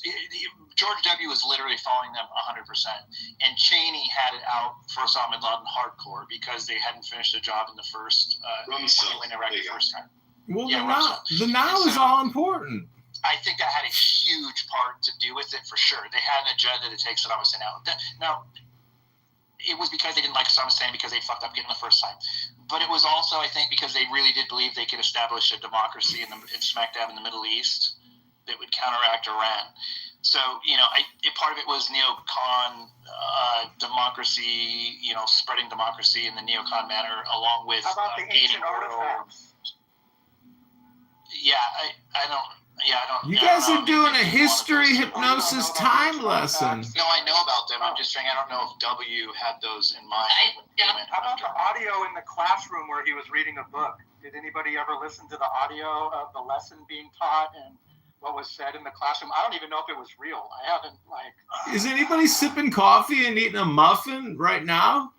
George W. was literally following them 100%, and Cheney had it out for Osama bin Laden hardcore because they hadn't finished the job in the first when they were the first time. Well, the now is all important. I think that had a huge part to do with it for sure. They had an agenda to take Saddam Hussein out. Now, it was because they didn't like Saddam Hussein because they fucked up getting the first time. But it was also, I think, because they really did believe they could establish a democracy in smack dab in the Middle East that would counteract Iran. So, part of it was neocon democracy, spreading democracy in the neocon manner, along with how about the ancient artifacts? I don't. You guys are doing a history hypnosis time lesson. No, I know about them. I'm just saying I don't know if W had those in mind. How about the audio in the classroom where he was reading a book? Did anybody ever listen to the audio of the lesson being taught and what was said in the classroom? I don't even know if it was real. I haven't Is anybody sipping coffee and eating a muffin right now?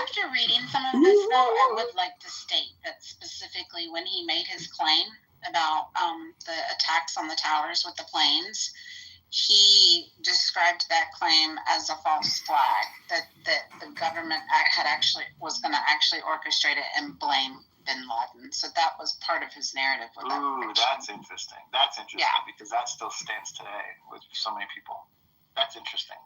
After reading some of this, though, I would like to state that specifically when he made his claim about the attacks on the towers with the planes, he described that claim as a false flag, that the government was going to actually orchestrate it and blame bin Laden. So that was part of his narrative. With Ooh, that's interesting. That's interesting, because that still stands today with so many people. That's interesting.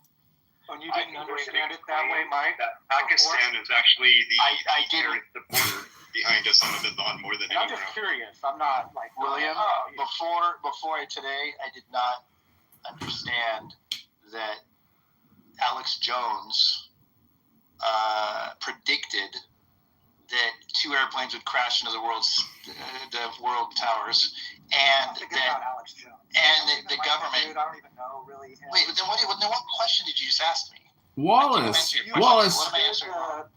And you didn't understand it that way, Mike? That Pakistan is actually I didn't. the border behind Osama bin Laden more than I'm anyone just else. curious. I'm not like William, before today, I did not understand that Alex Jones predicted that 2 airplanes would crash into the world towers, and that Alex Jones. And the government. Dude, I don't even know really. Wait, then what question did you just ask me? Wallace, What am I answering?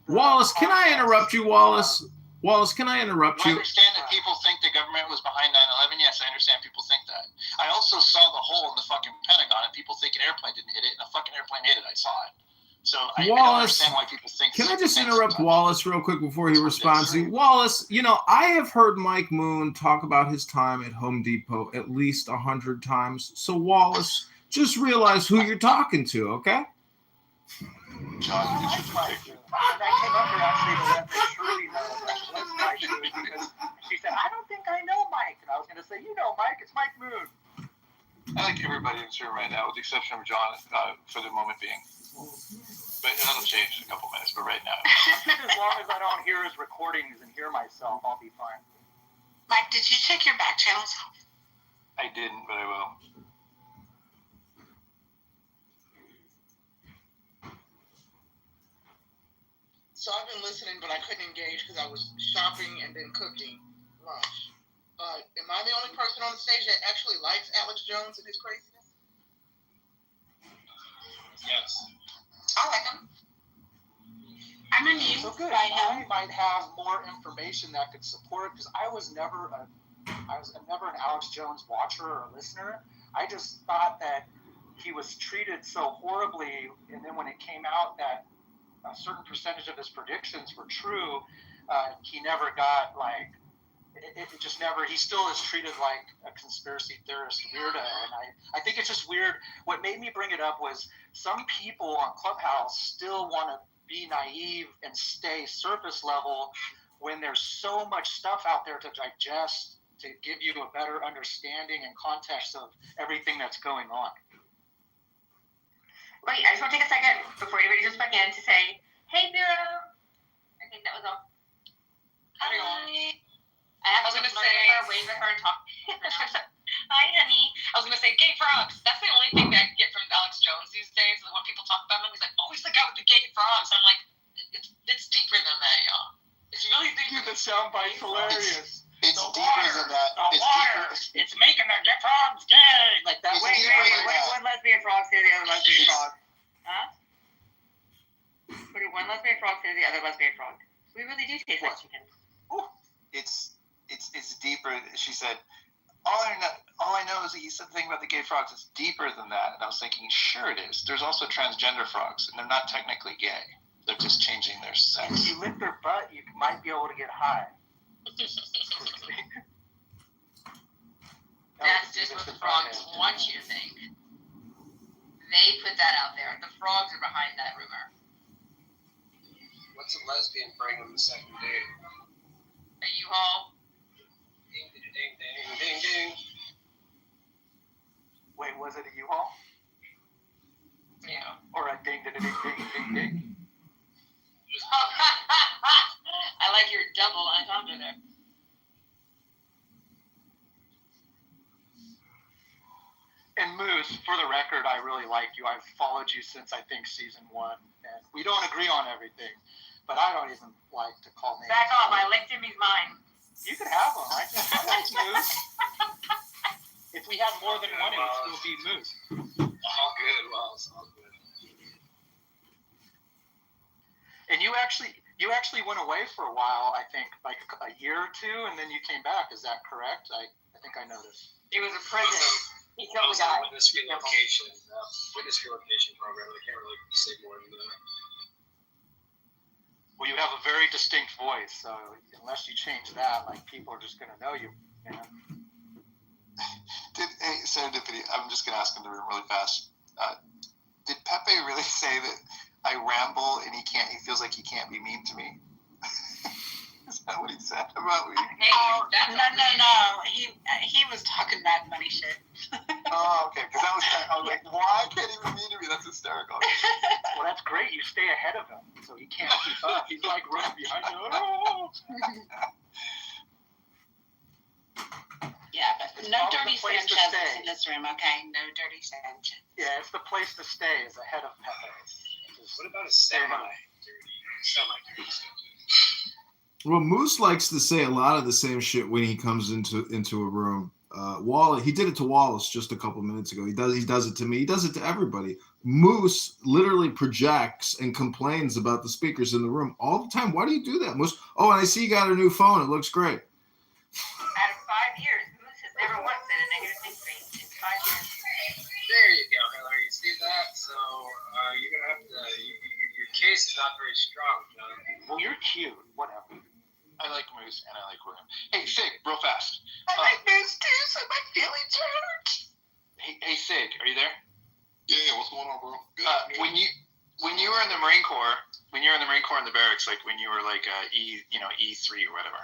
Wallace, can I interrupt you, Wallace? Wallace, can I interrupt I you? understand that people think the government was behind 9/11. Yes, I understand people think that. I also saw the hole in the fucking Pentagon, and people think an airplane didn't hit it, and a fucking airplane hit it. I saw it. So I don't Wallace, understand why people think. can I just interrupt Wallace real quick before he responds to you? Wallace, you know, I have heard Mike Moon talk about his time at Home Depot at least 100 times. So Wallace, just realize who you're talking to, okay? John, And I came up here actually to let Shirley know that was Mike Moon, because she said, I don't think I know Mike. And I was going to say, you know Mike, it's Mike Moon. I like everybody in this room right now, with the exception of John, for the moment being. But that'll change in a couple minutes. But right now, As long as I don't hear his recordings and hear myself, I'll be fine. Mike, did you check your back channels? I didn't, but I will. So I've been listening, but I couldn't engage because I was shopping and then cooking lunch. Am I the only person on the stage that actually likes Alex Jones and his craziness? Yes. I like him. I'm amused So good. by him. I might have more information that could support, because I was never an Alex Jones watcher or listener. I just thought that he was treated so horribly, and then when it came out that a certain percentage of his predictions were true, he never got it just never. He still is treated like a conspiracy theorist weirdo, and I think it's just weird. What made me bring it up was some people on Clubhouse still want to be naive and stay surface level when there's so much stuff out there to digest to give you a better understanding and context of everything that's going on. Wait, I just want to take a second before anybody jumps back in to say, hey, Bureau. I think that was all. Hi. I was going to say, wave at her and talk. Hi, honey. I was going to say, gay frogs. That's the only thing that I get from Alex Jones these days. When people talk about him, he's like, oh, he's the guy with the gay frogs. I'm like, it's deeper than that, y'all. It's really deeper. The soundbite's hilarious. It's deeper than that. It's making the gay frogs gay. Like that. Wait, one lesbian frog say the other lesbian frog. Huh? What did one lesbian frog say to the other lesbian frog? We really do taste like chicken. It's deeper. She said, all I know is that you said the thing about the gay frogs. It's deeper than that. And I was thinking, sure it is. There's also transgender frogs, and they're not technically gay. They're just changing their sex. If you lick their butt, you might be able to get high. That's just what the frogs want you to think. They put that out there. The frogs are behind that rumor. What's a lesbian bring on the second date? A U-Haul. Ding, ding, ding, ding, ding, ding. Wait, was it a U-Haul? Yeah. Or a ding, ding, ding, ding, ding, ding? I like your double entendre there. And Moose, for the record, I really like you. I've followed you since I think season 1, and we don't agree on everything, but I don't even like to call names. Back off! I licked him. He's mine. You could have him. I like Moose. If we had more than one, it would still be Moose. All good, Wells. All good. And you actually went away for a while. I think like a year or two, and then you came back. Is that correct? I think I noticed. It was a prison. He killed the Also, guy. witness relocation program. I can't really say more than that. Well, you have a very distinct voice, so unless you change that, like people are just gonna know you, man. Hey, Serendipity, I'm just going to ask him the room really fast. Did Pepe really say that I ramble and he feels like he can't be mean to me? Is that what he said about me? Oh, no. He was talking mad money shit. Oh, okay. Because I was like, why can't he be mean to me? That's hysterical. Well, that's great. You stay ahead of him, so he can't keep up. He's like running behind you. Oh. Yeah, but no dirty Sanchez in this room, okay? No dirty Sanchez. Yeah, it's the place to stay, is ahead of Pepe's. What about a semi-dirty Sanchez? Well, Moose likes to say a lot of the same shit when he comes into a room. Wallace, he did it to Wallace just a couple minutes ago. He does it to me. He does it to everybody. Moose literally projects and complains about the speakers in the room all the time. Why do you do that, Moose? Oh, and I see you got a new phone. It looks great. Out of 5 years, Moose has never once said a negative thing to me in 5 years. There you go, Hillary. You see that? So you're gonna have to. Your case is not very strong, John. Well, you're cute. Whatever. I like Moose and I like William. Hey, Sig, real fast. I like Moose too, so my feelings hurt. Hey, Sig, are you there? Yeah, what's going on, bro? Good. When you were in the Marine Corps, in the barracks, like when you were like E3 or whatever,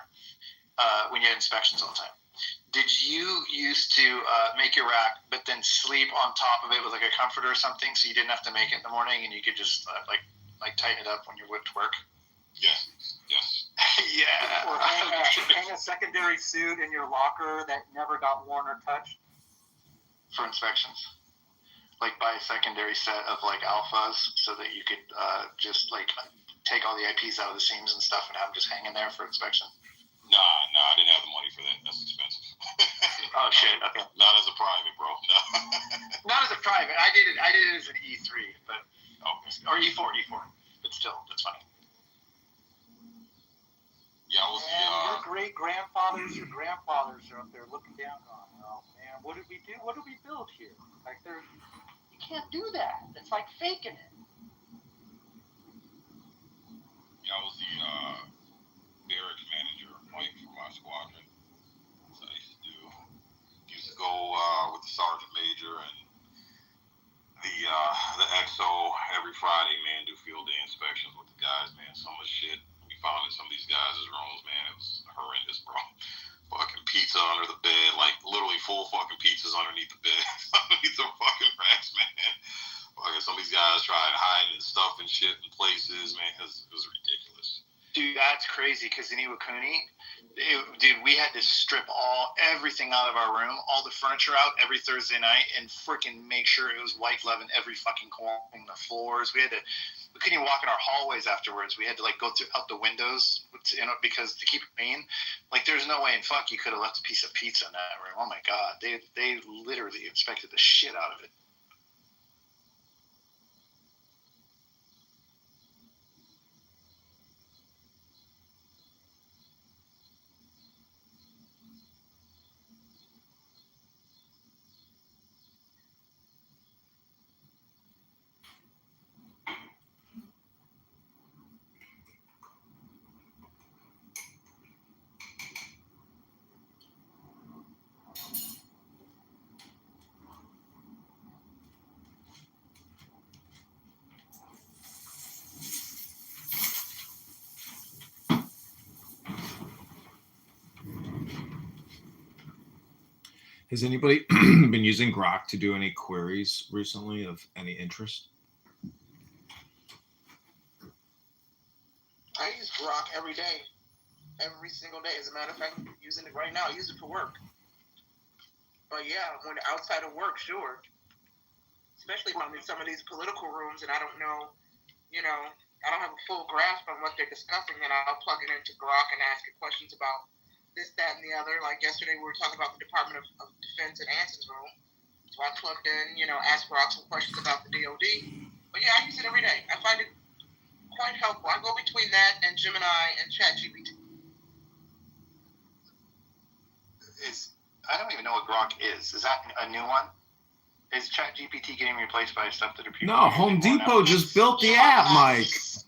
when you had inspections all the time, did you used to make your rack, but then sleep on top of it with like a comforter or something, so you didn't have to make it in the morning and you could just like tighten it up when you went to work? Yes. Yeah. Or hang a secondary suit in your locker that never got worn or touched for inspections. Like buy a secondary set of like alphas so that you could just like take all the IPs out of the seams and stuff and have them just hanging there for inspection. Nah, I didn't have the money for that. That's expensive. Oh shit. Okay. Not as a private, bro. No. Not as a private. I did it as an E3, but or E4, but still, that's funny. Yeah, I was. Your great grandfathers, your grandfathers are up there looking down on. Oh man, what did we do? What did we build here? Like you can't do that. It's like faking it. Yeah, I was the barracks manager, Mike, for my squadron. So I used to go with the sergeant major and the XO every Friday, man, do field day inspections with the guys, man. So much shit we found in some of these guys' rooms, man. It was horrendous, bro. Fucking pizza under the bed, like literally full fucking pizzas underneath the bed, underneath the fucking racks, man. Fucking some of these guys tried hiding stuff and shit in places, man. It was ridiculous. Dude, that's crazy because in Iwakuni, dude, we had to strip everything out of our room, all the furniture out every Thursday night, and freaking make sure it was white glove in every fucking corner, the floors. We couldn't even walk in our hallways afterwards. We had to like go out the windows, because to keep it clean. Like, there's no way in fuck you could have left a piece of pizza in that room. Oh my god, they literally inspected the shit out of it. Has anybody been using Grok to do any queries recently of any interest? I use Grok every day. Every single day. As a matter of fact, I'm using it right now. I use it for work. But yeah, when outside of work, sure. Especially when I'm in some of these political rooms and I don't know, I don't have a full grasp on what they're discussing, and I'll plug it into Grok and ask it questions about this, that, and the other. Like yesterday, we were talking about the Department of Defense in Anson's room. So I plugged in, asked Grok some questions about the DOD. But yeah, I use it every day. I find it quite helpful. I go between that and Gemini and ChatGPT. I don't even know what Grok is. Is that a new one? Is ChatGPT getting replaced by stuff that are people? No, Home Depot just built the app, Mike. It's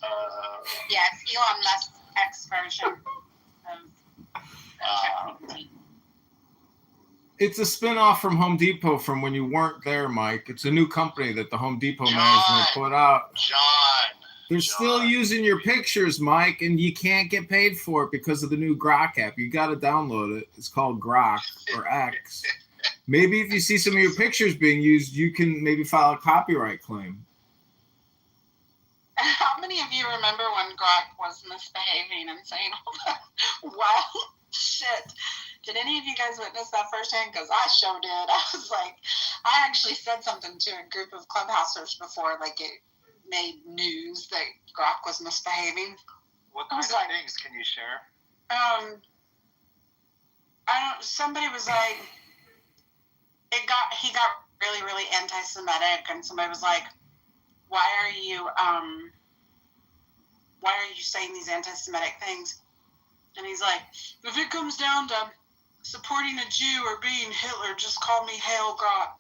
Elon Musk's X version of ChatGPT. It's a spin-off from Home Depot from when you weren't there, Mike. It's a new company that the Home Depot management put out. They're still using your pictures, Mike, and you can't get paid for it because of the new Grok app. You got to download it. It's called Grok or X. Maybe if you see some of your pictures being used, you can maybe file a copyright claim. How many of you remember when Grok was misbehaving and saying all that wild shit? Did any of you guys witness that firsthand? Because I sure did. I was like, I actually said something to a group of clubhousers before, like it made news that Grok was misbehaving. What kind of things can you share? Somebody was like, he got really, really anti-Semitic, and somebody was like, why are you saying these anti-Semitic things? And he's like, if it comes down to supporting a Jew or being Hitler, just call me Hail Grok.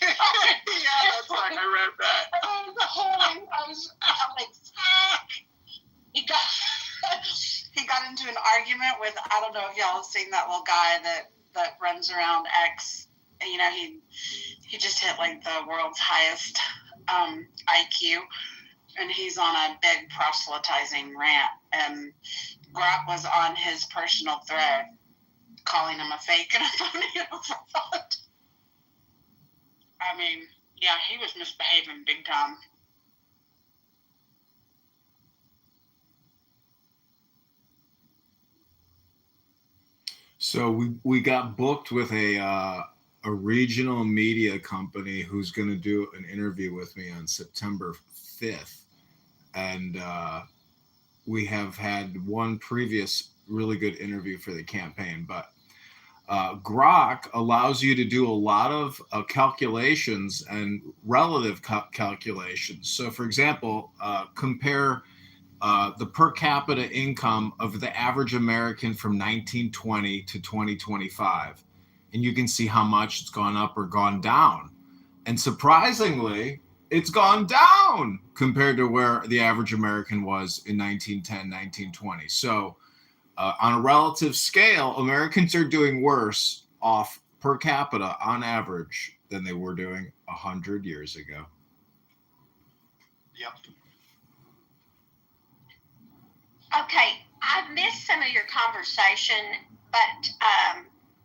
Yeah, that's right. I read that. I was like, fuck. He got into an argument with, I don't know if y'all have seen that little guy that runs around X. You know, he just hit like the world's highest IQ, and he's on a big proselytizing rant, and Grok was on his personal thread calling him a fake and a phony and a fraud. I mean, yeah, he was misbehaving big time. So we got booked with a regional media company who's going to do an interview with me on September 5th. And we have had one previous really good interview for the campaign. But Grok allows you to do a lot of calculations and relative calculations. So, for example, compare the per capita income of the average American from 1920 to 2025. And you can see how much it's gone up or gone down. And surprisingly, it's gone down compared to where the average American was in 1910, 1920. So on a relative scale, Americans are doing worse off per capita on average than they were doing 100 years ago. Yep. Okay, I've missed some of your conversation, but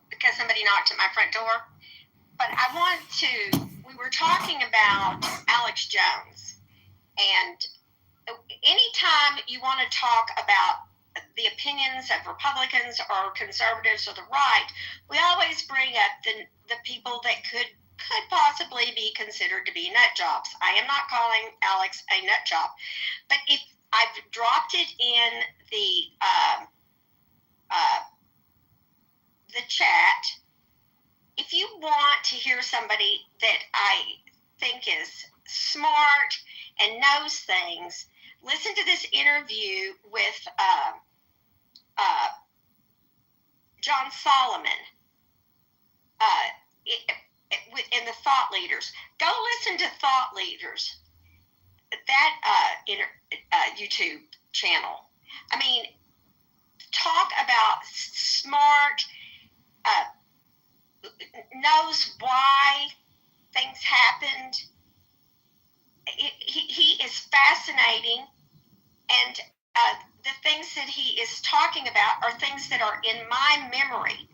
because somebody knocked at my front door. But we were talking about Alex Jones, and anytime you want to talk about the opinions of Republicans or conservatives or the right, we always bring up the people that could possibly be considered to be nut jobs. I am not calling Alex a nut job, but if I've dropped it in the chat. If you want to hear somebody that I think is smart and knows things, listen to this interview with John Solomon in the Thought Leaders. Go listen to Thought Leaders, that YouTube channel. I mean, talk about smart, knows why things happened. He is fascinating, and the things that he is talking about are things that are in my memory.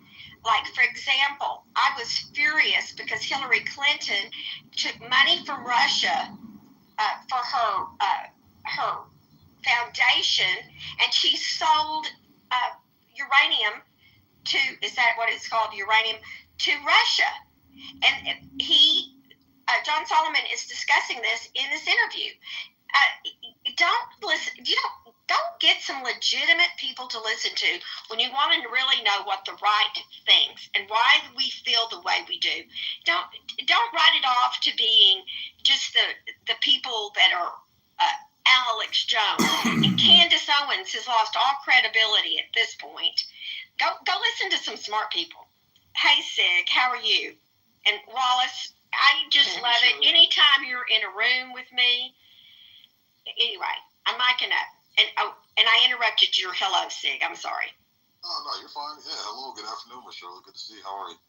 Like, for example, I was furious because Hillary Clinton took money from Russia for her foundation, and she sold uranium to, is that what it's called, uranium, to Russia. And John Solomon is discussing this in this interview. Don't listen. Don't get some legitimate people to listen to when you want to really know what the right thinks and why we feel the way we do. Don't write it off to being just the people that are Alex Jones. And Candace Owens has lost all credibility at this point. Go listen to some smart people. Hey, Sig, how are you? And Wallace, I just love it. Anytime you're in a room with me. Anyway, I'm micing up. And I interrupted your hello, Sig. I'm sorry. Oh, no, you're fine. Yeah, hello, good afternoon, Miss Shirley. Good to see you. How are you?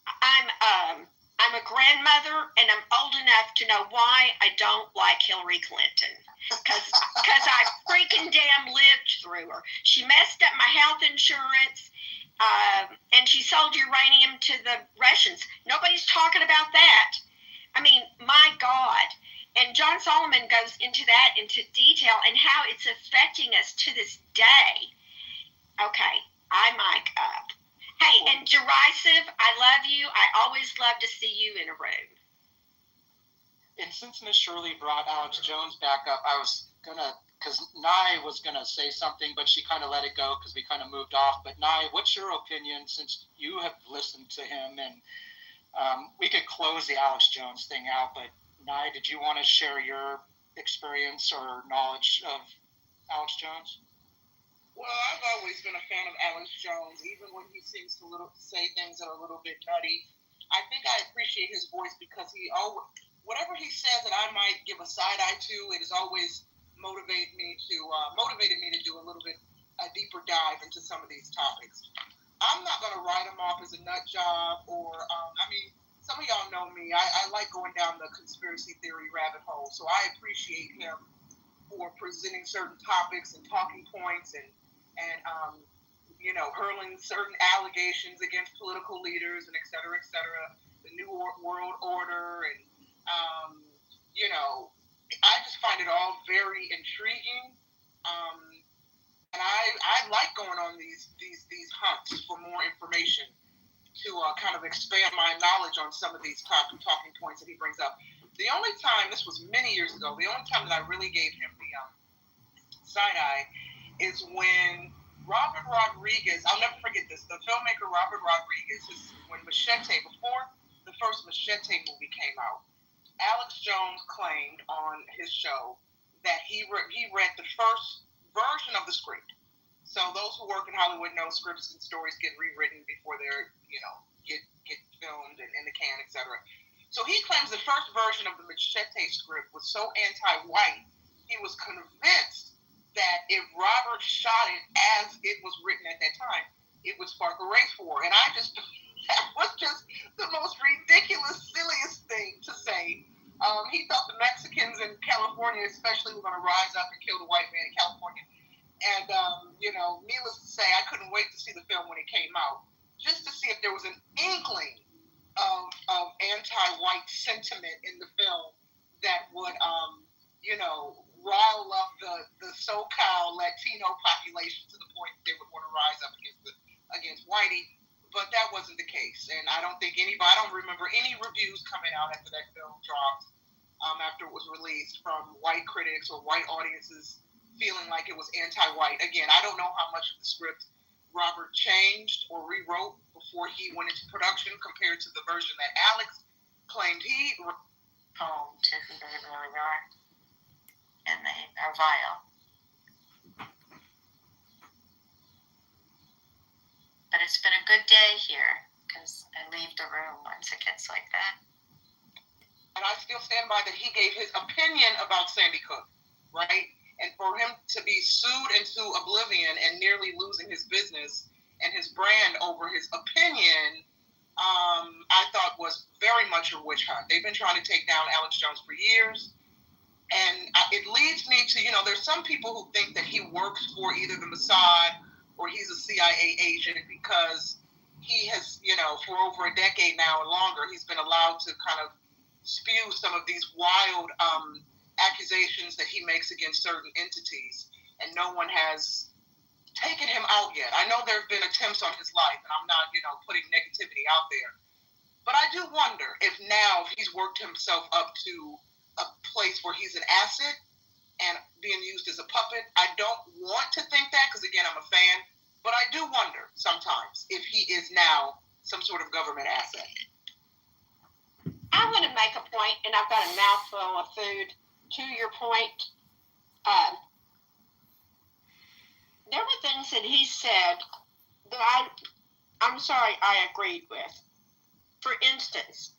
I'm a grandmother, and I'm old enough to know why I don't like Hillary Clinton. Because I freaking damn lived through her. She messed up my health insurance, and she sold uranium to the Russians. Nobody's talking about that. I mean, my God. And John Solomon goes into detail and how it's affecting us to this day. Okay, I mic up. Hey, and Derisive, I love you. I always love to see you in a room. And since Miss Shirley brought Alex Jones back up, I was because Nye was gonna say something, but she kind of let it go because we kind of moved off. But Nye, what's your opinion since you have listened to him? And we could close the Alex Jones thing out, but Nye, did you want to share your experience or knowledge of Alex Jones? Well, I've always been a fan of Alex Jones, even when he seems to say things that are a little bit nutty. I think I appreciate his voice because whatever he says that I might give a side eye to, it has always motivated me to do a deeper dive into some of these topics. I'm not going to write him off as a nut job or, some of y'all know me. I like going down the conspiracy theory rabbit hole, so I appreciate him for presenting certain topics and talking points and hurling certain allegations against political leaders and et cetera, the New World Order. And, I just find it all very intriguing. And I like going on these hunts for more information to kind of expand my knowledge on some of these talking points that he brings up. The only time, this was many years ago, the only time that I really gave him the side eye is when Robert Rodriguez, I'll never forget this, the filmmaker Robert Rodriguez, when before the first Machete movie came out, Alex Jones claimed on his show that he read the first version of the script. So those who work in Hollywood know scripts and stories get rewritten before they're, get filmed and in the can, etc. So he claims the first version of the Machete script was so anti-white, he was convinced that if Robert shot it as it was written at that time, it would spark a race war. And that was just the most ridiculous, silliest thing to say. He thought the Mexicans in California especially were going to rise up and kill the white man in California. And, needless to say, I couldn't wait to see the film when it came out, just to see if there was an inkling of anti-white sentiment in the film that would, rile up the SoCal Latino population to the point that they would want to rise up against Whitey. But that wasn't the case. And I don't remember any reviews coming out after that film dropped, after it was released, from white critics or white audiences feeling like it was anti-white. Again, I don't know how much of the script Robert changed or rewrote before he went into production compared to the version that Alex claimed he home to who they really are. And they are vile. But it's been a good day here because I leave the room once it gets like that. And I still stand by that he gave his opinion about Sandy Hook, right? And for him to be sued into oblivion and nearly losing his business and his brand over his opinion, I thought was very much a witch hunt. They've been trying to take down Alex Jones for years. And it leads me to, there's some people who think that he works for either the Mossad or he's a CIA agent because he has, for over a decade now and longer, he's been allowed to kind of spew some of these wild accusations that he makes against certain entities. And no one has taken him out yet. I know there have been attempts on his life, and I'm not, putting negativity out there. But I do wonder if now he's worked himself up to a place where he's an asset and being used as a puppet. I don't want to think that because, again, I'm a fan. But I do wonder sometimes if he is now some sort of government asset. I want to make a point, and I've got a mouthful of food. To your point, there were things that he said that I'm sorry I agreed with. For instance,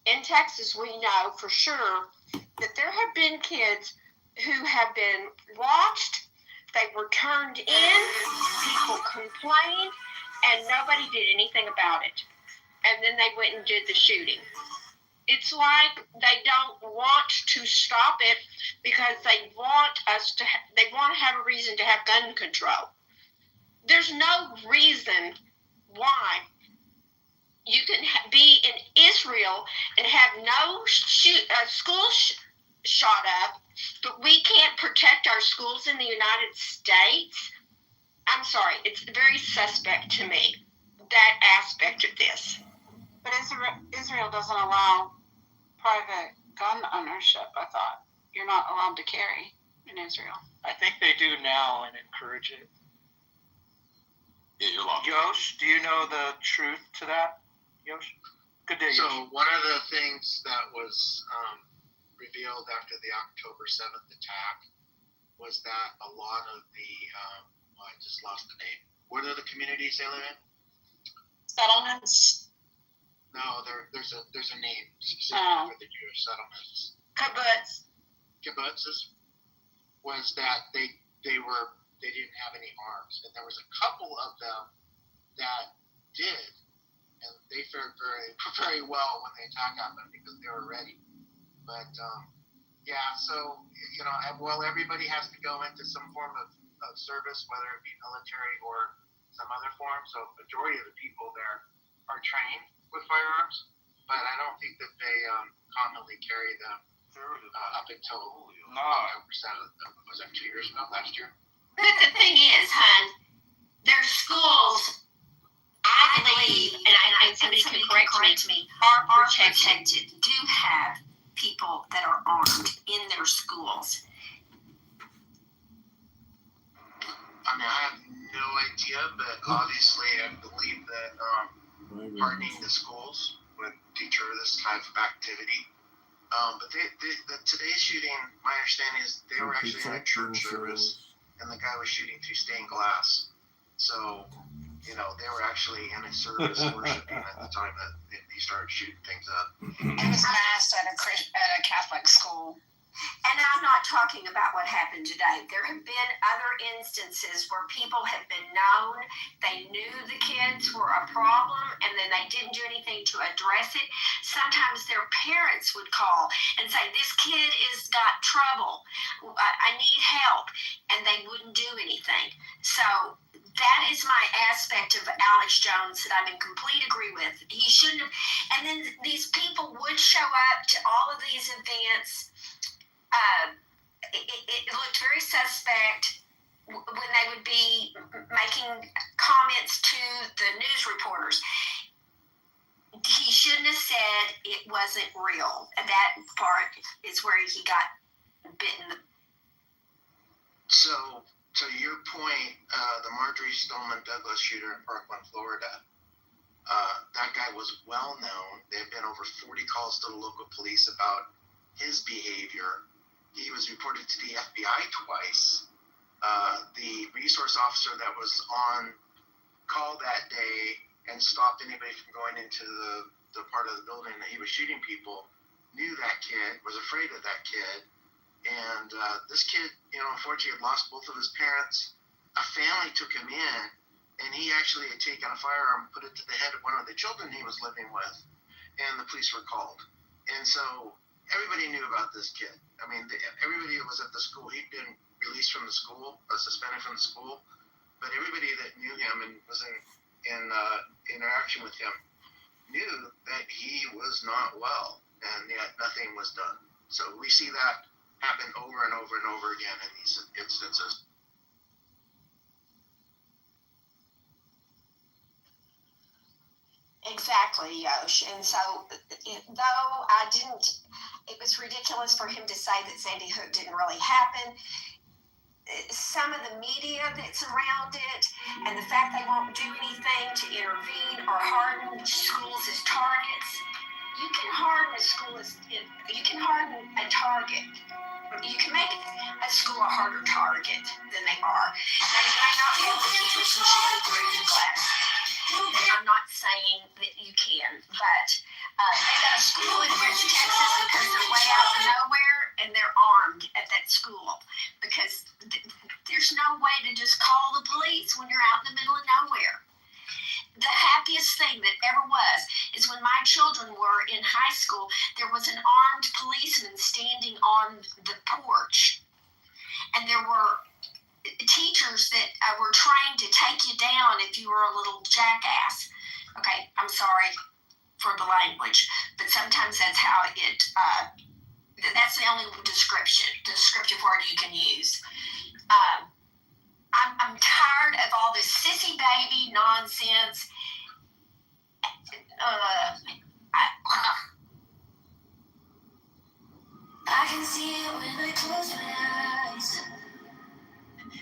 in Texas, we know for sure that there have been kids who have been watched, they were turned in, people complained, and nobody did anything about it. and then they went and did the shooting. It's like they don't want to stop it because they want us to. They want to have a reason to have gun control. There's no reason why you can be in Israel and have no schools shot up, but we can't protect our schools in the United States. I'm sorry, it's very suspect to me, that aspect of this. But Israel doesn't allow private gun ownership, I thought. You're not allowed to carry in Israel. I think they do now and encourage it. Yeah, you're allowed. Yosh, do you know the truth to that? Yosh? Good day, So Yosh. one of the things that was revealed after the October 7th attack was that a lot of the, I just lost the name. What are the communities they live in? Settlements? No, there's a name specifically for the Jewish settlements. Kibbutzes was that they didn't have any arms, and there was a couple of them that did, and they fared very well when the attack happened because they were ready. But so everybody has to go into some form of service, whether it be military or some other form. So the majority of the people there are trained with firearms, but I don't think that they commonly carry them up until October 7th. Was that 2 years ago? Last year? But the thing is, hon, their schools, I believe, and somebody can correct me, are protected, do have people that are armed in their schools. I mean, I have no idea, but obviously I believe that hardening the schools would deter this type of activity. But today's shooting, my understanding is they were actually in a church service, and the guy was shooting through stained glass. So, they were actually in a service worshiping at the time that he started shooting things up. It was mass at a Catholic school. And I'm not talking about what happened today. There have been other instances where people have been known, they knew the kids were a problem, and then they didn't do anything to address it. Sometimes their parents would call and say, this kid has got trouble, I need help, and they wouldn't do anything. So that is my aspect of Alex Jones that I'm in complete agree with. He shouldn't have, and then these people would show up to all of these events. It looked very suspect when they would be making comments to the news reporters. He shouldn't have said it wasn't real. And that part is where he got bitten. So, to your point, the Marjorie Stoneman Douglas shooter in Parkland, Florida, that guy was well known. There have been over 40 calls to the local police about his behavior. He was reported to the FBI twice. The resource officer that was on call that day and stopped anybody from going into the part of the building that he was shooting people knew that kid, was afraid of that kid. And this kid, unfortunately had lost both of his parents. A family took him in, and he actually had taken a firearm, put it to the head of one of the children he was living with, and the police were called. And so everybody knew about this kid. I mean, everybody that was at the school, he'd been released from the school, suspended from the school, but everybody that knew him and was in interaction with him knew that he was not well, and yet nothing was done. So we see that happen over and over and over again in these instances. Exactly, Yosh. And so, it was ridiculous for him to say that Sandy Hook didn't really happen. Some of the media that's around it, and the fact they won't do anything to intervene or harden schools as targets. You can harden a target. You can make a school a harder target than they are. Now, you may not be able to keep a teacher through the class. I'm not saying that you can, but they got a school in West Texas because they're way out of nowhere and they're armed at that school because there's no way to just call the police when you're out in the middle of nowhere. The happiest thing that ever was is children were in high school, there was an armed policeman standing on the porch. And there were teachers that were trying to take you down if you were a little jackass. Okay, I'm sorry for the language, but sometimes that's how it, that's the only descriptive word you can use. I'm tired of all this sissy baby nonsense. I can see it when I close my eyes.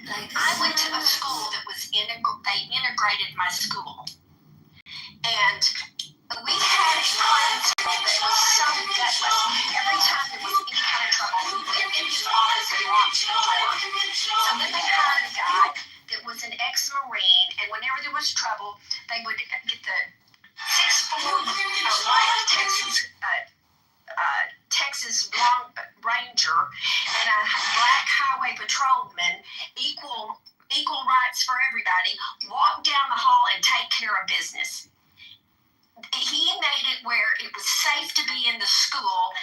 I went to a school that was they integrated my school, and we had a principal that was so gutless. Every time there was any kind of trouble, we went in his office and locked the door. So then they hired a guy that was an ex-Marine, and whenever there was trouble, they would get the 6'4" white Texas Ranger and a black highway patrolman, equal rights for everybody, walk down the hall and take care of business. He made it where it was safe to be in the school.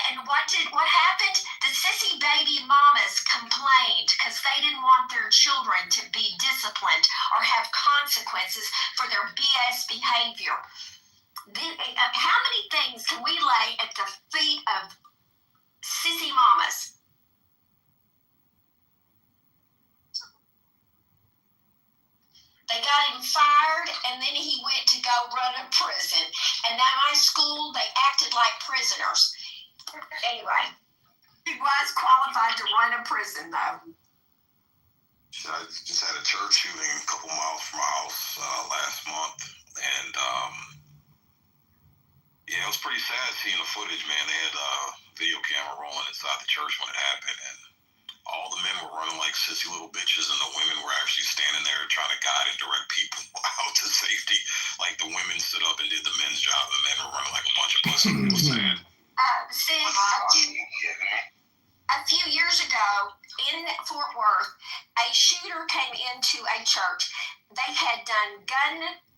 And what happened? The sissy baby mamas complained because they didn't want their children to be disciplined or have consequences for their BS behavior. How many things can we lay at the feet of sissy mamas? They got him fired, and then he went to go run a prison. And at my school, they acted like prisoners. Anyway, he was qualified to run a prison, though. I just had a church shooting a couple miles from my house last month, and yeah, it was pretty sad seeing the footage, man. They had a video camera rolling inside the church when it happened, and all the men were running like sissy little bitches, and the women were actually standing there trying to guide and direct people out to safety. Like the women stood up and did the men's job, and the men were running like a bunch of pussies. It was sad. A few years ago in Fort Worth, a shooter came into a church. They had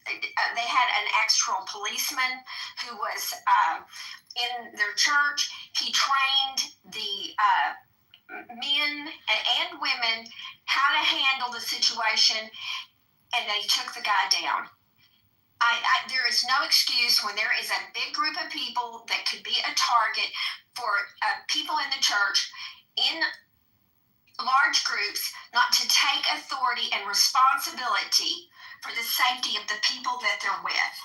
they had an actual policeman who was in their church. He trained the men and women how to handle the situation, and they took the guy down. There is no excuse when there is a big group of people that could be a target for people in the church in large groups not to take authority and responsibility for the safety of the people that they're with.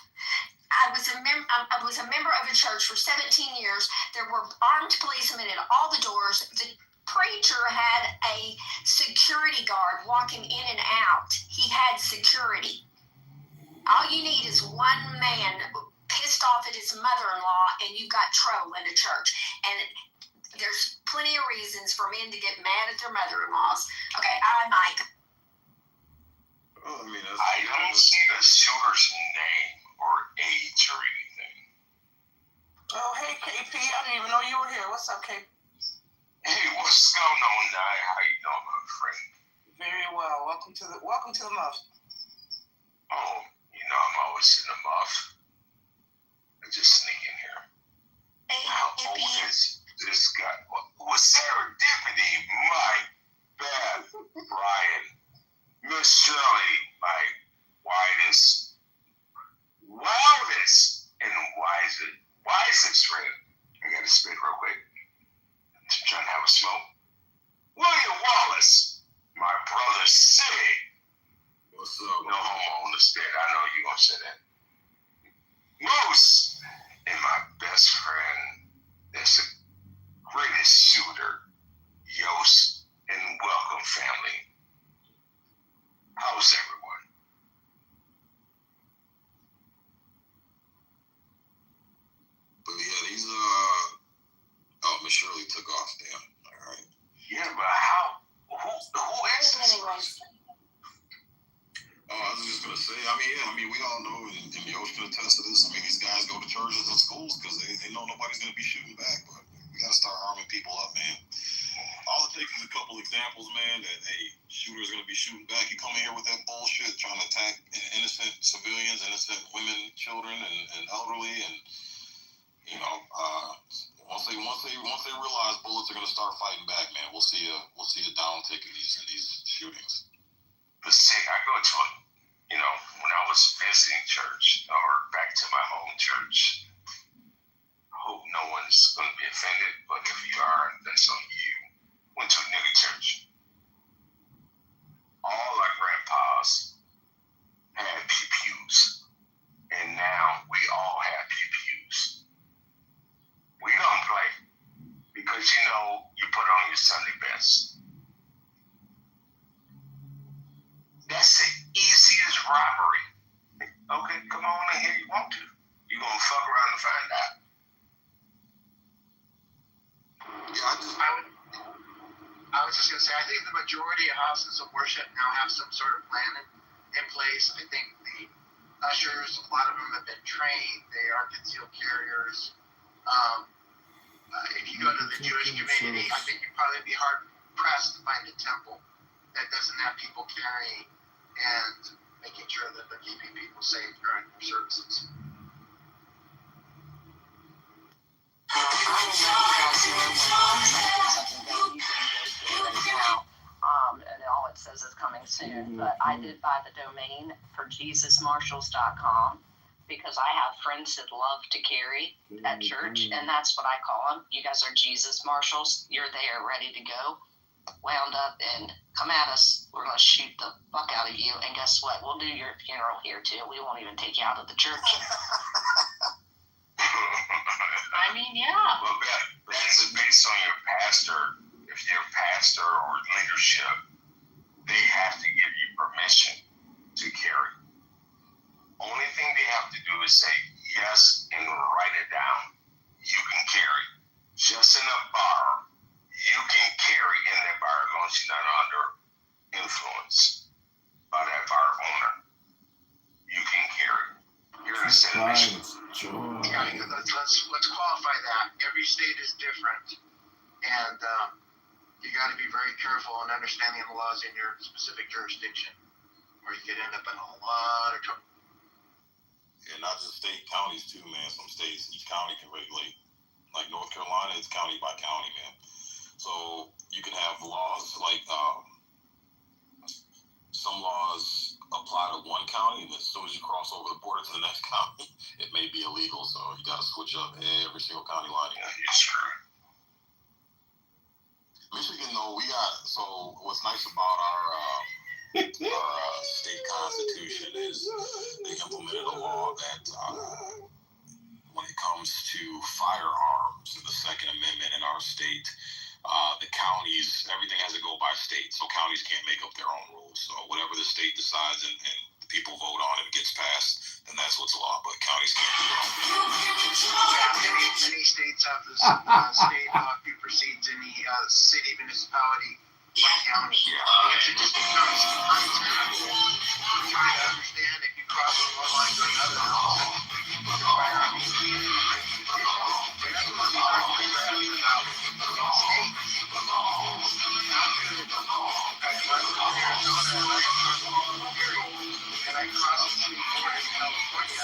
I was a member of a church for 17 years. There were armed policemen at all the doors. The preacher had a security guard walking in and out. He had security. All you need is one man pissed off at his mother-in-law, and you've got trouble in a church. And there's plenty of reasons for men to get mad at their mother-in-laws. Okay, I'm Mike. Well, I mean, I don't see the shooter's name or age or anything. Oh, hey, KP. I didn't even know you were here. What's up, KP? Hey, what's going on, Nye? How you doing, my friend? Very well. Welcome to the muff. Oh, you know I'm always in the muff. I just sneak in here. Hey, how old is this guy? Was serendipity? My bad, Brian. Miss Shirley, my wildest, and wisest friend. I gotta spit real quick. Just trying to have a smoke. William Wallace, my brother Sid. What's up? No homo on the spit. I know you gonna say that. Moose, and my best friend, that's the greatest shooter, Yost, and welcome family. How's everyone? But yeah, these Miss Shirley took off. Damn. All right. Yeah, but how? Who is this person? Oh, I was just gonna say. I mean, we all know, and Yosh can attest to this. I mean, these guys go to churches and schools because they know nobody's gonna be shooting back. But we gotta start arming people up, man. all it takes is a couple examples, man, that, hey, shooter's going to be shooting back. You come in here with that bullshit, trying to attack innocent civilians, innocent women, children, and elderly, and, you know, once they realize bullets are going to start fighting back, man, we'll see a downtick in these shootings. The sick, I go to it, you know, when I was visiting church or back to my home church. Hope no one's going to be offended, but if you are, that's on you. Went to a nigga church. All our grandpas had pew-pews, and now we all have pew-pews. We don't play because, you know, you put on your Sunday best. That's the easiest robbery. Okay, come on in here, you want to. You're going to fuck around and find out. I was just going to say, I think the majority of houses of worship now have some sort of plan in place. I think the ushers, a lot of them have been trained. They are concealed carriers. If you go to the Jewish community, I think you'd probably be hard-pressed to find a temple that doesn't have people carrying and making sure that they're keeping people safe during their services. And all it says is coming soon. But I did buy the domain for JesusMarshals.com because I have friends that love to carry at church, and that's what I call them. You guys are Jesus Marshals. You're there, ready to go, wound up, and come at us. We're going to shoot the fuck out of you. And guess what? We'll do your funeral here too. We won't even take you out of the church. I mean, yeah. Well, that's based on your pastor. If your pastor or leadership, they have to give you permission to carry. Only thing they have to do is say yes and write it down. You can carry. Just in a bar, you can carry in that bar as long as you're not under influence by that bar owner. You can carry. You're a citizen. Yeah, let's qualify that. Every state is different, and you got to be very careful in understanding the laws in your specific jurisdiction, or you could end up in a lot of trouble. Yeah, not just state, counties too, man. Some states, each county can regulate. Like North Carolina, it's county by county, man. So you can have laws like some laws apply to one county, and as soon as you cross over the border to the next county, it may be illegal. So you got to switch up every single county line. Yeah, you're screwed. Michigan, though, so what's nice about our state constitution is they implemented a law that when it comes to firearms in the Second Amendment in our state, the counties, everything has to go by state. So counties can't make up their own rules. So whatever the state decides and the people vote on and it gets passed, then that's what's law. But counties can't do their own thing. Many states have this state law supersedes any city, municipality, or county. Because it just becomes untenable trying to understand if you cross from one line to another. That's what we talk about states. And I cross the state border in California,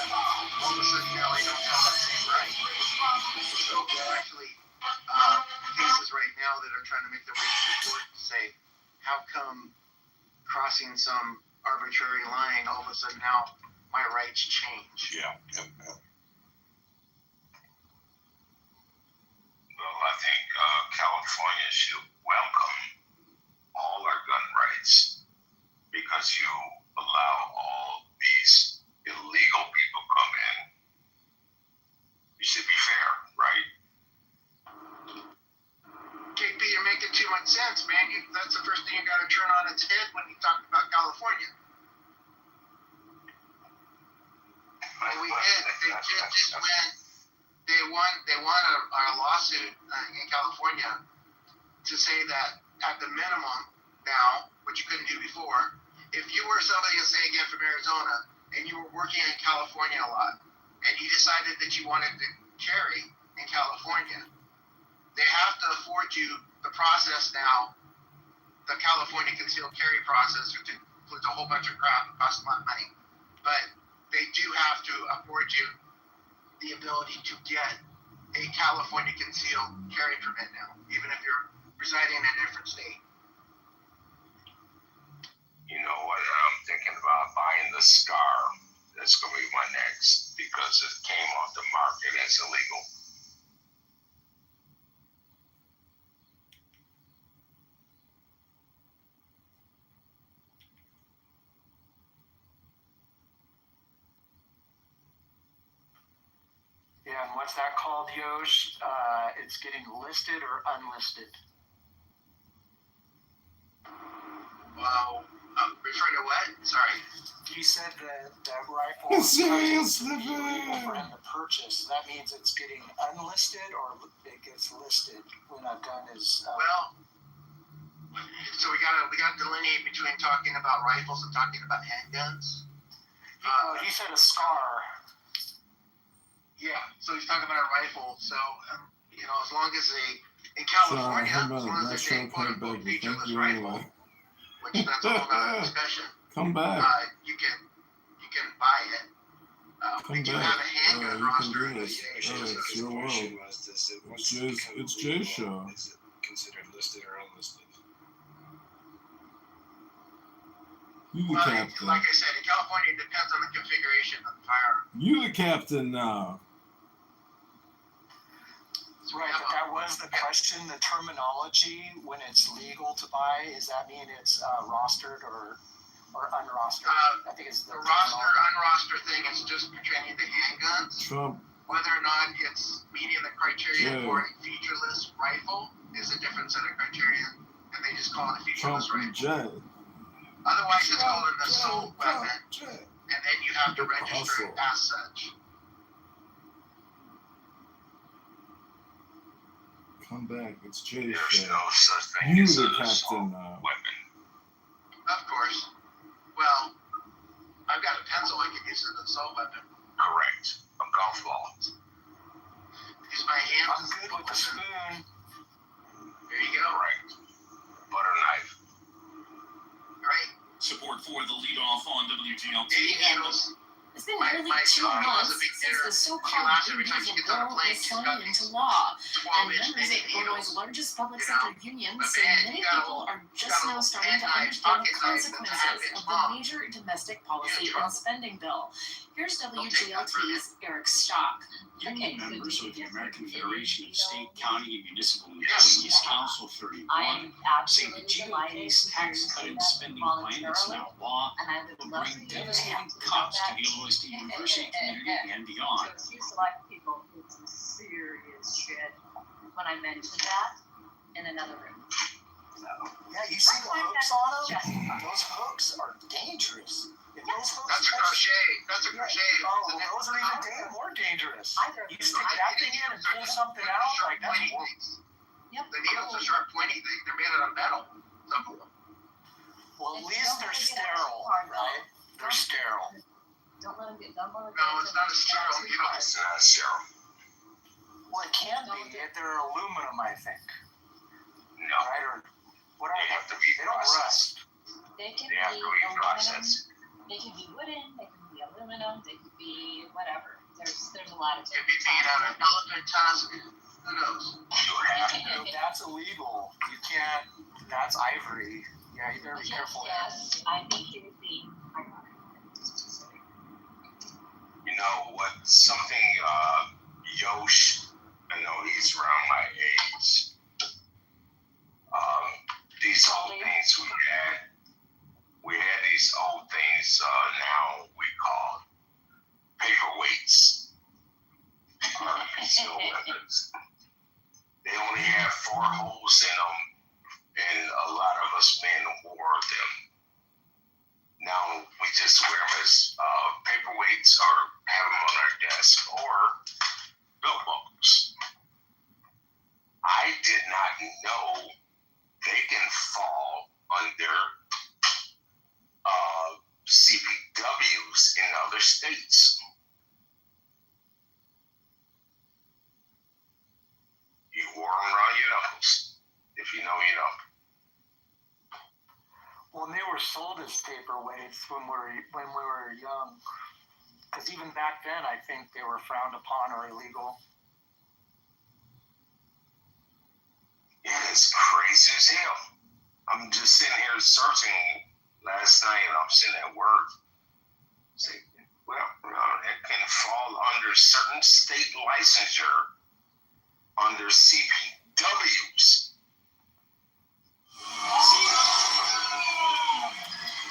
all of a sudden now I don't have that same right. So there are actually cases right now that are trying to make their way to the court and say, how come crossing some arbitrary line, all of a sudden now my rights change? Yeah. Well, I think California should welcome all our gun rights because you allow all these illegal people come in. You should be fair, right? KP, you're making too much sense, man. That's the first thing you got to turn on its head when you talk about California. Well, they did just when they won a lawsuit in California to say that at the minimum now, which you couldn't do before, if you were somebody, let's say again from Arizona, and you were working in California a lot, and you decided that you wanted to carry in California, they have to afford you the process now, the California concealed carry process, which includes a whole bunch of crap and costs a lot of money, but they do have to afford you the ability to get a California concealed carry permit now, even if you're residing in a different state. You know what? I'm thinking about buying the Scar. That's going to be my next because it came off the market as illegal. Yeah, and what's that called, Yosh? It's getting listed or unlisted. Wow. Referring to what? Sorry. You said that rifle is Seriously, illegal for him to purchase. That means it's getting unlisted or it gets listed when a gun is. Well, so we gotta delineate between talking about rifles and talking about handguns. He said a Scar. Yeah, so he's talking about a rifle. So as long as in California, as long as they quote unquote featureless rifle, which that's a whole other discussion. Come back. You can buy it. We do have a handgun roster in the It's your world. It's Jay's show. Is it considered listed or unlisted? You the Well, captain. like I said, in California, it depends on the configuration of the firearm. You the captain now. Right, but that was the question. The terminology when it's legal to buy, does that mean it's rostered or unrostered? I think it's the roster unroster thing is just pertaining to handguns. Trump. Whether or not it's meeting the criteria Jay. for a featureless rifle is a different set of criteria, and they just call it a Trump featureless and rifle. Jay. Otherwise, it's called an assault weapon, and then you have to register it as such. Come back. It's Jay's There's show. no such thing You as the an captain assault now. weapon. Of course. Well, I've got a pencil I can use as an assault weapon. Correct. A golf ball. Use my hand. I'm good with the spoon. There you go. Correct. Butter knife. Right? Support for the lead off on WTLT. It's been My nearly 2 son was months a big since hitter. the She so-called laughs every Green time she Diesel gets on a bill plane. was She's signed got into these law, and 12-inch members of knitting Illinois' needles. largest public You sector know, union but say man, many you got a people are just got a now little starting to pen knife, understand the pocket knife that's a consequences half-inch of the long. major domestic policy trouble. and spending bill. Here's Don't take that from WGLT's Eric Stock. Union members of the American Federation of State, County, and Municipal Yes. Employees, Council 31, I'm say the absolutely delighted GOP's tax to cut say and that spending plan that's voluntarily, now law and I would will love for bring you to devastating have cuts to that. the Illinois State University community and beyond. So you select people who some serious shit when I mentioned that in another room. So Yeah, you see the hooks on them? Those hooks are dangerous. If those hooks That's a crochet. That's a crochet. Oh, well, those are even more dangerous. You stick that thing in and pull something out, like that's horrible. Yep. The needles are sharp, pointy things. They're made out of metal. Some of them. Well, at least they're sterile, right? They're sterile. don't let them get dumb on No, it's not a sterile needle. It's not serum. Well, it can be if they're aluminum, I think. No. Right? Or what are They they? have to be They don't processed. rust. They can They have be to be aluminum, processed. they can be wooden, they can be aluminum, they can be whatever. There's a lot of Could be made out of elephant tusk. Who knows? You have to. No, that's illegal. You can't. That's ivory. Yeah, you better be careful. Yes, I think it would be. You know what? Something, Yosh, I know he's around my age. These old things we had these old things, now we call paperweights. Concealed weapons. They only have 4 holes in them, and a lot of us men wore them. Now we just wear them as paperweights or have them on our desk or belt buckles. I did not know they can fall under CPWs in other states. You wore them around your knuckles. If you were sold as paperweights when we were young. Because even back then, I think they were frowned upon or illegal. Yeah, it's crazy as hell. I'm just sitting here searching last night, and I'm sitting at work. Say, well, it can fall under certain state licensure under CPWs.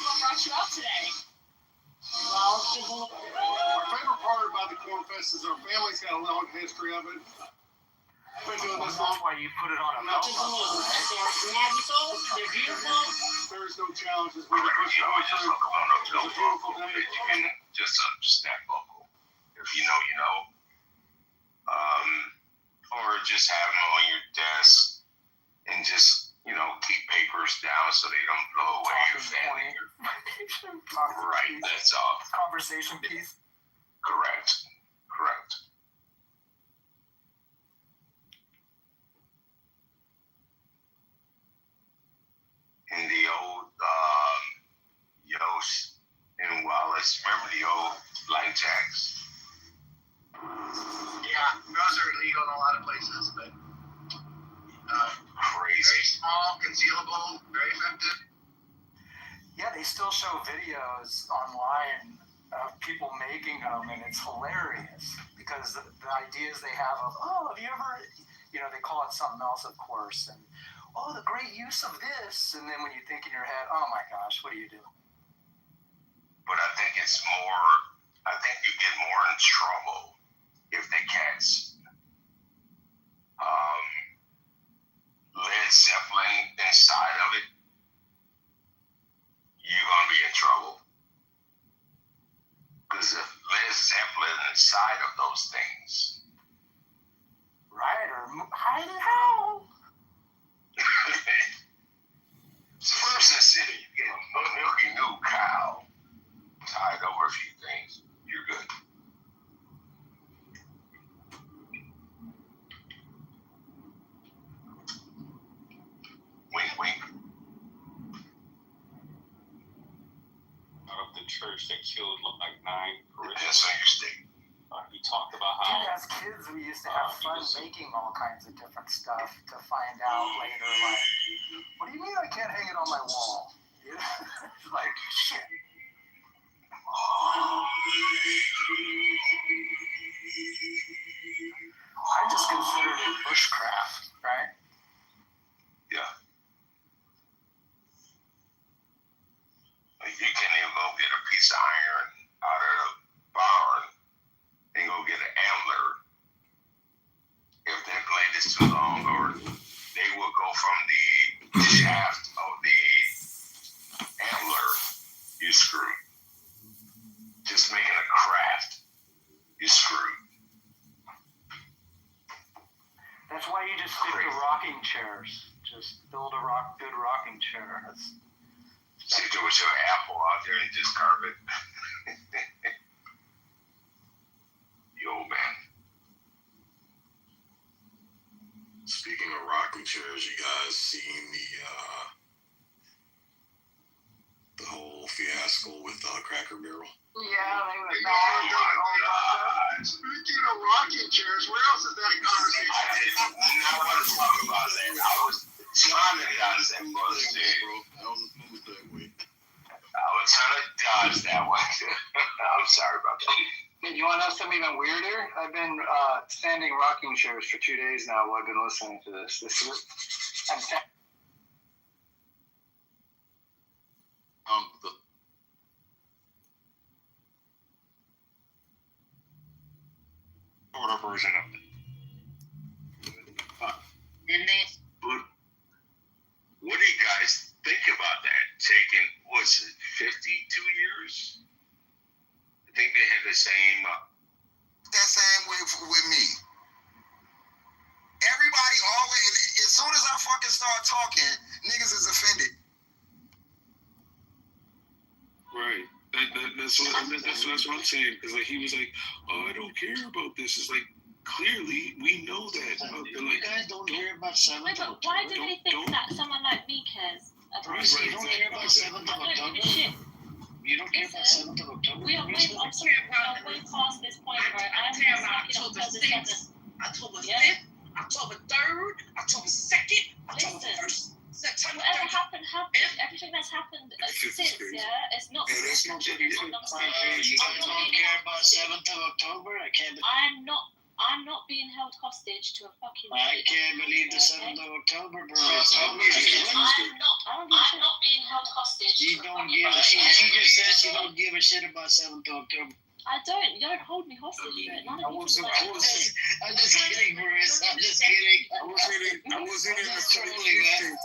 What brought you out today? Well, my favorite part about the Corn Fest is our family's got a long history of it. Been doing this long. That's why you put it on a belt buckle, right? They're magical. They're beautiful. There's no challenges. We can push it through. It's a beautiful day. And just a snap buckle. If you know, you know. Or just have them on your desk and just, you know, keep papers down so they don't blow away your family. Right, that's all. Conversation piece. Correct. In the old Yost and Wallace, remember the old blackjacks? Yeah, those are illegal in a lot of places, but crazy. Very small, concealable, very effective. Yeah, they still show videos online of people making them, and it's hilarious because the ideas they have of, have you ever, they call it something else, of course, and the great use of this, and then when you think in your head, oh my gosh, what are you doing? But I think you get more in trouble if they catch Led Zeppelin inside of it. You're gonna be in trouble. Because if Led Zeppelin inside of those things. Right, or how? First in city, you get a milky new cow tied over a few things. You're good. Wink, wink. Out of the church that killed like 9 parishioners. That's on your state. He talked about how. Dude, as kids, we used to have fun making all kinds of different stuff to find out later, like, what do you mean I can't hang it on my wall? It's like, shit. I just considered it bushcraft, right? Yeah. Like you can't even go get a piece of iron out of the barn and go get an antler if that blade is too long, or they will go from the shaft of the antler you screw. Just making a craft, you screw. That's why you just stick to rocking chairs. Just build a good rocking chair. Sit there with your apple out there and just carve it. You old man. Speaking of rocking chairs, you guys seen the whole fiasco with Cracker Barrel? Yeah, they were bad. Speaking of rocking chairs, where else is that conversation? I did not want to talk about that. I was trying to dodge that bus, bro. That was a smooth segue. I was trying to dodge that one. I'm sorry about that. Hey, you want to know something even weirder? I've been standing rocking chairs for 2 days now while I've been listening to this. The shorter version of it. Didn't they? But what do you guys think about that? Taking, what's it, 52 years? I think they had the same. That same way with me. Everybody always, as soon as I fucking start talking, niggas is offended. Right. That's what I'm saying. Because like he was like, I don't care about this. It's like clearly we know that. You guys don't care about 7. Wait, but why do they think that someone like me cares Bruce, you don't care about 7th of October? You don't care about 7th of October? We are way past this point, right? I'm care about October October 6th, October 5th, October 3rd, October 2nd, October Listen. 1st, September Whatever 30th. happened. Everything that's happened since, yeah, it's not. Hey, that's not what you think. You don't care about 7th of October? I can't believe. I'm not being held hostage to a fucking. I can't believe the 7th of October, bro. I'm not being held hostage. You don't give a shit. She just said she don't give a shit about 7th of October. I don't. You don't hold me hostage to it. None of you. I'm just kidding, Bruce. I'm just kidding. I wasn't in the trolling, man.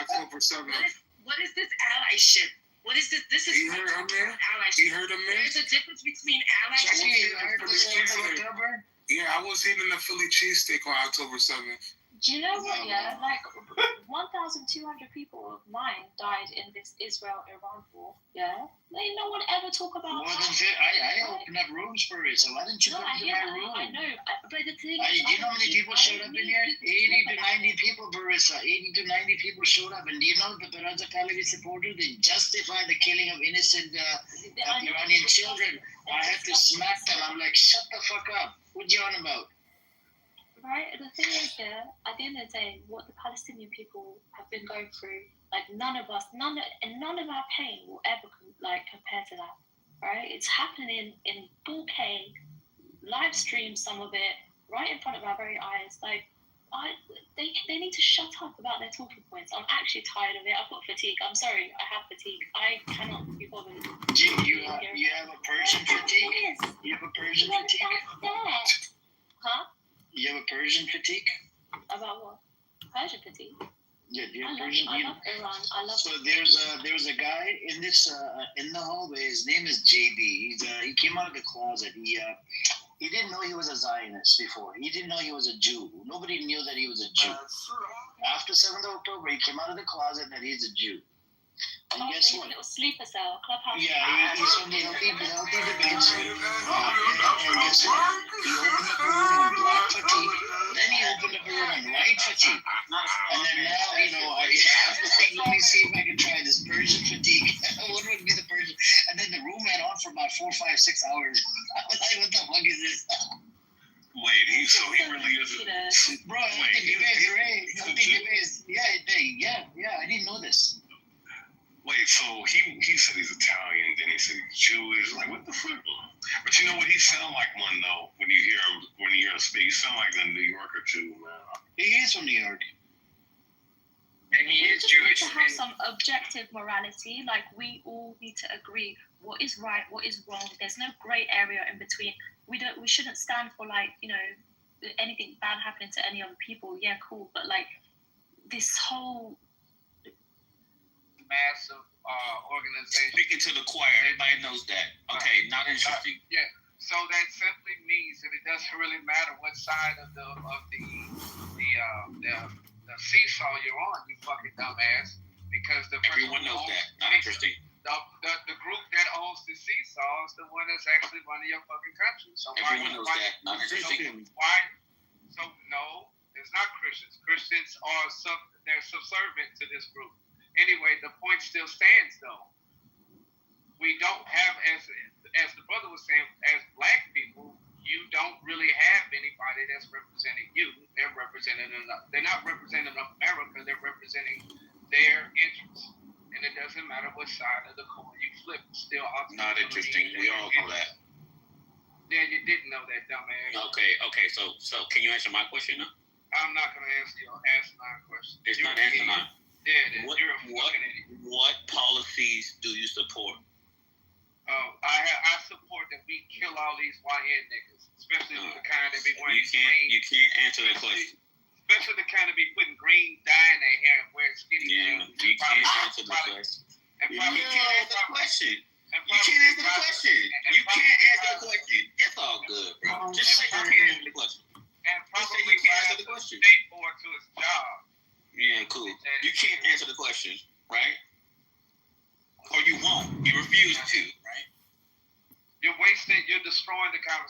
October 7th. What is this allyship? What is this? This is You heard him, man? allyship. You heard him, man? There's a difference between allyship You heard the 7th of October? Yeah, I was eating a Philly cheesesteak on October 7th. Do you know what? Yeah, like 1,200 people of mine died in this Israel-Iran war. Yeah, like no one ever talk about. More than I opened up rooms for it, so why didn't you No, come I to hear my that. room? I know, but the thing Do is, you know how many people showed up in here? 80 to 90 people, Barissa. 80 to 90 people showed up. And do you know the Peraza Pahlavi supporters? They justified the killing of innocent Iranian children. I had to smack them. I'm like, shut the fuck up. What you on about? right? The thing is, yeah, at the end of the day, what the Palestinian people have been going through, like none of our pain will ever compare to that, right? It's happening in 4K, live stream some of it right in front of our very eyes. Like, they need to shut up about their talking points. I'm actually tired of it. I've got fatigue. I'm sorry, I have fatigue. I cannot be bothered. You have a Persian fatigue? You have a Persian fatigue? Huh? You have a Persian fatigue? About what? Persian fatigue? Yeah, do you have I Persian love Iran. I love. So there's a guy in this in the hallway. His name is JB. He came out of the closet. He didn't know he was a Zionist before. He didn't know he was a Jew. Nobody knew that he was a Jew. After 7th of October, he came out of the closet that he's a Jew. And guess what? A little sleeper cell, clubhouse. Yeah, he's from the healthy debates. And guess what? He opened up a room on black fatigue. Then he opened up a room on white fatigue. And then now, let me see if I can try this Persian fatigue. What would be the Persian? And then the room went on for about 4, 5, 6 hours. I was like, what the fuck is this? Wait, so he really is Bro, healthy debates, right? Healthy debates. Yeah, I didn't know this. Wait, so he said he's Italian, then he said he's Jewish. Like, what the fuck? But you know what? He sound like one though. When you hear him speak, he sound like a New Yorker too, man. He is from New York. And he is Jewish. To have some objective morality, like we all need to agree what is right, what is wrong. There's no grey area in between. We shouldn't stand for anything bad happening to any other people. Yeah, cool, but like this whole massive organization. Speaking to the choir, everybody knows that. Okay, not interesting. Yeah. So that simply means that it doesn't really matter what side of the seesaw you're on, you fucking dumbass. Because everyone knows that. Not interesting. The group that owns the seesaw is the one that's actually running your fucking country. So everyone knows that. Not interesting. So no, it's not Christians. Christians are they're subservient to this group. Anyway, the point still stands, though. We don't have, as the brother was saying, as black people, you don't really have anybody that's representing you. They're not representing America. They're representing their interests, and it doesn't matter what side of the coin you flip. It's still not interesting. We all know that. Yeah, you didn't know that, dumbass. Okay. So can you answer my question now? I'm not gonna answer my question. It's not answering mine. Yeah, what policies do you support? I support that we kill all these YN niggas, especially the kind that be wearing green. You can't answer the question. Especially the kind that be putting green dye in their hair and wearing skinny jeans. You can't answer the question. You can't answer the question. You can't answer the question. You can't answer the question. It's all good, bro. Just say you can't answer the question. And probably you can't answer the question. Skateboard to his job. Yeah, cool. You can't answer the question, right? Or you won't. You refuse to, right? You're destroying the conversation.